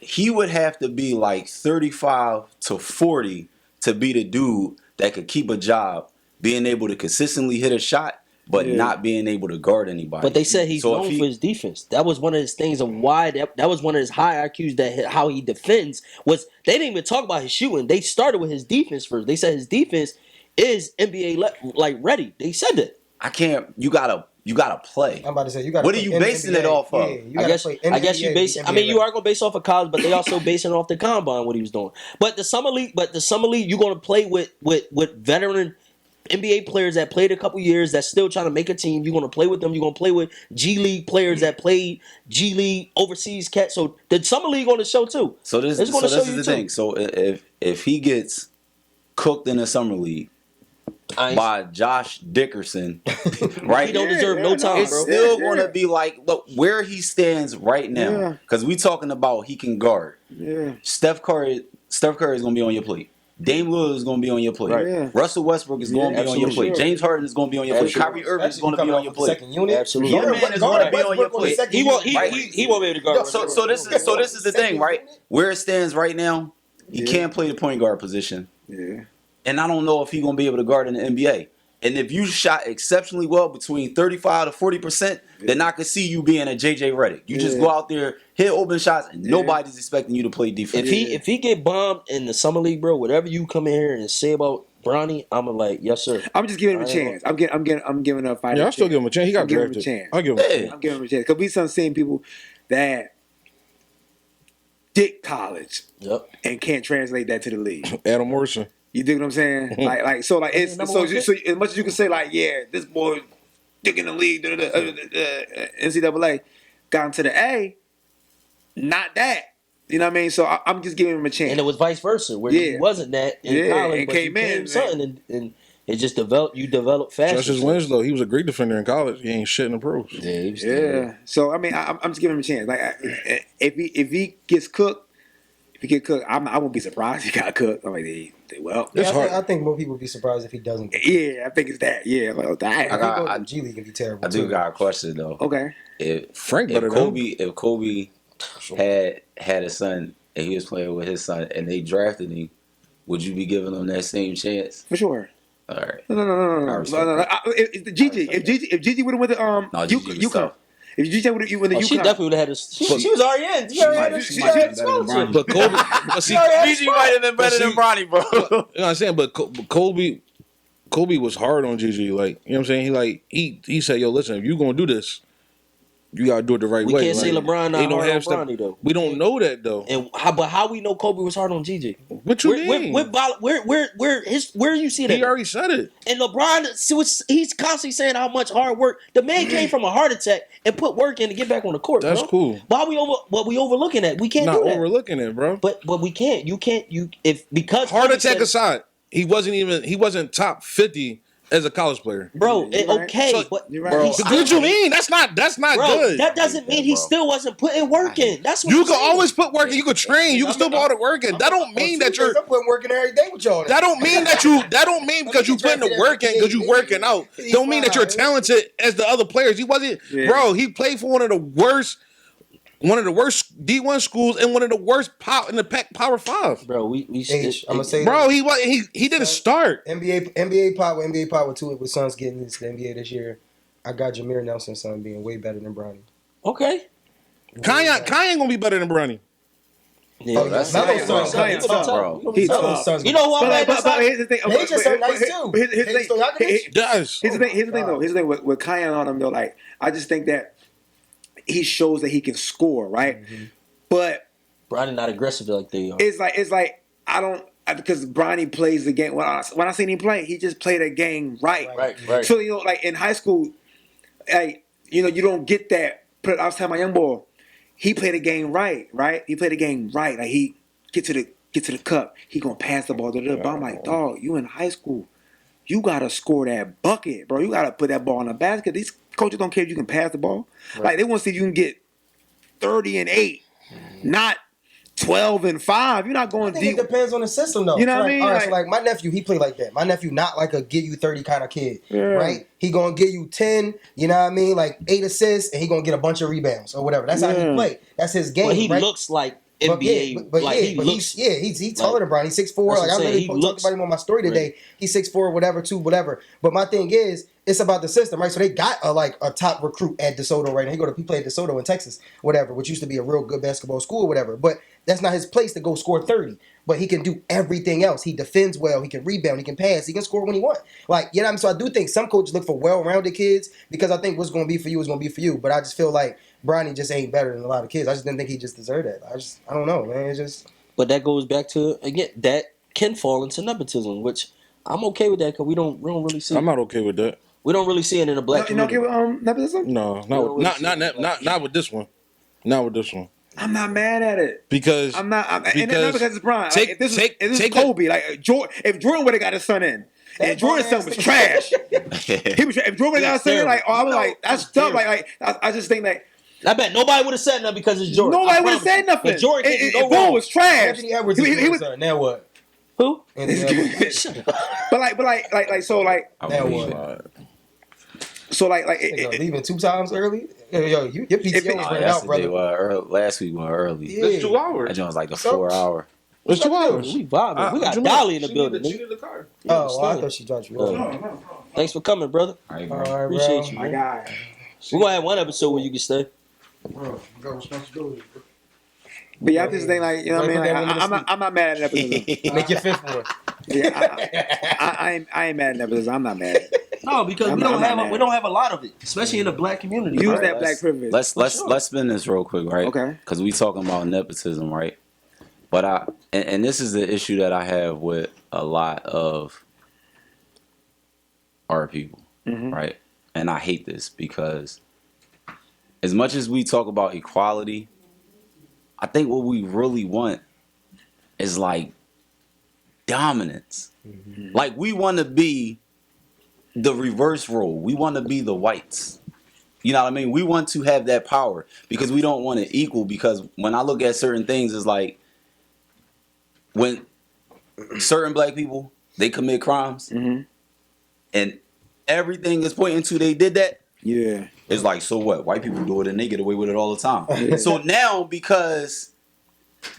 He would have to be like 35 to 40 to be the dude that could keep a job, being able to consistently hit a shot, but not being able to guard anybody.
But they said he's known for his defense. That was one of his things of why that was one of his high IQs that how he defends was they didn't even talk about his shooting. They started with his defense first. They said his defense is NBA like ready. They said that.
I can't. You gotta play.
I'm about to say you got.
What are you basing it off of?
I guess
you base. I mean, you are gonna base off of college, but they also basing off the combine what he was doing. But the summer league, you're gonna play with veteran NBA players that played a couple years that's still trying to make a team. You're gonna play with them. You're gonna play with G League players that played G League overseas cats. So the summer league on the show too.
So this is the thing. So if he gets cooked in the summer league by Josh Dickerson, right?
He don't deserve no time,
it's
bro.
still gonna be like, look where he stands right now. Because we talking about he can guard.
Yeah.
Steph Curry is gonna be on your plate. Dame Lillard is going to be on your plate.
Right. Yeah.
Russell Westbrook is going to be on your plate. James Harden is going to be on your plate. Kyrie Irving is going to be on your plate.
Second unit.
Absolutely.
Your man is going to be on your plate.
He won't be able to guard.
So this is the thing, right? Where it stands right now, he can't play the point guard position.
Yeah.
And I don't know if he's going to be able to guard in the NBA. And if you shot exceptionally well between 35 to 40%, then I could see you being a JJ Redick. You just go out there, hit open shots, and nobody's expecting you to play defense.
If he get bombed in the summer league, bro, whatever you come in here and say about Bronny, I'm like, yes sir.
I'm just giving him a chance. I'm giving a fight.
Yeah, I still give him a chance. He got drafted. I'll give him a chance.
I'm giving him a chance because we start seeing people that did college and can't translate that to the league.
Adam Morrison.
You dig what I'm saying? It's so as much as you can say like, yeah, this boy dick in the league, NCAA got him to the A, not that. You know what I mean? So I'm just giving him a chance.
And it was vice versa, where he wasn't that in college,
and
but
came in
something, and it just developed. You develop fast.
Justice Winslow, he was a great defender in college. He ain't shit in the pros.
Yeah. So I mean, I'm just giving him a chance. Like if he gets cooked, I won't be surprised if he got cooked. I'm like,
I think more people would be surprised if he doesn't.
Yeah, I think it's that. Yeah, like,
G League can be terrible.
I do got a question though.
Okay.
If Kobe had a son and he was playing with his son and they drafted him, would you be giving him that same chance?
For sure.
All right.
No. If Gigi would have went to UConn. If Gigi would have went to UConn,
she definitely would have had a. She was already in. She already had a scholarship.
But Kobe,
Gigi might have been better than Bronny, bro.
You know what I'm saying? But Kobe was hard on Gigi. Like, you know what I'm saying? He said, yo, listen, if you gonna do this, You gotta do it the right
We
way.
can't say LeBron not
they don't
hard on
have stuff.
Bronny though.
We don't know that though.
And but how we know Kobe was hard on GJ?
What you mean?
Where you see that?
He already said it.
And LeBron, he's constantly saying how much hard work. The man came from a heart attack and put work in to get back on the court.
That's
bro.
cool.
Why we overlooking that? We can't
Not
do that.
overlooking it, bro.
But we can't. You can't. Because
Heart
Kobe
attack
said-
aside, he wasn't top 50 as a college player.
bro.
You're right.
Okay,
So-
but
You're right.
Bro,
he's
What you mean? That's not
Bro,
good.
that doesn't mean he
bro.
still wasn't putting work in. That's what
You
I'm
can
saying.
always put work in. You can train. You can still put all the work in. That don't mean that you're.
I'm putting working every day with y'all.
That don't mean that you. That don't mean because you putting the work in because you working out. Don't mean that you're talented as the other players. He wasn't, bro. He played for one of the worst D1 schools and one of the worst in the Power 5.
Bro, we
H, I'm gonna say
Bro, he didn't start.
NBA Power 2 with Suns getting into the NBA this year. I got Jameer Nelson's son being way better than Bronny.
okay.
Kanye ain't gonna be better than Bronny.
Yeah,
Oh,
that's
Melo's
Zion,
son's
Zion,
tough,
bro.
He's
Melo's
tough.
son's
You know who I'm mad
But here's the thing.
They just so nice too.
Here's the
Hey, so y'all
thing.
can-
Does.
Here's the thing though. Here's the thing with Kanye on him though. Like I just think that he shows that he can score, right? But
Bronny not aggressive like they are.
it's like I don't because Bronny plays the game. When I seen him play, he just played a game right.
Right.
So like in high school, like you don't get that. But I was telling my young boy, he played the game right. He played the game right. Like he get to the cup, he gonna pass the ball to the. But I'm like, dog, you in high school, you gotta score that bucket, bro. You gotta put that ball in the basket. These coaches don't care if you can pass the ball. Like they want to see if you can get 30-8, not 12-5. You're not
I
going
think
deep.
it depends on the system, though.
You know what I
like,
mean?
All right, so
Like-
like my nephew, he play like that. My nephew not like a give you 30 kind of kid,
Yeah.
right? He gonna give you 10, you know what I mean? Like 8 assists, and he gonna get a bunch of rebounds or whatever. That's how he
Yeah.
play. That's his game,
But he
right?
looks like
But
NBA.
he's taller than Brian. He's 6'4".
That's
Like
what
I
I'm saying.
literally
He
talked
looks-
about him on my story today. He's 6'4", whatever, 2, whatever. But my thing is, it's about the system, right? So they got a top recruit at DeSoto right now. He played DeSoto in Texas, whatever, which used to be a real good basketball school, whatever. But that's not his place to go score 30. But he can do everything else. He defends well. He can rebound. He can pass. He can score when he wants. Like, you know what I mean? So I do think some coaches look for well-rounded kids because I think what's going to be for you is going to be for you. But I just feel like Bronny just ain't better than a lot of kids. I just didn't think he just deserved that. I don't know, man. It's just...
But that goes back to, again, that can fall into nepotism, which I'm okay with that because we don't really see.
I'm not okay with that.
We don't really see it in the black
You don't
community.
get with nepotism?
No,
No,
not with this one. Not with this one.
I'm not mad at it.
Because
And not because it's Bron.
Take-
Like, if this
take-
is
take
Kobe. Like if Jordan would have got his son in, and Jordan's son was trash. He was. If Jordan got his son in, like, oh, I was like, that's tough. Like I just think that
I bet nobody would have said nothing because it's Jordan.
nobody
I
would have
promise
said
you.
nothing.
But Jordan can't
If
go
Boone
wrong.
was trash.
Anthony Edwards
He
is
was.
son. Now what?
Who?
Anthony Edwards.
But like so like
Now what?
so like
Nigga, leaving 2 times early? Yo, your PTO was running out, brother.
Last week went early.
Yeah.
It's 2 hours.
That joint was like the
So-
4 hour.
It's 2 hours.
We vibing. We got
Jameer,
Dolly in the
she
building.
needed-
nigga.
she needed the car.
Oh, well, I thought she dropped you off.
Thanks for coming, brother.
All right,
All
bro.
right,
Appreciate
bro.
you,
my
man.
guy.
We're going to have one episode where you can stay.
Bro, you got responsibility. Bro.
But yeah, I just think like you know what I mean.
Put that
Like,
woman to
I'm not mad at nepotism.
Make your 5th one.
Yeah, I ain't mad at nepotism. I'm not mad.
No, because
I'm
we
not
don't have
mad.
we don't have a lot of it, especially in the black community.
Use
right?
that black privilege.
Let's spin this real quick, right?
Okay.
Because we talking about nepotism, right? But and this is the issue that I have with a lot of our people, right? And I hate this because as much as we talk about equality, I think what we really want is like dominance. Like we want to be the reverse role. We want to be the whites. You know what I mean? We want to have that power because we don't want it equal. Because when I look at certain things, it's like when certain black people, they commit crimes and everything is pointing to they did that.
Yeah.
It's like, so what? White people do it and they get away with it all the time. So now because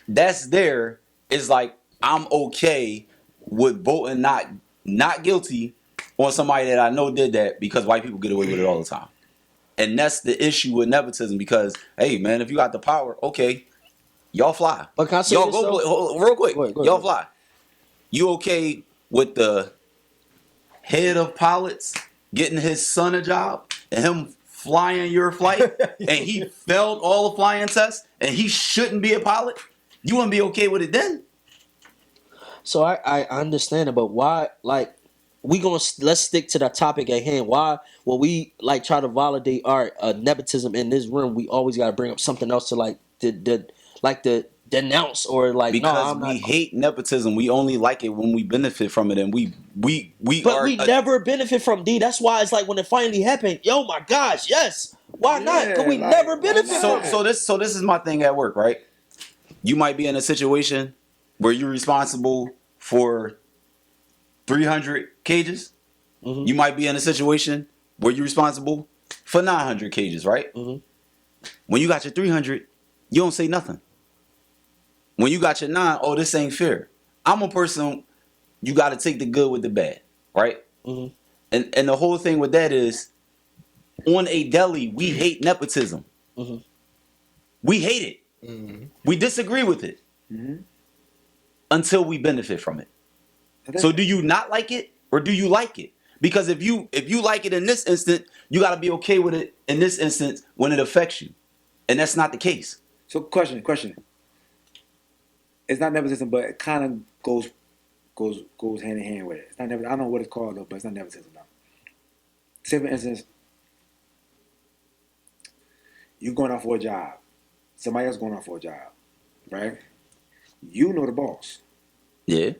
that's there, it's like I'm okay with voting not guilty on somebody that I know did that because white people get away with it all the time. And that's the issue with nepotism because, hey, man, if you got the power, okay, y'all fly.
But can I say
Y'all
this,
go
though?
play, hold, real quick.
Go ahead,
Y'all fly. You okay with the head of pilots getting his son a job and him flying your flight and he failed all the flying tests and he shouldn't be a pilot, you wouldn't be okay with it then?
So I understand it, but why? Like, let's stick to the topic at hand. Why? When we like try to validate our nepotism in this room, we always got to bring up something else to like the denounce or like
Because we hate nepotism. We only like it when we benefit from it, and we
never benefit from D. That's why it's like when it finally happened. Yo, my gosh, yes. Why not? Because we never benefit from it.
So this is my thing at work, right? You might be in a situation where you're responsible for 300 cages.
Mm-hmm.
You might be in a situation where you're responsible for 900 cages, right?
Mm-hmm.
When you got your 300, you don't say nothing. When you got your 9, oh, this ain't fair. I'm a person, you got to take the good with the bad, right?
Mm-hmm.
And the whole thing with that is, on a deli, we hate nepotism.
Mm-hmm.
We hate it.
Mm-hmm.
We disagree with it until we benefit from it. So do you not like it or do you like it? Because if you like it in this instant, you got to be okay with it in this instance when it affects you. And that's not the case.
So question. It's not nepotism, but it kind of goes hand in hand with it. It's not nepotism. I don't know what it's called though, but it's not nepotism now. Say for instance, you're going out for a job. Somebody else going out for a job, right? You know the boss.
Yeah.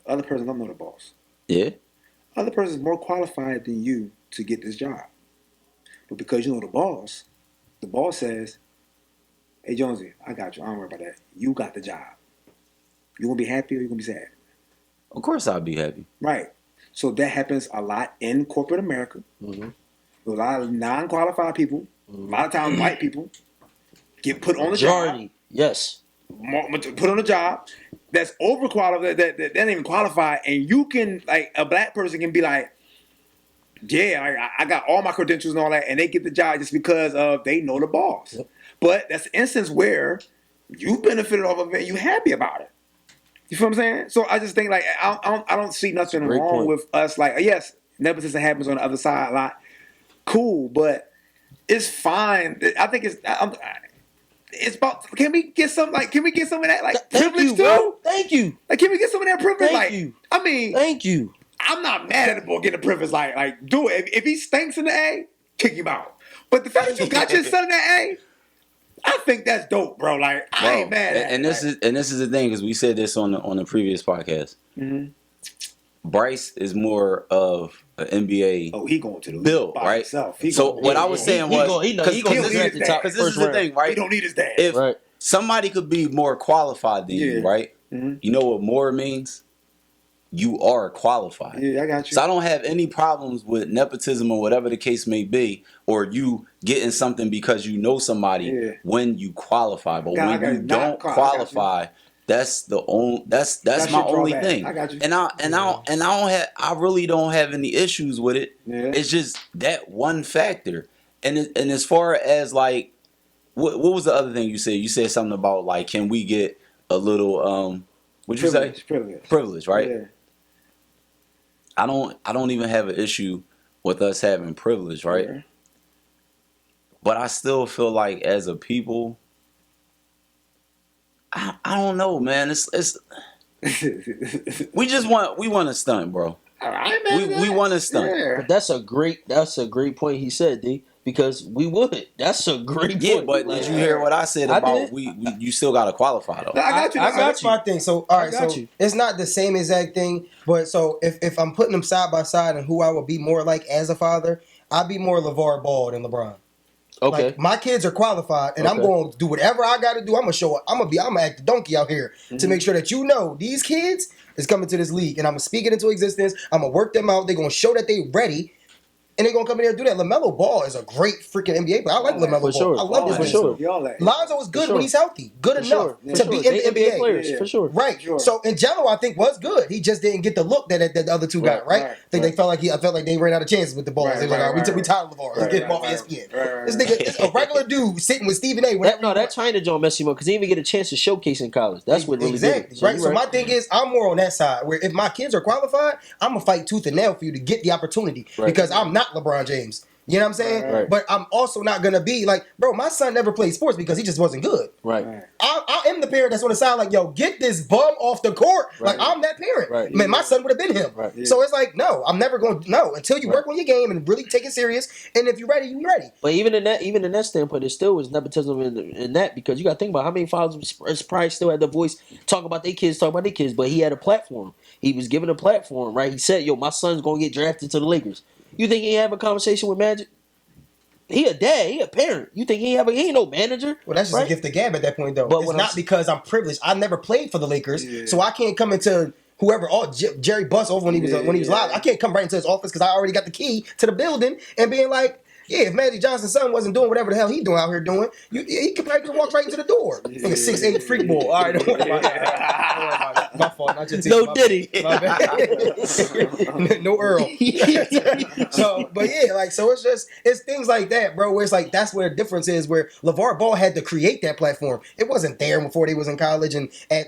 Other person don't know the boss.
Yeah.
Other person is more qualified than you to get this job. But because you know the boss says, hey, Jonesy, I got you. I don't worry about that. You got the job. You gonna be happy or you gonna be sad?
Of course I'll be happy.
Right. So that happens a lot in corporate America.
Mm-hmm.
A lot of non-qualified people, a lot of times white people, get put on the
Majority,
job.
yes.
Put on a job that's overqualified, that ain't even qualified, and you can, like, a black person can be like, yeah, I got all my credentials and all that, and they get the job just because of they know the boss.
Yep.
But that's an instance where you benefited off of it and you happy about it. You feel what I'm saying? So I just think, like, I don't see nothing
Great
wrong
point.
with us. Like, yes, nepotism happens on the other side a lot. Cool, but it's fine. I think it's about. Can we get some of that, like, privilege too?
Bro. Thank you.
Like, can we get some of that privilege?
Thank
Like,
you.
I mean,
Thank you.
I'm not mad at the boy getting the privilege. Like, do it. If he stinks in the A, kick him out. But the fact that you got your son in the A, I think that's dope, bro. Like, I ain't mad at
and
it.
this is the thing, because we said this on the previous podcast.
Mm-hmm.
Bryce is more of an NBA
Oh, he going to the
build,
league by
right?
himself.
So what I was saying was,
he gonna draft the top
because this is
first
the
round.
thing, right?
He don't need his dad.
If
Right.
somebody could be more qualified than you,
Yeah.
right?
Mm-hmm.
You know what more means? You are qualified.
Yeah, I got you.
So I don't have any problems with nepotism or whatever the case may be, or you getting something because you know somebody when you qualify. But when you don't qualify, that's the only that's my only thing.
I got you.
And I really don't have any issues with it.
Yeah.
It's just that one factor. And as far as like what was the other thing you said? You said something about like, can we get a little what'd you say? Privilege, right?
Yeah.
I don't even have an issue with us having privilege, right?
Yeah.
But I still feel like as a people, I don't know, man. It's we want to stunt, bro.
All right, man.
We want to stunt.
Yeah.
But that's a great point he said, D. Because we would. That's a great point.
Yeah, but did you hear what I said
I
about
did.
you still got to qualify though?
No, I got you.
That's my thing. So, all right,
got
so
you.
it's not the same exact thing, but so if I'm putting them side by side and who I would be more like as a father, I'd be more LeVar Ball than LeBron.
Okay.
Like, my kids are qualified, and I'm
Okay.
going to do whatever I got to do. I'm gonna show up. I'm gonna act the donkey out here to make sure that you know these kids is coming to this league, and I'm gonna speak it into existence. I'm gonna work them out. They're gonna show that they ready. And they're going to come in here and do that. LaMelo Ball is a great freaking NBA player. I like LaMelo Ball.
sure.
I love this
For
man.
sure.
Lonzo
is good
sure.
when he's healthy. Good
For
enough
sure.
to
For
be
sure.
in the
They
NBA.
players,
Yeah.
for sure.
Right.
Sure.
So, in general, I think was good. He just didn't get the look that the other two got, right?
Right,
I think they felt like I felt like they ran out of chances with the Balls.
Right,
They were like,
right,
all right, we
right.
tired of LeVar. Let's get him off
right,
ESPN.
right,
This nigga is a regular dude sitting with Stephen A.
That China Joe messed him up because he didn't even get a chance to showcase in college. That's what really
exactly,
did it.
right?
you're
So my thing is, I'm more on that side where if my kids are qualified, I'm gonna fight tooth and nail for you to get the opportunity
Right.
because I'm not LeBron James. You know what I'm saying?
Right.
But I'm also not gonna be like, bro, my son never played sports because he just wasn't good.
Right.
I am the parent that's on the side like, yo, get this bum off the court.
Right.
Like, I'm that parent.
Right.
Man, my son would have been him.
Right. Yeah.
So it's like, no, I'm never going to, no, until you work on your game and really take it serious. And if you're ready, you're ready.
But even in that standpoint, there still was nepotism in that, because you got to think about how many fathers probably still had the voice talk about their kids, but he had a platform. He was given a platform, right? He said, yo, my son's going to get drafted to the Lakers. You think he have a conversation with Magic? He a dad, he a parent. You think he ain't no manager?
Well, that's just
right?
a gift of gab at that point, though.
But
It's not because I'm privileged. I never played for the Lakers, so I can't come into whoever. Jerry Buss over when he was live. I can't come right into his office because I already got the key to the building and being like, yeah, if Magic Johnson's son wasn't doing whatever the hell he doing out here doing, he could probably walk right into the door. Like a 6'8" freak ball. All right, don't worry about it. My fault. Not just
no Diddy.
My bad. No Earl. So, but yeah, like, so it's things like that, bro, where it's like, that's where the difference is, where LeVar Ball had to create that platform. It wasn't there before they was in college and at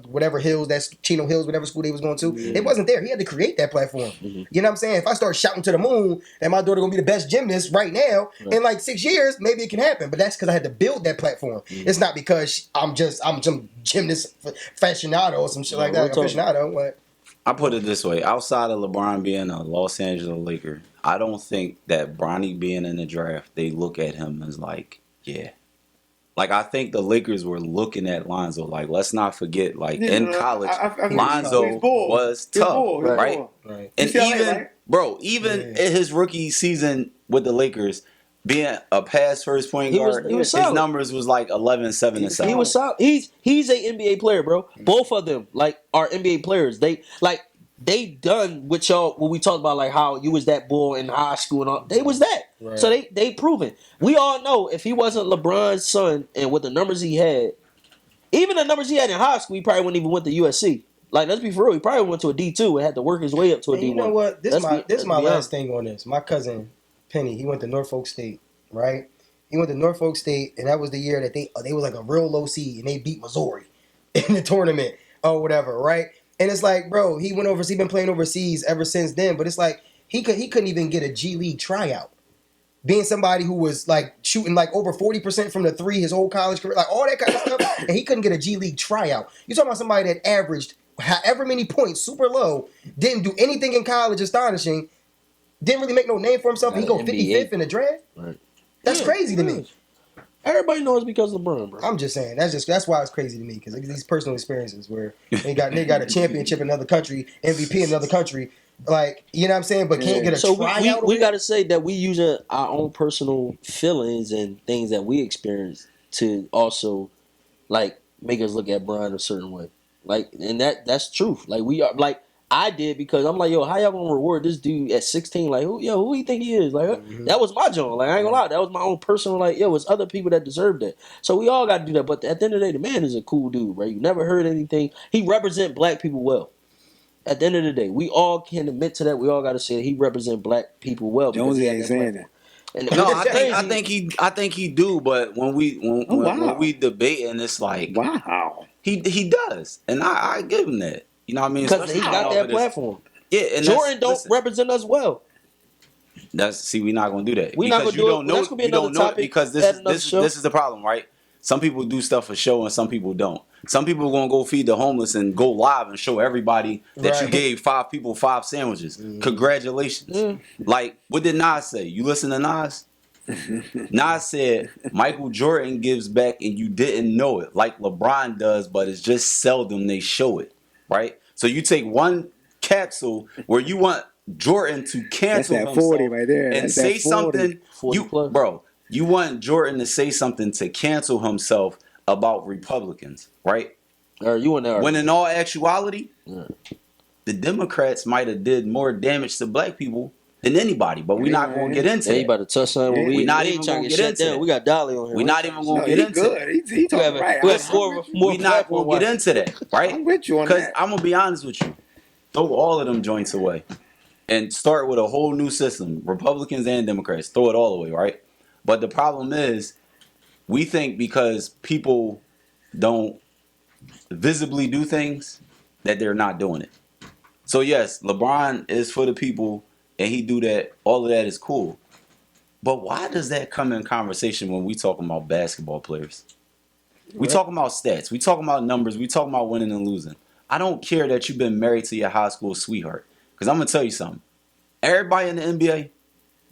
whatever Hills, that's Chino Hills, whatever school they was going to. It wasn't there. He had to create that platform. You know what I'm saying? If I start shouting to the moon that my daughter gonna be the best gymnast right now, in like 6 years, maybe it can happen. But that's because I had to build that platform. It's not because I'm some gymnast aficionado or some shit like that. Aficionado, but
I put it this way: outside of LeBron being a Los Angeles Laker, I don't think that Bronny being in the draft, they look at him as like, yeah. Like, I think the Lakers were looking at Lonzo. Like, let's not forget, like, in college, Lonzo was tough, right? And even in his rookie season with the Lakers, being a pass first point guard, his numbers was like 11, 7, and 7.
He was solid. He's an NBA player, bro. Both of them, like, are NBA players. They done what we talked about, like how you was that bull in high school and all. They was that. Right. So they proven. We all know if he wasn't LeBron's son and with the numbers he had, even the numbers he had in high school, he probably wouldn't even went to USC. Like, let's be for real, he probably went to a D2 and had to work his way up to a D1.
You know what? This is my last thing on this. My cousin Penny, he went to Norfolk State, right? He went to Norfolk State, and that was the year that they was like a real low seed, and they beat Missouri in the tournament or whatever, right? And it's like, bro, he been playing overseas ever since then. But it's like he couldn't even get a G League tryout. Being somebody who was like shooting like over 40% from the three his whole college career, like all that kind of stuff, and he couldn't get a G League tryout. You're talking about somebody that averaged however many points, super low, didn't do anything in college astonishing, didn't really make no name for himself, and he go 55th in the draft. Right. That's crazy to me.
Everybody knows because of LeBron, bro.
I'm just saying that's why it's crazy to me, because these personal experiences where they got a championship in another country, MVP in another country, like, you know what I'm saying, but can't get a tryout.
We got to say that we use our own personal feelings and things that we experience to also, like, make us look at Bron a certain way, like, and that's truth. Like, we are like. I did, because I'm like, yo, how y'all gonna reward this dude at 16? Like, who do you think he is? Like, that was my joint. Like, I ain't gonna lie, that was my own personal. Like, yo, it's other people that deserve that. So we all got to do that. But at the end of the day, the man is a cool dude, right? You never heard anything. He represent black people well. At the end of the day, we all can admit to that. We all got to say that he represent black people well.
Jonesy ain't saying that.
And
no, I think he do. But when we debate, and it's like, wow, he does, and I give him that. You know what I mean?
Because he got that platform.
Yeah, and
Jordan don't represent us well.
We're not gonna do that.
We're not gonna do it. That's gonna be another topic.
Because this is the problem, right? Some people do stuff for show, and some people don't. Some people are gonna go feed the homeless and go live and show everybody that you gave 5 people 5 sandwiches. Congratulations. Like, what did Nas say? You listen to Nas? Nas said Michael Jordan gives back and you didn't know it, like LeBron does, but it's just seldom they show it, right? So you take one capsule where you want Jordan to cancel
himself 40 right there.
And say something. You want Jordan to say something to cancel himself about Republicans, right? When in all actuality, the Democrats might have did more damage to black people than anybody, but we're not going to get into that.
You about to touch on when we're not even going to get into that. We got Dolly on here.
We're not even going to get into that.
He talking right.
We're not going to get into that, right?
I'm with you on that.
Because I'm going to be honest with you. Throw all of them joints away and start with a whole new system. Republicans and Democrats, throw it all away, right? But the problem is, we think because people don't visibly do things, that they're not doing it. So yes, LeBron is for the people, and he do that. All of that is cool. But why does that come in conversation when we talking about basketball players? We talking about stats. We talking about numbers. We talking about winning and losing. I don't care that you've been married to your high school sweetheart. Because I'm going to tell you something. Everybody in the NBA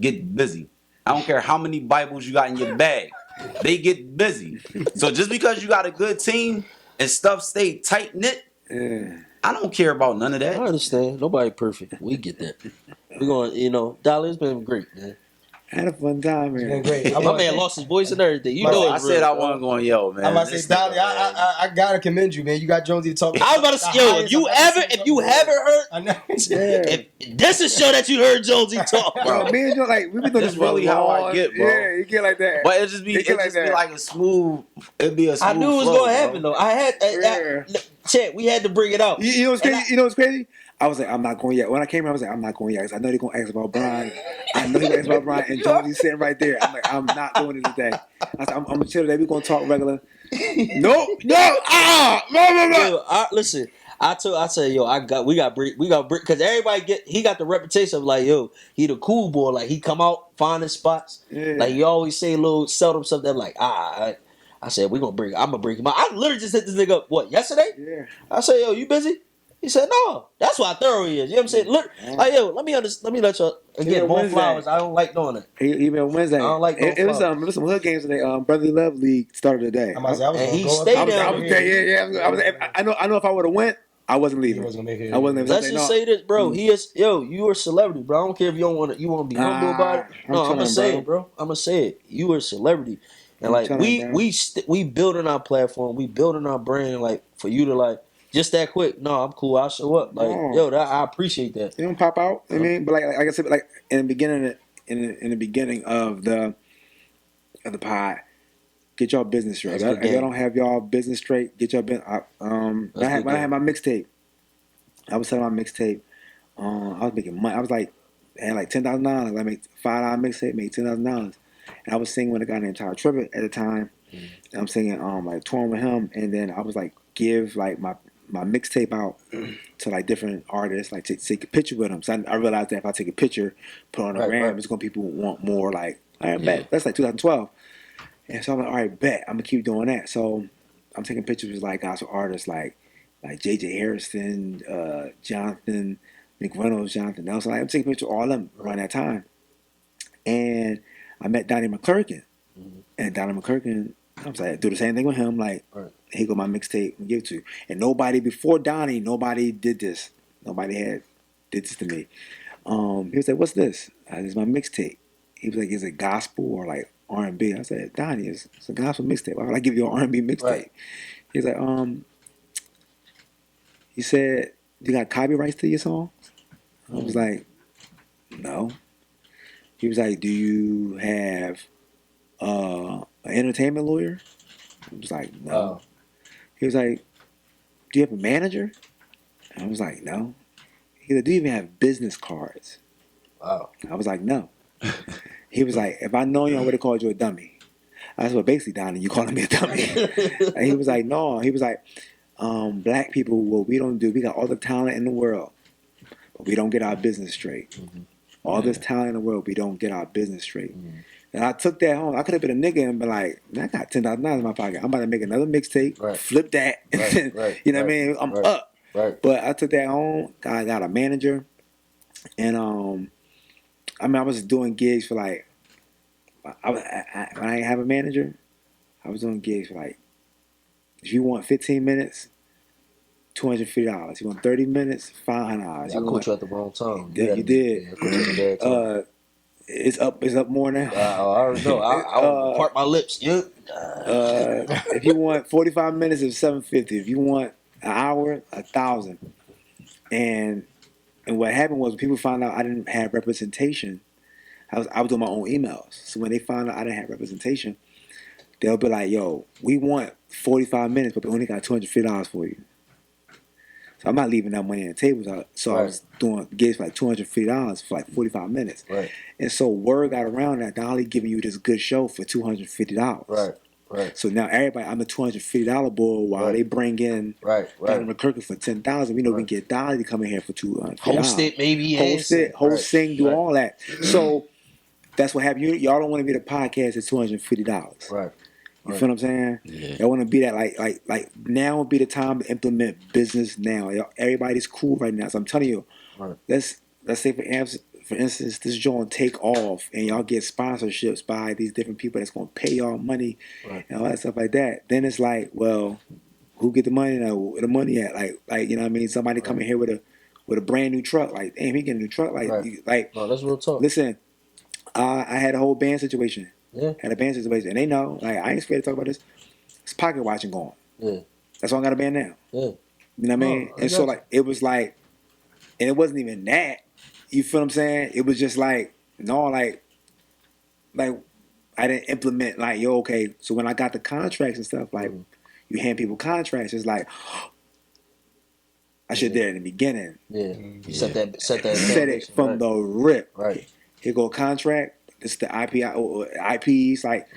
get busy. I don't care how many Bibles you got in your bag. They get busy. So just because you got a good team and stuff stay tight-knit, I don't care about none of
I
that.
understand. Nobody perfect. We get that. We're going, Dollar, it's been great, man.
I had a fun time,
It's
man.
been great.
My man lost his voice and everything. You
My
know
man,
it's
I said
real,
I
bro.
wasn't going, yo, man.
I'm about to
this
say,
nigga,
Dolly,
man.
I gotta commend you, man. You got Jonesy to talk.
I was about to say, yo,
I know.
if this is show that you heard Jonesy talk,
Bro,
bro.
me and Joe, like, we been doing
That's
this for a
really how I
long-
get, bro.
Yeah, you get like that.
But it just be
It get like
be
that.
like a smooth. It'd be a smooth
I knew it was
flow,
gonna happen
bro.
though. I had, Chet, we had to bring it out.
You know what's
And
crazy? You know what's crazy? I was like, I'm not going yet. When I came here, I was like, I'm not going yet. 'Cause I know they're gonna ask about Brian. I know they're gonna ask about Brian, and Jonesy's sitting right there. I'm like, I'm not doing it today. I said, I'm gonna chill today. We're gonna talk regular. No,
Listen, I said, yo, we got break, because everybody he got the reputation of like, yo, he the cool boy, like he come out finding spots,
Yeah.
like he always say little seldom stuff that like, I said I'm gonna bring him out. I literally just hit this nigga up, what, yesterday?
Yeah.
I said, yo, you busy? He said, no. That's why thorough he is. You know what I'm saying? Look, like, yo, let me let y'all
Yeah,
get more
Wednesday.
flowers. I don't like doing it.
Even Wednesday.
I don't like no
it was
flowers.
some hood games today. Brotherly Love League started today.
I'm about to say, I was
And
gonna
he
go
stayed
up
there.
I was there. Yeah. I know if I would have went, I wasn't leaving.
He wasn't gonna make it.
I wasn't leaving.
Let's just say this, bro. He is, you are a celebrity, bro. I don't care if you don't want to. You want to be humble about it. No, I'm gonna say it, bro. I'm gonna say it. You are a celebrity, and like we building our platform, we building our brand. Like for you to like just that quick. No, I'm cool. I'll show up. Like I appreciate that.
They don't pop out. I mean, but like I said, like in the beginning, in the beginning of the pod, get y'all business straight. If y'all don't have y'all business straight, get y'all business. When I had my mixtape, I was selling my mixtape. I was making money. I was like, I had like $10,000. I made $5 mixtape, made $10,000, and I was singing with a guy named Tyler Tribbett at the time. And I'm singing like touring with him, and then I was like give like my mixtape out to like different artists, like to take a picture with them. So I realized that if I take a picture, put it on the gram, it's gonna people want more. Like, all right, bet. That's like 2012. And so I'm like, all right, bet. I'm gonna keep doing that. So I'm taking pictures with like gospel artists like J.J. Harrison, Jonathan McReynolds, Jonathan Nelson. Like, I'm taking pictures of all of them around that time. And I met Donnie McClurkin. And Donnie McClurkin, I was like, do the same thing with him. Like, here go my mixtape and give it to you. And nobody before Donnie, nobody did this. Nobody did this to me. He was like, what's this? This is my mixtape. He was like, is it gospel or like R&B? I said, Donnie, it's a gospel mixtape. Why would I give you an R&B mixtape? Right. He's like, he said, you got copyrights to your songs? I was like, no. He was like, do you have an entertainment lawyer? I was like, no. He was like, do you have a manager? I was like, no. He said, do you even have business cards?
Wow.
I was like, no. He was like, if I know you, I would have called you a dummy. I said, well, basically, Donnie, you calling me a dummy. And he was like, no. He was like, black people, what we don't do, we got all the talent in the world, but we don't get our business straight. All this talent in the world, we don't get our business straight. And I took that home. I could have been a nigga and been like, man, I got $10,000 in my pocket. I'm about to make another mixtape, flip that. You know what I mean? I'm up.
Right.
But I took that home. I got a manager. And I was doing gigs for like, when I didn't have a manager, I was doing gigs for like, if you want 15 minutes, $250. You want 30 minutes, $500.
I caught you at the wrong time.
You did.
Yeah, I caught you at the bad time.
It's up more now.
I already know. I part my lips. Yeah.
If you want 45 minutes, it's $750. If you want an hour, $1,000. And what happened was people found out I didn't have representation. I was doing my own emails. So when they found out I didn't have representation, they'll be like, yo, we want 45 minutes, but we only got $250 for you. So I'm not leaving that money on the table. So I was doing gigs for like $250 for like 45 minutes.
Right.
And so word got around that Dolly giving you this good show for $250.
Right.
So now everybody, I'm the $250 boy while they bring in Donnie McClurkin for $10,000. We know we can get Dolly to come in here for $200.
Host it, maybe.
Host, sing, do all that. So That's what happened. Y'all don't want to be the podcast at $250.
Right.
You feel what I'm saying?
Yeah.
Y'all want to be that like now would be the time to implement business now. Y'all, everybody's cool right now. So I'm telling you,
Right.
let's say for instance, this joint take off and y'all get sponsorships by these different people that's gonna pay y'all money and all that stuff like that. Then it's like, well, who get the money now? Where the money at? Like you know what I mean? Somebody come in here with a brand new truck. Like, damn, he getting a new truck. Like, like
No, that's real talk.
listen, I had a whole band situation.
Yeah.
Had a band situation, and they know. Like, I ain't scared to talk about this. It's pocket watching going.
Yeah.
That's why I got a band now.
Yeah.
You know what I mean?
I
And so
got you.
like it was like, and it wasn't even that. You feel what I'm saying? It was just like no, like I didn't implement like yo, okay. So when I got the contracts and stuff, like you hand people contracts, it's like I should have did it in the beginning.
Yeah. You set that
Set it
foundation,
from
right.
the rip.
Right.
Here go a contract. This the IPs. Like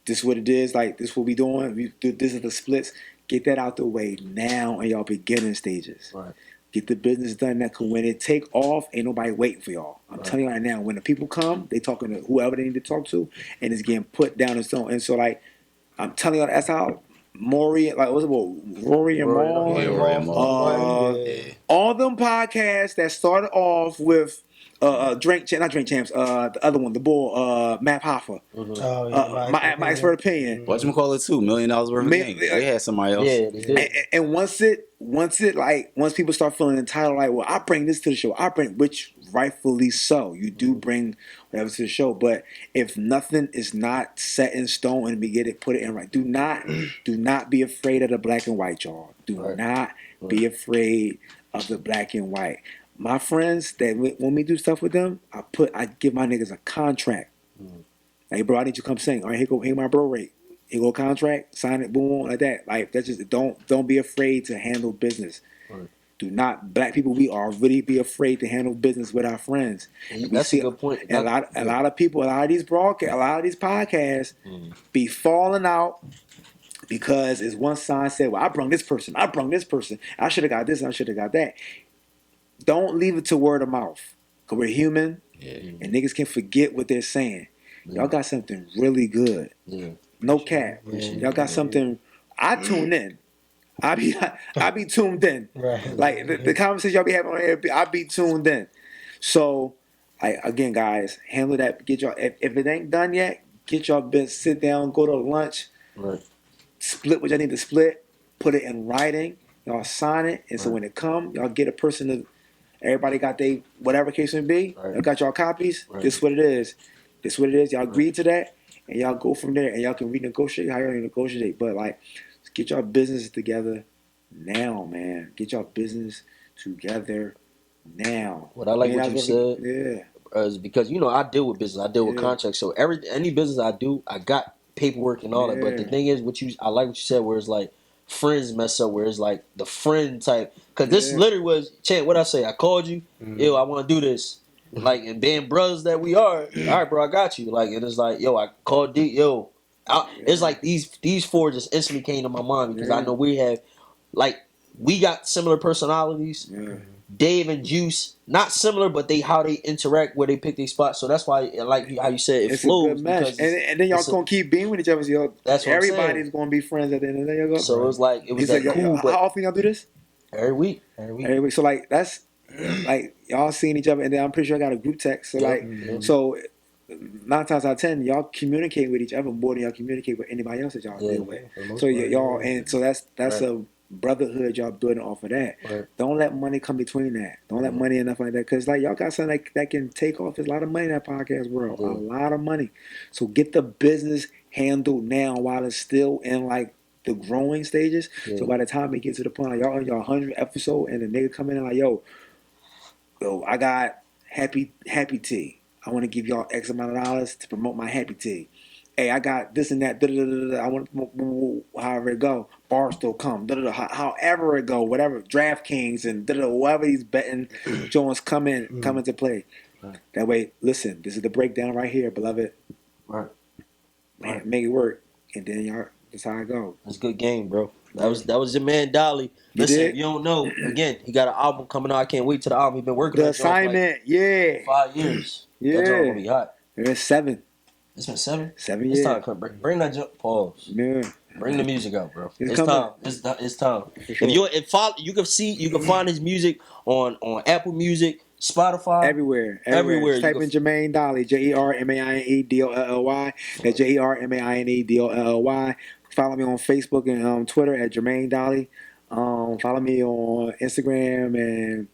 this is what it is. Like this what we doing. We do this is the splits. Get that out the way now in y'all beginning stages.
Right.
Get the business done. That when it take off, ain't nobody waiting for y'all. I'm telling you right now. When the people come, they talking to whoever they need to talk to, and it's getting put down in stone. And so like I'm telling you, that's how Maury, like what's it called? Rory and Maul.
Yeah, Rory and Maul.
All them podcasts that started off with not Drink Champs, the other one, the bull, Matt Hoffa.
Oh, yeah,
My expert opinion.
Whatchamacallit too, $1 million worth of games. They had somebody else.
Yeah, they did.
And once people start feeling entitled, like, well, I bring this to the show, which rightfully so, you do bring whatever to the show. But if nothing is not set in stone and we get it, put it in right. Do not be afraid of the black and white, y'all. Do not be afraid of the black and white. My friends that when we do stuff with them, I give my niggas a contract. Like, bro, I need you to come sing. All right, here my bro rate. Here go a contract, sign it, boom, like that. Like that's just don't be afraid to handle business.
Right.
Do not black people. We are really be afraid to handle business with our friends.
That's a good point.
And a lot of people, a lot of these podcasts, be falling out because it's one side said, "Well, I brung this person. I should have got this. I should have got that." Don't leave it to word of mouth. Cause we're human, and niggas can forget what they're saying. Y'all got something really good.
Yeah.
No cap. Y'all got something. I tune in. I be tuned in.
Right.
Like the conversation y'all be having on air, I be tuned in. So, again, guys, handle that. Get y'all. If it ain't done yet, get y'all best. Sit down, go to lunch.
Right.
Split what y'all need to split. Put it in writing. Y'all sign it, and so when it come, y'all get a person to. Everybody got they whatever case may be.
Right.
Y'all got y'all copies.
Right.
This what it is. Y'all agreed to that, and y'all go from there, and y'all can renegotiate how y'all negotiate. But like, get y'all business together now, man. Get y'all business together now.
What I like what you said.
Yeah.
Is because I deal with business. I deal with contracts. So any business I do, I got paperwork and all that. But the thing is, I like what you said, where it's like friends mess up, where it's like the friend type. Because this literally was, Chant, what I say? I called you, yo, I want to do this. Like, and being brothers that we are, all right, bro, I got you. Like, and it's like, yo, I called D, yo. It's like these four just instantly came to my mind because I know we have, like, we got similar personalities.
Yeah.
Dave and Juice, not similar, but how they interact, where they pick their spots. So that's why, like how you said, it
It's
flows.
a good match. And then y'all gonna keep being with each other. So
that's what
everybody's gonna be friends at the end of the day.
So it was like, it was
like,
cool.
how often y'all do this?
Every week.
Every week. So like that's like y'all seeing each other, and then I'm pretty sure I got a group text. So so 9 times out of 10, y'all communicate with each other more than y'all communicate with anybody else that y'all deal with. So y'all, and so that's a brotherhood y'all building off of that.
Right.
Don't let money come between that. Don't let money and nothing like that, because like y'all got something that can take off. There's a lot of money in that podcast world. A lot of money. So get the business handled now while it's still in like the growing stages. So by the time it gets to the point, like y'all on your 100th episode, and the nigga come in and like, yo, I got happy tea. I want to give y'all X amount of dollars to promote my happy tea. Hey, I got this and that. I want to, however it go. Barstool come. However it go. Whatever. DraftKings and whatever these betting joints come into play. Right. That way, listen. This is the breakdown right here, beloved.
Right.
Man, make it work, and then y'all. That's how I go.
That's a good game, bro. That was your man Dolly. Listen, if you don't know, again, he got an album coming out. I can't wait till the album. He been working on
the assignment.
like 5 years.
Yeah.
That joint gonna be hot.
It's 7.
It's been 7.
7
It's
years.
time to come. Bring that jump. Pause.
Yeah.
Bring the music out, bro.
It's
It's
coming.
time. It's time.
sure.
If follow, you can find his music on Apple Music, Spotify,
Everywhere.
Everywhere.
Just type
You
in
can-
Jermaine Dolly, JermaineDolley. That's JermaineDolley. Follow me on Facebook and Twitter at Jermaine Dolly. Follow me on Instagram and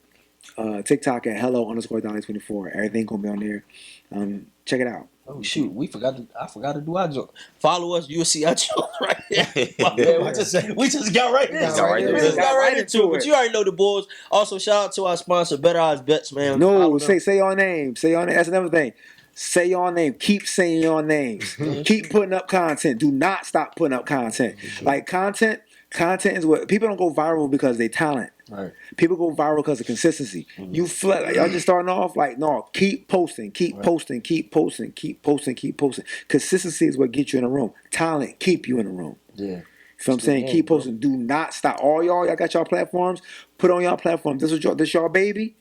TikTok at hello_Dolly24. Everything gonna be on there. Check it out.
Oh shoot, I forgot to do our joint. Follow us, you'll see our joint right here. My bad, we just got right into it. We just got right into it. But you already know the boys. Also, shout out to our sponsor, Better Odds Bets, man.
No,
Follow them.
say your name. Say your name. That's another thing. Say your name. Keep saying your names. Keep putting up content. Do not stop putting up content. Like content is what people don't go viral because they talent.
Right.
People go viral because of consistency. You flat like y'all just starting off like no, keep posting, keep posting. Consistency is what gets you in a room. Talent keep you in a room.
Yeah.
You know what I'm saying? Keep posting. Do not stop. All y'all got y'all platforms. Put on y'all platforms. This y'all baby.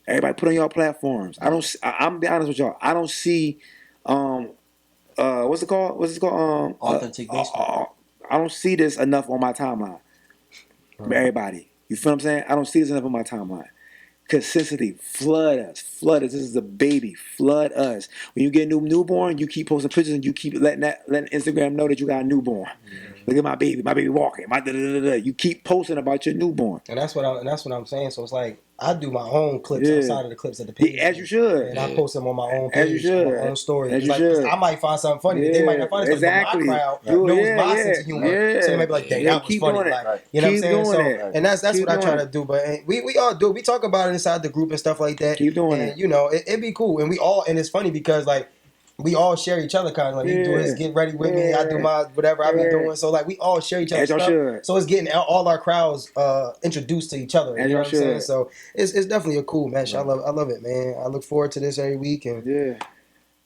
Everybody put on y'all platforms. I'm be honest with y'all. I don't see what's it called?
Authentic Basement.
I don't see this enough on my timeline. Everybody. You feel what I'm saying? I don't see this enough on my timeline. Consistency, flood us. This is the baby. Flood us. When you get a newborn, you keep posting pictures and you keep letting Instagram know that you got a newborn. Look at my baby walking. You keep posting about your newborn.
And that's what I'm saying. So it's like I do my own clips outside of the clips of the page.
As you should.
And I post them on my own
As you
page,
should.
on my own story.
As you
Like,
should.
I might find something funny. They might not find it,
Exactly.
but my crowd
Yeah,
knows my
yeah,
sense of humor.
yeah.
So they might be like, dang,
Yeah,
that was
keep
funny.
doing it.
Like, you know
Keep
what I'm saying?
doing
So,
it.
and that's
Keep
what I try
doing
to do. But we all do. We talk about it inside the group and stuff like that.
Keep doing
and,
it.
You know, it'd be cool. And it's funny because like we all share each other kind of like he do his get ready with me, I do my whatever I be doing. So like we all share each other's
As y'all
stuff.
should.
So it's getting all our crowds introduced to each other.
As
You know
y'all
what I'm saying?
should.
So it's definitely a cool match. I love it, man. I look forward to this every week and
Yeah.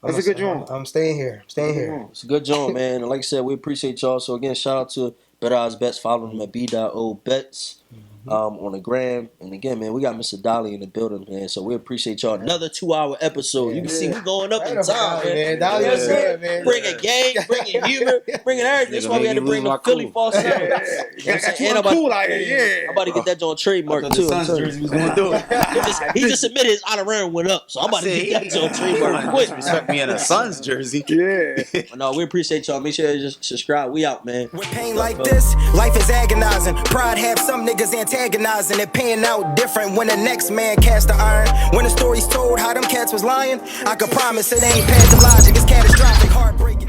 That's a good joint.
I'm staying here.
It's a good joint, man. And like I said, we appreciate y'all. So again, shout out to Better Odds Bets. Follow them at B.O. Bets on the gram. And again, man, we got Mr. Dolly in the building, man. So we appreciate y'all. Another 2-hour episode. You can see we going up in time, man.
Dolly
You know
is
what I'm saying?
good, man.
Bringing game, bringing humor, bringing everything. That's why we had to bring the Philly false sound. You know what I'm saying? And
Cool out here, yeah.
I'm about to get that joint trademark too.
The Suns jersey was gonna do it.
He just admitted his honorarium went up, so I'm about to get that joint trademark quick.
Respect me in a Suns jersey.
Yeah.
No, we appreciate y'all. Make sure you just subscribe. We out, man.
With pain like this, life is agonizing. Pride have some niggas antagonizing. It paying out different when the next man cast the iron. When the story's told how them cats was lying, I can promise it ain't pathologic. It's catastrophic, heartbreaking.